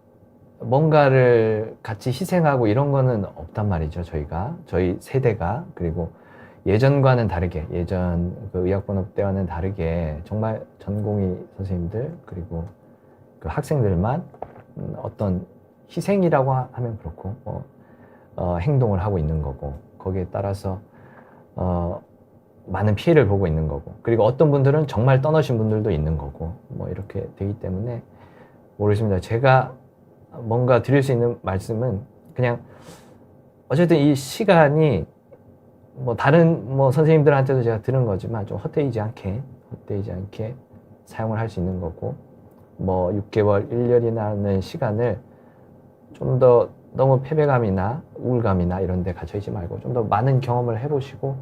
뭔가를 같이 희생하고 이런 거는 없단 말이죠. 저희 세대가. 그리고 예전과는 다르게, 예전 그 의학번업 때와는 다르게 정말 전공의 선생님들 그리고 그 학생들만 어떤 희생이라고 하면 그렇고 행동을 하고 있는 거고 거기에 따라서 많은 피해를 보고 있는 거고 그리고 어떤 분들은 정말 떠나신 분들도 있는 거고 이렇게 되기 때문에 모르겠습니다. 제가 뭔가 드릴 수 있는 말씀은 그냥 어쨌든 이 시간이 다른 선생님들한테도 제가 들은 거지만 좀 헛되이지 않게 사용을 할 수 있는 거고 6개월, 1년이라는 시간을 좀 더 너무 패배감이나 우울감이나 이런 데 갇혀있지 말고 좀 더 많은 경험을 해보시고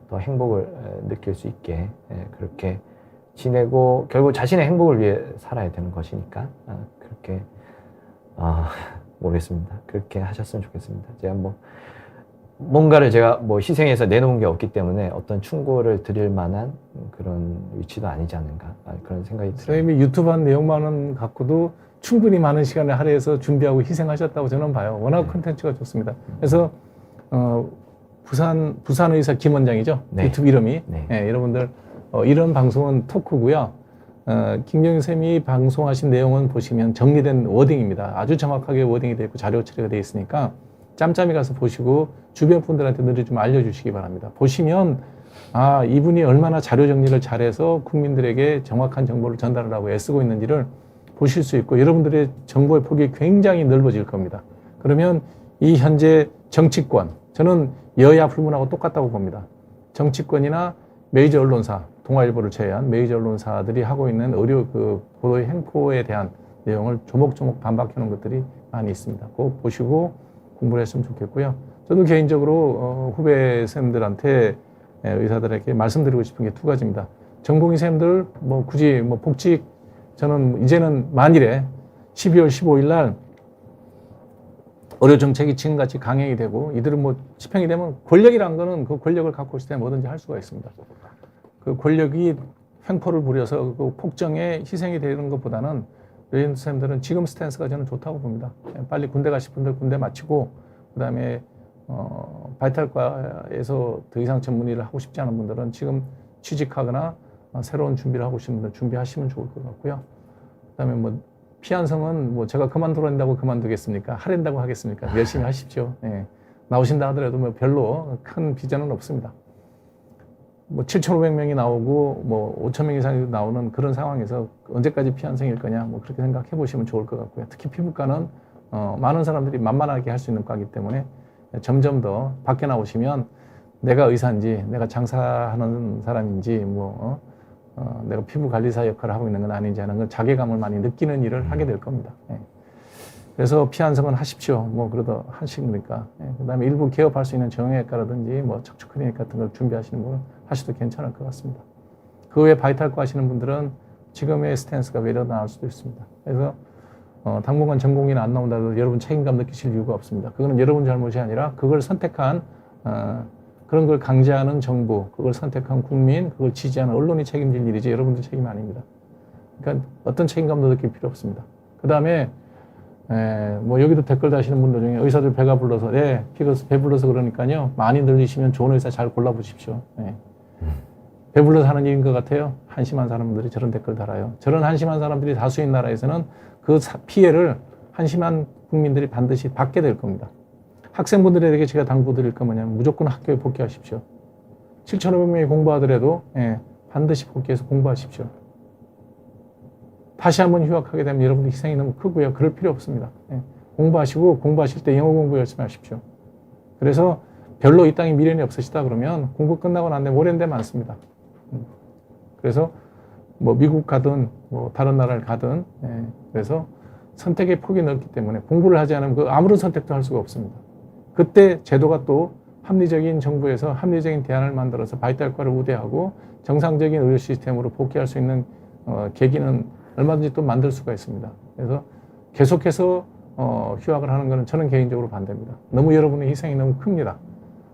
더 행복을 느낄 수 있게 그렇게 지내고 결국 자신의 행복을 위해 살아야 되는 것이니까 그렇게 모르겠습니다. 그렇게 하셨으면 좋겠습니다. 제가 뭔가를 제가 희생해서 내놓은 게 없기 때문에 어떤 충고를 드릴 만한 그런 위치도 아니지 않는가 그런 생각이 들어요. 선생님이 유튜브 한 내용만은 갖고도 충분히 많은 시간을 할애해서 준비하고 희생하셨다고 저는 봐요. 워낙 콘텐츠가 좋습니다. 그래서 부산 의사 김원장이죠. 네. 유튜브 이름이. 네. 네, 여러분들 이런 방송은 토크고요. 김경일 쌤이 방송하신 내용은 보시면 정리된 워딩입니다. 아주 정확하게 워딩이 되어 있고 자료 처리가 되어 있으니까 짬짬이 가서 보시고 주변 분들한테 늘 좀 알려주시기 바랍니다. 보시면 이분이 얼마나 자료 정리를 잘해서 국민들에게 정확한 정보를 전달하려고 애쓰고 있는지를 보실 수 있고 여러분들의 정보의 폭이 굉장히 넓어질 겁니다. 그러면 이 현재 정치권, 저는 여야 불문하고 똑같다고 봅니다. 정치권이나 메이저 언론사, 동아일보를 제외한 메이저 언론사들이 하고 있는 의료 보도의 행포에 대한 내용을 조목조목 반박해놓은 것들이 많이 있습니다. 그거 보시고 공부를 했으면 좋겠고요. 저도 개인적으로 후배 쌤들한테 의사들에게 말씀드리고 싶은 게 두 가지입니다. 전공의 쌤들 굳이 복직 저는 이제는 만일에 12월 15일 날 의료 정책이 지금같이 강행이 되고 이들은 집행이 되면 권력이란 거는 그 권력을 갖고 있을 때 뭐든지 할 수가 있습니다. 그 권력이 횡포를 부려서 그 폭정에 희생이 되는 것보다는 의료 선생님들은 지금 스탠스가 저는 좋다고 봅니다. 빨리 군대 가실 분들 군대 마치고 그다음에 바이탈과에서 더 이상 전문의를 하고 싶지 않은 분들은 지금 취직하거나 새로운 준비를 하고 싶은 분들 준비하시면 좋을 것 같고요. 그다음에 피한성은 제가 그만둬야 된다고 그만두겠습니까? 하랜다고 하겠습니까? 열심히 하십시오. 예. 나오신다 하더라도 별로 큰 비전은 없습니다. 7,500명이 나오고 5,000명 이상이 나오는 그런 상황에서 언제까지 피한성일 거냐 그렇게 생각해 보시면 좋을 것 같고요. 특히 피부과는 많은 사람들이 만만하게 할 수 있는 과이기 때문에 점점 더 밖에 나오시면 내가 의사인지, 내가 장사하는 사람인지, 내가 피부 관리사 역할을 하고 있는 건 아닌지 하는 건 자괴감을 많이 느끼는 일을 하게 될 겁니다. 예. 그래서 피 한성은 하십시오. 그래도 하시니까. 예. 그 다음에 일부 개업할 수 있는 정형외과라든지 척추 클리닉 같은 걸 준비하시는 분은 하셔도 괜찮을 것 같습니다. 그 외에 바이탈과 하시는 분들은 지금의 스탠스가 외려 나올 수도 있습니다. 그래서 당분간 전공의는 안 나온다 해도 여러분 책임감 느끼실 이유가 없습니다. 그거는 여러분 잘못이 아니라 그걸 선택한 그런 걸 강제하는 정부, 그걸 선택한 국민, 그걸 지지하는 언론이 책임질 일이지 여러분들 책임이 아닙니다. 그러니까 어떤 책임감도 느낄 필요 없습니다. 그 다음에 여기도 댓글 다시는 분들 중에 의사들 배가 불러서 배 불러서 그러니까요 많이 늘리시면 좋은 의사 잘 골라보십시오. 배 불러서 하는 일인 것 같아요. 한심한 사람들이 저런 댓글 달아요. 저런 한심한 사람들이 다수인 나라에서는 그 피해를 한심한 국민들이 반드시 받게 될 겁니다. 학생분들에게 제가 당부드릴 건 뭐냐면 무조건 학교에 복귀하십시오. 7,500명이 공부하더라도 반드시 복귀해서 공부하십시오. 다시 한번 휴학하게 되면 여러분들 희생이 너무 크고요. 그럴 필요 없습니다. 공부하시고 공부하실 때 영어 공부 열심히 하십시오. 그래서 별로 이 땅에 미련이 없으시다 그러면 공부 끝나고 난 다음에 오랜 데 많습니다. 그래서 미국 가든 다른 나라를 가든 그래서 선택의 폭이 넓기 때문에 공부를 하지 않으면 아무런 선택도 할 수가 없습니다. 그때 제도가 또 합리적인 정부에서 합리적인 대안을 만들어서 바이탈과를 우대하고 정상적인 의료 시스템으로 복귀할 수 있는 계기는 얼마든지 또 만들 수가 있습니다. 그래서 계속해서 휴학을 하는 것은 저는 개인적으로 반대입니다. 너무 여러분의 희생이 너무 큽니다.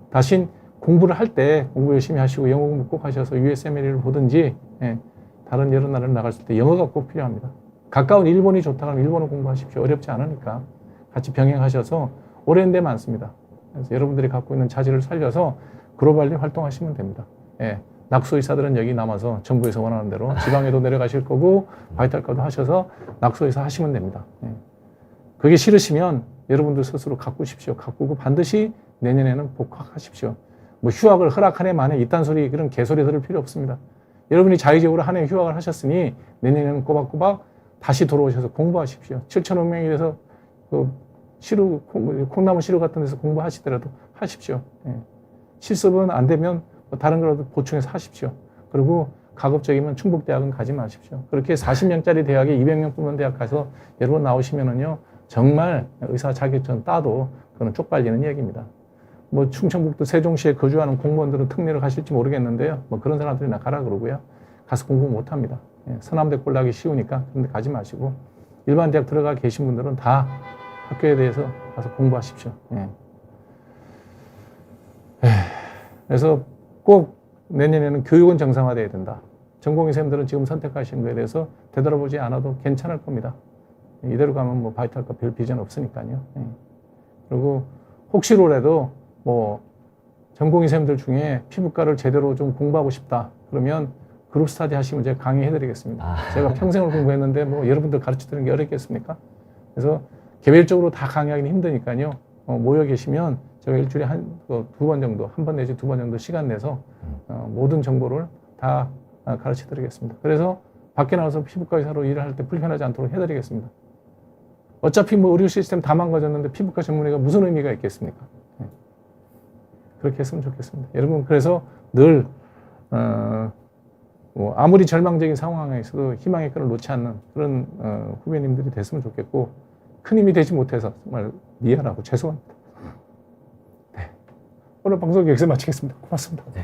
다신 공부를 할 때 공부 열심히 하시고 영어 공부 꼭 하셔서 USMLE를 보든지 다른 여러 나라를 나갔을 때 영어가 꼭 필요합니다. 가까운 일본이 좋다 그러면 일본어 공부하십시오. 어렵지 않으니까 같이 병행하셔서 오랜 데 많습니다. 그래서 여러분들이 갖고 있는 자질을 살려서 글로벌리 활동하시면 됩니다. 낙수 의사들은 여기 남아서 정부에서 원하는 대로 지방에도 내려가실 거고 바이탈과도 하셔서 낙수 의사 하시면 됩니다. 그게 싫으시면 여러분들 스스로 가꾸십시오. 가꾸고 반드시 내년에는 복학하십시오. 휴학을 허락한 해 만에 이딴 소리 그런 개소리 들을 필요 없습니다. 여러분이 자의적으로 한 해 휴학을 하셨으니 내년에는 꼬박꼬박 다시 돌아오셔서 공부하십시오. 7,500명이 돼서 콩나물 시루 같은 데서 공부하시더라도 하십시오. 실습은 안 되면 다른 거라도 보충해서 하십시오. 그리고 가급적이면 충북대학은 가지 마십시오. 그렇게 40명짜리 대학에 200명 뽑는 대학 가서 여러분 나오시면은요, 정말 의사 자격증 따도 그건 쪽팔리는 얘기입니다. 충청북도 세종시에 거주하는 공무원들은 특례를 가실지 모르겠는데요. 그런 사람들이나 가라 그러고요. 가서 공부 못 합니다. 서남대 꼴 나기 쉬우니까 그런 데 가지 마시고 일반 대학 들어가 계신 분들은 다 학교에 대해서 가서 공부하십시오. 그래서 꼭 내년에는 교육은 정상화돼야 된다. 전공의 쌤들은 지금 선택하신 거에 대해서 되돌아보지 않아도 괜찮을 겁니다. 이대로 가면 바이탈과 별 비전 없으니까요. 그리고 혹시라도 전공의 쌤들 중에 피부과를 제대로 좀 공부하고 싶다. 그러면 그룹 스터디 하시면 제가 강의해드리겠습니다. 제가 평생을 공부했는데 여러분들 가르쳐드리는 게 어렵겠습니까? 그래서 개별적으로 다 강의하기는 힘드니까요. 모여 계시면 제가 일주일에 두 번 정도, 한 번 내지 두 번 정도 시간 내서 모든 정보를 다 가르쳐 드리겠습니다. 그래서 밖에 나와서 피부과 의사로 일을 할 때 불편하지 않도록 해드리겠습니다. 어차피 의료 시스템 다 망가졌는데 피부과 전문의가 무슨 의미가 있겠습니까? 그렇게 했으면 좋겠습니다. 여러분, 그래서 늘 아무리 절망적인 상황에서도 희망의 끈을 놓지 않는 그런 후배님들이 됐으면 좋겠고, 큰 힘이 되지 못해서 정말 미안하고 죄송합니다. 네. 오늘 방송 여기서 마치겠습니다. 고맙습니다. 네.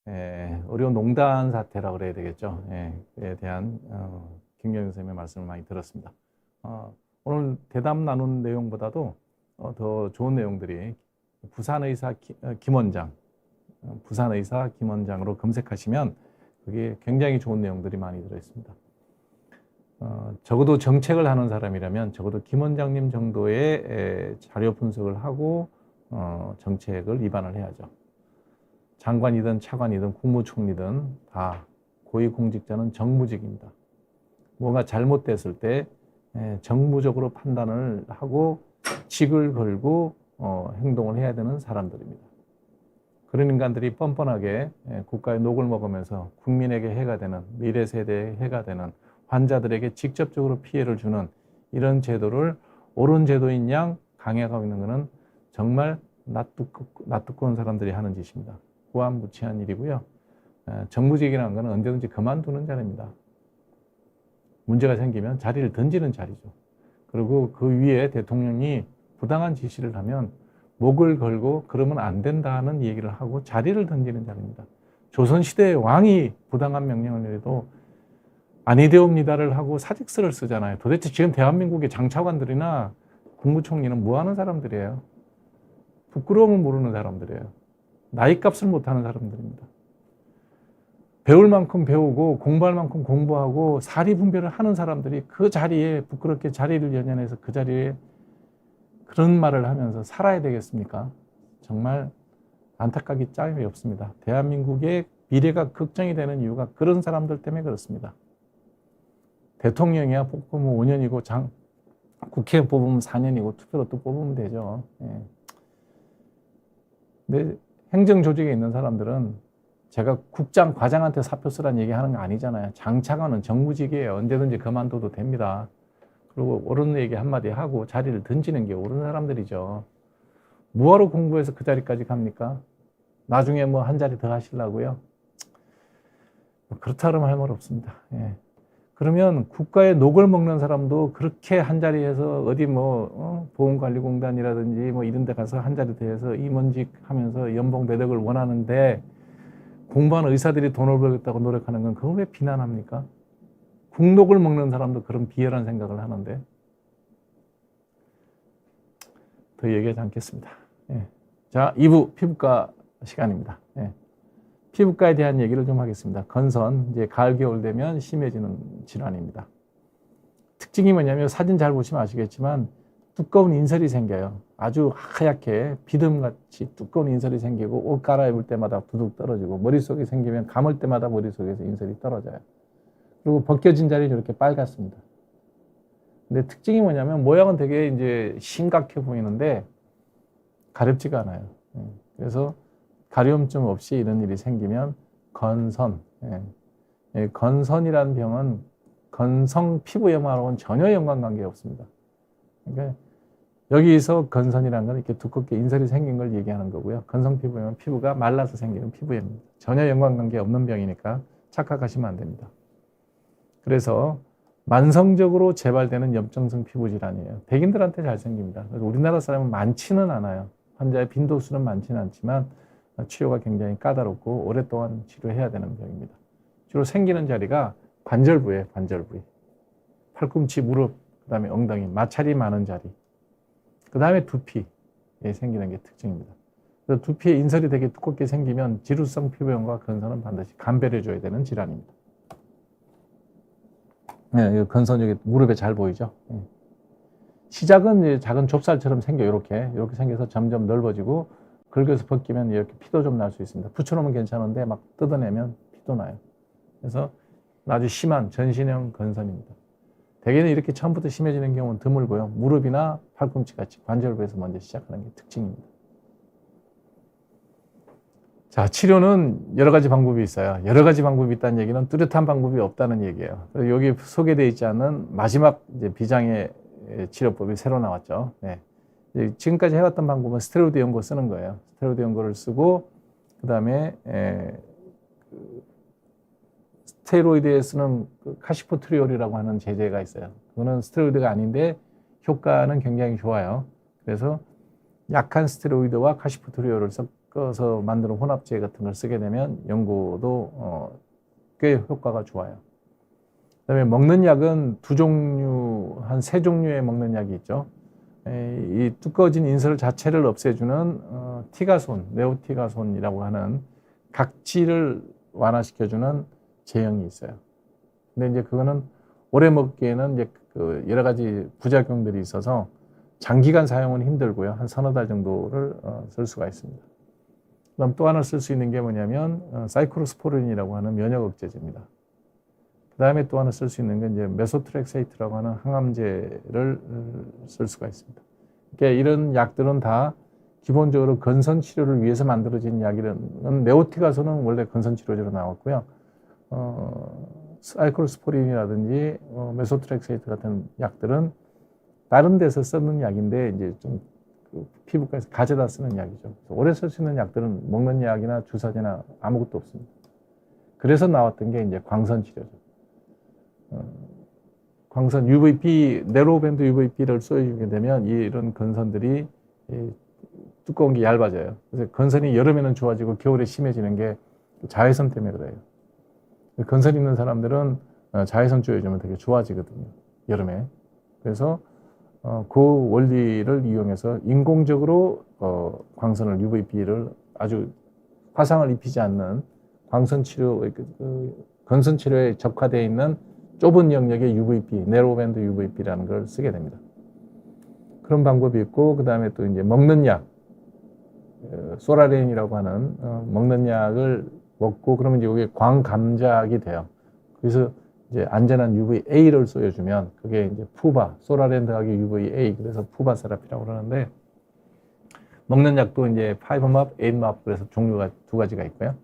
의료농단 사태라고 그래야 되겠죠. 에 대한 김경윤 선생님의 말씀을 많이 들었습니다. 오늘 대담 나눈 내용보다도 더 좋은 내용들이 부산의사 김원장, 부산의사 김원장으로 검색하시면 그게 굉장히 좋은 내용들이 많이 들어있습니다. 적어도 정책을 하는 사람이라면 적어도 김 원장님 정도의 자료 분석을 하고 정책을 입안을 해야죠. 장관이든 차관이든 국무총리든 다 고위공직자는 정무직입니다. 뭔가 잘못됐을 때 정무적으로 판단을 하고 직을 걸고 행동을 해야 되는 사람들입니다. 그런 인간들이 뻔뻔하게 국가의 녹을 먹으면서 국민에게 해가 되는, 미래 세대에 해가 되는, 환자들에게 직접적으로 피해를 주는 이런 제도를 옳은 제도인 양 강행하고 있는 것은 정말 낯뜨거운 사람들이 하는 짓입니다. 무한무치한 일이고요. 정무직이라는 것은 언제든지 그만두는 자리입니다. 문제가 생기면 자리를 던지는 자리죠. 그리고 그 위에 대통령이 부당한 지시를 하면 목을 걸고 그러면 안 된다는 얘기를 하고 자리를 던지는 자리입니다. 조선시대의 왕이 부당한 명령을 내려도 아니되옵니다를 하고 사직서를 쓰잖아요. 도대체 지금 대한민국의 장차관들이나 국무총리는 뭐 하는 사람들이에요? 부끄러움을 모르는 사람들이에요. 나이값을 못하는 사람들입니다. 배울 만큼 배우고 공부할 만큼 공부하고 사리분별을 하는 사람들이 그 자리에 부끄럽게 자리를 연연해서 그 자리에 그런 말을 하면서 살아야 되겠습니까? 정말 안타깝기 짝이 없습니다. 대한민국의 미래가 걱정이 되는 이유가 그런 사람들 때문에 그렇습니다. 대통령이야 뽑으면 5년이고 국회 뽑으면 4년이고 투표로 또 뽑으면 되죠. 근데 행정조직에 있는 사람들은 제가 국장, 과장한테 사표 쓰라는 얘기 하는 거 아니잖아요. 장차관은 정무직이에요. 언제든지 그만둬도 됩니다. 그리고 옳은 얘기 한마디 하고 자리를 던지는 게 옳은 사람들이죠. 뭐하러 공부해서 그 자리까지 갑니까? 나중에 뭐 한 자리 더 하시려고요? 그렇다 그러면 할 말 없습니다. 그러면 국가의 녹을 먹는 사람도 그렇게 한 자리에서 어디 보험관리공단이라든지 뭐 이런 데 가서 한 자리 더 해서 임원직 하면서 연봉 배덕을 원하는데 공부하는 의사들이 돈을 벌겠다고 노력하는 건 그걸 왜 비난합니까? 국록을 먹는 사람도 그런 비열한 생각을 하는데 더 얘기하지 않겠습니다. 자, 2부 피부과 시간입니다. 피부과에 대한 얘기를 좀 하겠습니다. 건선, 이제 가을, 겨울 되면 심해지는 질환입니다. 특징이 뭐냐면 사진 잘 보시면 아시겠지만 두꺼운 인설이 생겨요. 아주 하얗게 비듬같이 두꺼운 인설이 생기고 옷 갈아입을 때마다 두둑 떨어지고 머릿속에 생기면 감을 때마다 머릿속에서 인설이 떨어져요. 그리고 벗겨진 자리는 이렇게 빨갛습니다. 근데 특징이 뭐냐면 모양은 되게 이제 심각해 보이는데 가렵지가 않아요. 그래서 가려움증 없이 이런 일이 생기면 건선, 건선이라는 병은 건성 피부염하고는 전혀 연관관계가 없습니다. 그러니까 여기서 건선이라는 건 이렇게 두껍게 인설이 생긴 걸 얘기하는 거고요. 건성 피부염은 피부가 말라서 생기는 피부염입니다. 전혀 연관관계 없는 병이니까 착각하시면 안 됩니다. 그래서 만성적으로 재발되는 염증성 피부 질환이에요. 백인들한테 잘 생깁니다. 우리나라 사람은 많지는 않아요. 환자의 빈도수는 많지는 않지만 치료가 굉장히 까다롭고 오랫동안 치료해야 되는 병입니다. 주로 생기는 자리가 관절 부위예요. 관절 부위. 팔꿈치, 무릎, 그 다음에 엉덩이, 마찰이 많은 자리. 그 다음에 두피에 생기는 게 특징입니다. 그래서 두피에 인설이 되게 두껍게 생기면 지루성 피부염과 건선은 반드시 감별해줘야 되는 질환입니다. 이 건선 여기 무릎에 잘 보이죠? 시작은 작은 좁쌀처럼 생겨 이렇게 생겨서 점점 넓어지고 긁어서 벗기면 이렇게 피도 좀 날 수 있습니다. 붙여놓으면 괜찮은데 막 뜯어내면 피도 나요. 그래서 아주 심한 전신형 건선입니다. 대개는 이렇게 처음부터 심해지는 경우는 드물고요. 무릎이나 팔꿈치 같이 관절부에서 먼저 시작하는 게 특징입니다. 자, 치료는 여러 가지 방법이 있어요. 여러 가지 방법이 있다는 얘기는 뚜렷한 방법이 없다는 얘기예요. 여기 소개되어 있지 않은 마지막 이제 비장의 치료법이 새로 나왔죠. 지금까지 해왔던 방법은 스테로이드 연고 쓰는 거예요. 스테로이드 연고를 쓰고 그다음에 스테로이드에 쓰는 카시포트리올이라고 하는 제제가 있어요. 그거는 스테로이드가 아닌데 효과는 굉장히 좋아요. 그래서 약한 스테로이드와 카시포트리올을 섞어서 만드는 혼합제 같은 걸 쓰게 되면 연고도 꽤 효과가 좋아요. 그다음에 먹는 약은 두 종류, 한 세 종류의 먹는 약이 있죠. 이 두꺼워진 인설 자체를 없애주는 티가손, 네오티가손이라고 하는 각질을 완화시켜주는 제형이 있어요. 근데 이제 그거는 오래 먹기에는 이제 그 여러 가지 부작용들이 있어서 장기간 사용은 힘들고요. 한 서너 달 정도를 쓸 수가 있습니다. 그다음 또 하나 쓸 수 있는 게 뭐냐면 사이클로스포린이라고 하는 면역 억제제입니다. 그다음에 또 하나 쓸 수 있는 건 이제 메소트렉세이트라고 하는 항암제를 쓸 수가 있습니다. 그러니까 이런 약들은 다 기본적으로 건선 치료를 위해서 만들어진 약이라는 네오티가손은 원래 건선 치료제로 나왔고요. 사이클로스포린이라든지 메소트렉세이트 같은 약들은 다른 데서 쓰는 약인데 이제 좀 피부과에서 가져다 쓰는 약이죠. 오래 쓸 수 있는 약들은 먹는 약이나 주사제나 아무것도 없습니다. 그래서 나왔던 게 이제 광선 치료죠. 광선 UVB, 네로밴드 UVB를 쏘여주게 되면 이런 건선들이 두꺼운 게 얇아져요. 그래서 건선이 여름에는 좋아지고 겨울에 심해지는 게 자외선 때문에 그래요. 건선 있는 사람들은 자외선 쬐어주면 되게 좋아지거든요. 여름에. 그래서 그 원리를 이용해서 인공적으로 광선을 UVB를 아주 화상을 입히지 않는 광선 치료, 건선 치료에 적화되어 있는 좁은 영역의 UVB, 네로밴드 UVB라는 걸 쓰게 됩니다. 그런 방법이 있고, 그 다음에 또 이제 먹는 약, 소라렌이라고 하는 먹는 약을 먹고 그러면 이제 이게 광감작이 돼요. 그래서 이제 안전한 UVA를 쏘여주면 그게 이제 푸바, 소라렌 더하기 UVA, 그래서 푸바 세라피라고 그러는데 먹는 약도 이제 5맙, 8맙 그래서 종류가 두 가지가 있고요.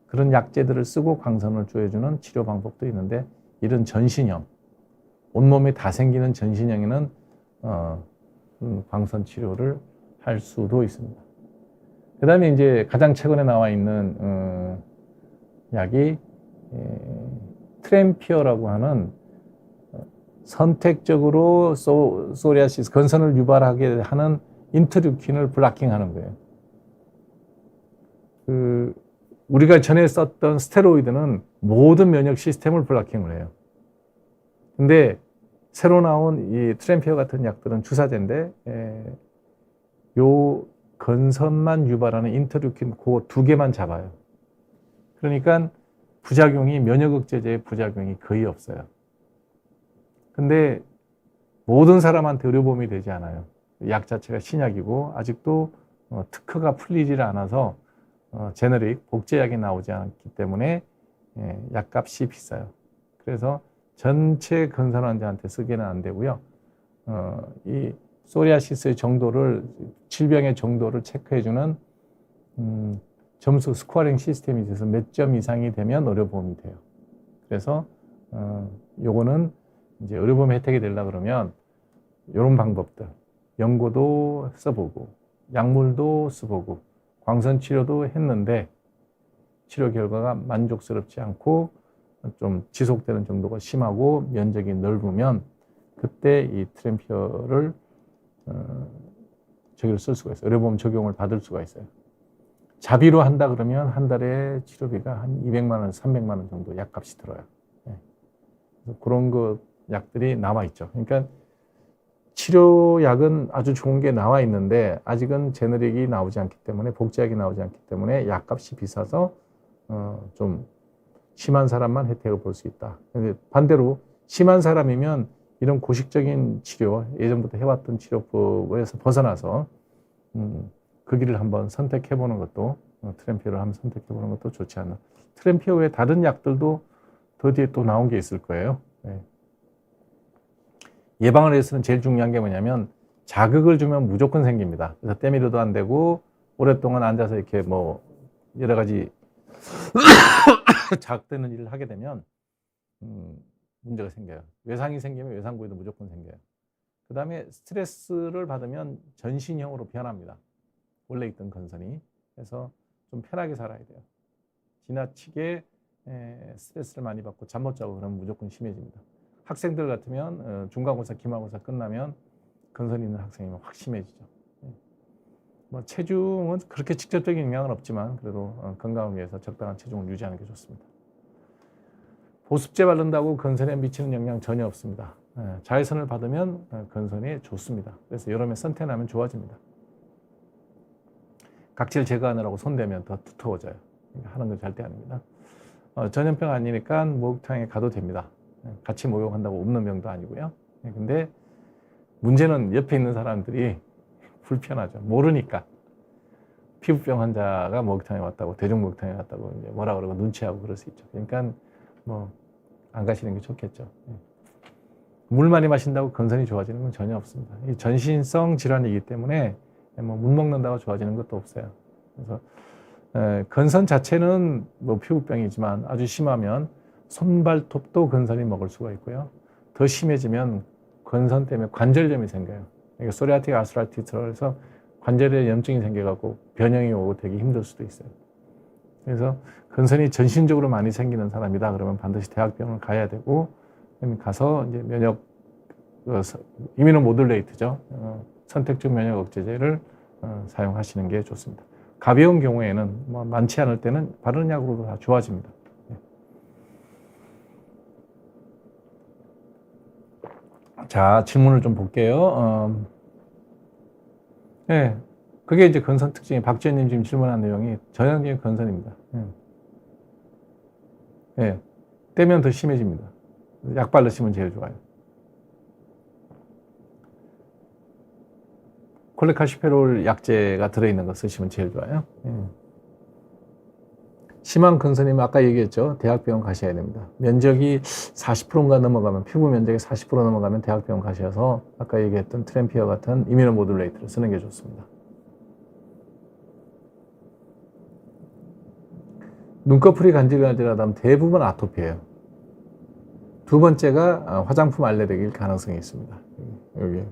그런 약제들을 쓰고 광선을 쏘여주는 치료 방법도 있는데 이런 전신형, 온몸에 다 생기는 전신형에는 광선 치료를 할 수도 있습니다. 그 다음에 이제 가장 최근에 나와 있는 약이 트램피어라고 하는 선택적으로 소리아시스, 건선을 유발하게 하는 인터류킨을 블락킹하는 거예요. 우리가 전에 썼던 스테로이드는 모든 면역 시스템을 블락킹을 해요. 근데 새로 나온 이 트램피어 같은 약들은 주사제인데 요 건선만 유발하는 인터류킨 그 두 개만 잡아요. 그러니까 부작용이 면역 억제제의 부작용이 거의 없어요. 근데 모든 사람한테 의료보험이 되지 않아요. 약 자체가 신약이고 아직도 특허가 풀리질 않아서 제너릭 복제약이 나오지 않기 때문에 약값이 비싸요. 그래서 전체 건선 환자한테 쓰기는 안 되고요. 이 소리아시스의 정도를, 질병의 정도를 체크해주는 점수 스코어링 시스템이 있어서 몇 점 이상이 되면 의료보험이 돼요. 그래서 요거는 이제 의료보험 혜택이 되려고 그러면 이런 방법들, 연고도 써보고 약물도 써보고 광선 치료도 했는데 치료 결과가 만족스럽지 않고 좀 지속되는 정도가 심하고 면적이 넓으면 그때 이 트램피어를 저기를 쓸 수가 있어요. 의료보험 적용을 받을 수가 있어요. 자비로 한다 그러면 한 달에 치료비가 한 200만 원, 300만 원 정도 약값이 들어요. 그래서 그런 거 약들이 나와 있죠. 그러니까 치료약은 아주 좋은 게 나와 있는데 아직은 제너릭이 나오지 않기 때문에, 복제약이 나오지 않기 때문에 약값이 비싸서 좀 심한 사람만 혜택을 볼 수 있다. 근데 반대로 심한 사람이면 이런 고식적인 치료, 예전부터 해왔던 치료법에서 벗어나서 그 길을 한번 선택해보는 것도, 트램피어를 한번 선택해보는 것도 좋지 않나. 트램피어 외에 다른 약들도 더 뒤에 또 나온 게 있을 거예요. 예방을 위해서는 제일 중요한 게 뭐냐면 자극을 주면 무조건 생깁니다. 그래서 때밀어도 안 되고 오랫동안 앉아서 이렇게 뭐 여러 가지 자극되는 일을 하게 되면 문제가 생겨요. 외상이 생기면 외상부에도 무조건 생겨요. 그 다음에 스트레스를 받으면 전신형으로 변합니다. 원래 있던 건선이. 그래서 좀 편하게 살아야 돼요. 지나치게 스트레스를 많이 받고 잠 못 자고 그러면 무조건 심해집니다. 학생들 같으면 중간고사, 기말고사 끝나면 건선 있는 학생이면 확 심해지죠. 뭐 체중은 그렇게 직접적인 영향은 없지만 그래도 건강을 위해서 적당한 체중을 유지하는 게 좋습니다. 보습제 바른다고 건선에 미치는 영향 전혀 없습니다. 자외선을 받으면 건선이 좋습니다. 그래서 여름에 선탠하면 좋아집니다. 각질 제거하느라고 손대면 더 두터워져요. 그러니까 하는 건 절대 아닙니다. 전염병 아니니까 목욕탕에 가도 됩니다. 같이 목욕한다고 없는 병도 아니고요. 근데 문제는 옆에 있는 사람들이 불편하죠. 모르니까. 피부병 환자가 목욕탕에 왔다고, 대중 목욕탕에 왔다고 이제 뭐라 그러고 눈치하고 그럴 수 있죠. 그러니까 뭐 안 가시는 게 좋겠죠. 물 많이 마신다고 건선이 좋아지는 건 전혀 없습니다. 이 전신성 질환이기 때문에 뭐 물 먹는다고 좋아지는 것도 없어요. 그래서 건선 자체는 뭐 피부병이지만 아주 심하면 손발톱도 건선이 먹을 수가 있고요. 더 심해지면 건선 때문에 관절염이 생겨요. 그러니까 소리아틱 아스트라이티스로 해서 관절에 염증이 생겨갖고 변형이 오고 되게 힘들 수도 있어요. 그래서 건선이 전신적으로 많이 생기는 사람이다 그러면 반드시 대학병원을 가야 되고 가서 이제 면역 이뮤노 모듈레이트죠. 선택적 면역 억제제를 사용하시는 게 좋습니다. 가벼운 경우에는 뭐 많지 않을 때는 바르는 약으로도 다 좋아집니다. 자, 질문을 좀 볼게요. 네, 그게 이제 건선 특징이 박지현님 지금 질문한 내용이 전형적인 건선입니다. 네, 떼면 더 심해집니다. 약 바르시면 제일 좋아요. 콜레카시페롤 약제가 들어있는 거 쓰시면 제일 좋아요. 심한 건선이면 아까 얘기했죠. 대학병원 가셔야 됩니다. 면적이 40%인가 넘어가면, 피부 면적이 40% 넘어가면 대학병원 가셔서 아까 얘기했던 트램피어 같은 이뮤노 모듈레이터를 쓰는 게 좋습니다. 눈꺼풀이 간질간질하다면 대부분 아토피예요. 두 번째가 화장품 알레르기일 가능성이 있습니다. 여기.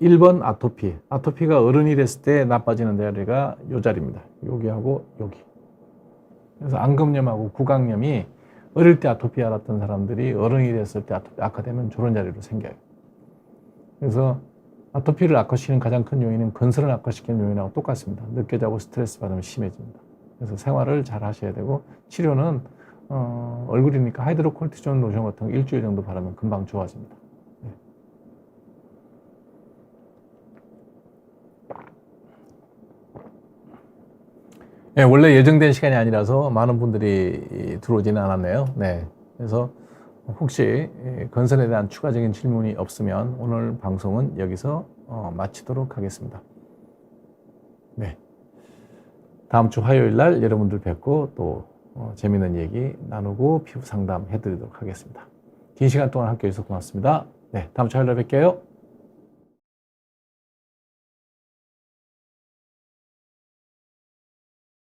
1번 아토피. 아토피가 어른이 됐을 때 나빠지는 자리가 이 자리입니다. 여기하고 여기. 그래서 안검염하고 구강염이 어릴 때 아토피 알았던 사람들이 어른이 됐을 때 아토피 악화되면 저런 자리로 생겨요. 그래서 아토피를 악화시키는 가장 큰 요인은 건선을 악화시키는 요인하고 똑같습니다. 늦게 자고 스트레스 받으면 심해집니다. 그래서 생활을 잘 하셔야 되고 치료는 얼굴이니까 하이드로코르티존 로션 같은 거 일주일 정도 바르면 금방 좋아집니다. 네, 원래 예정된 시간이 아니라서 많은 분들이 들어오지는 않았네요. 네. 그래서 혹시 건선에 대한 추가적인 질문이 없으면 오늘 방송은 여기서 마치도록 하겠습니다. 네. 다음 주 화요일 날 여러분들 뵙고 또 재미있는 얘기 나누고 피부 상담 해드리도록 하겠습니다. 긴 시간 동안 함께 해주셔서 고맙습니다. 네. 다음 주 화요일 날 뵐게요.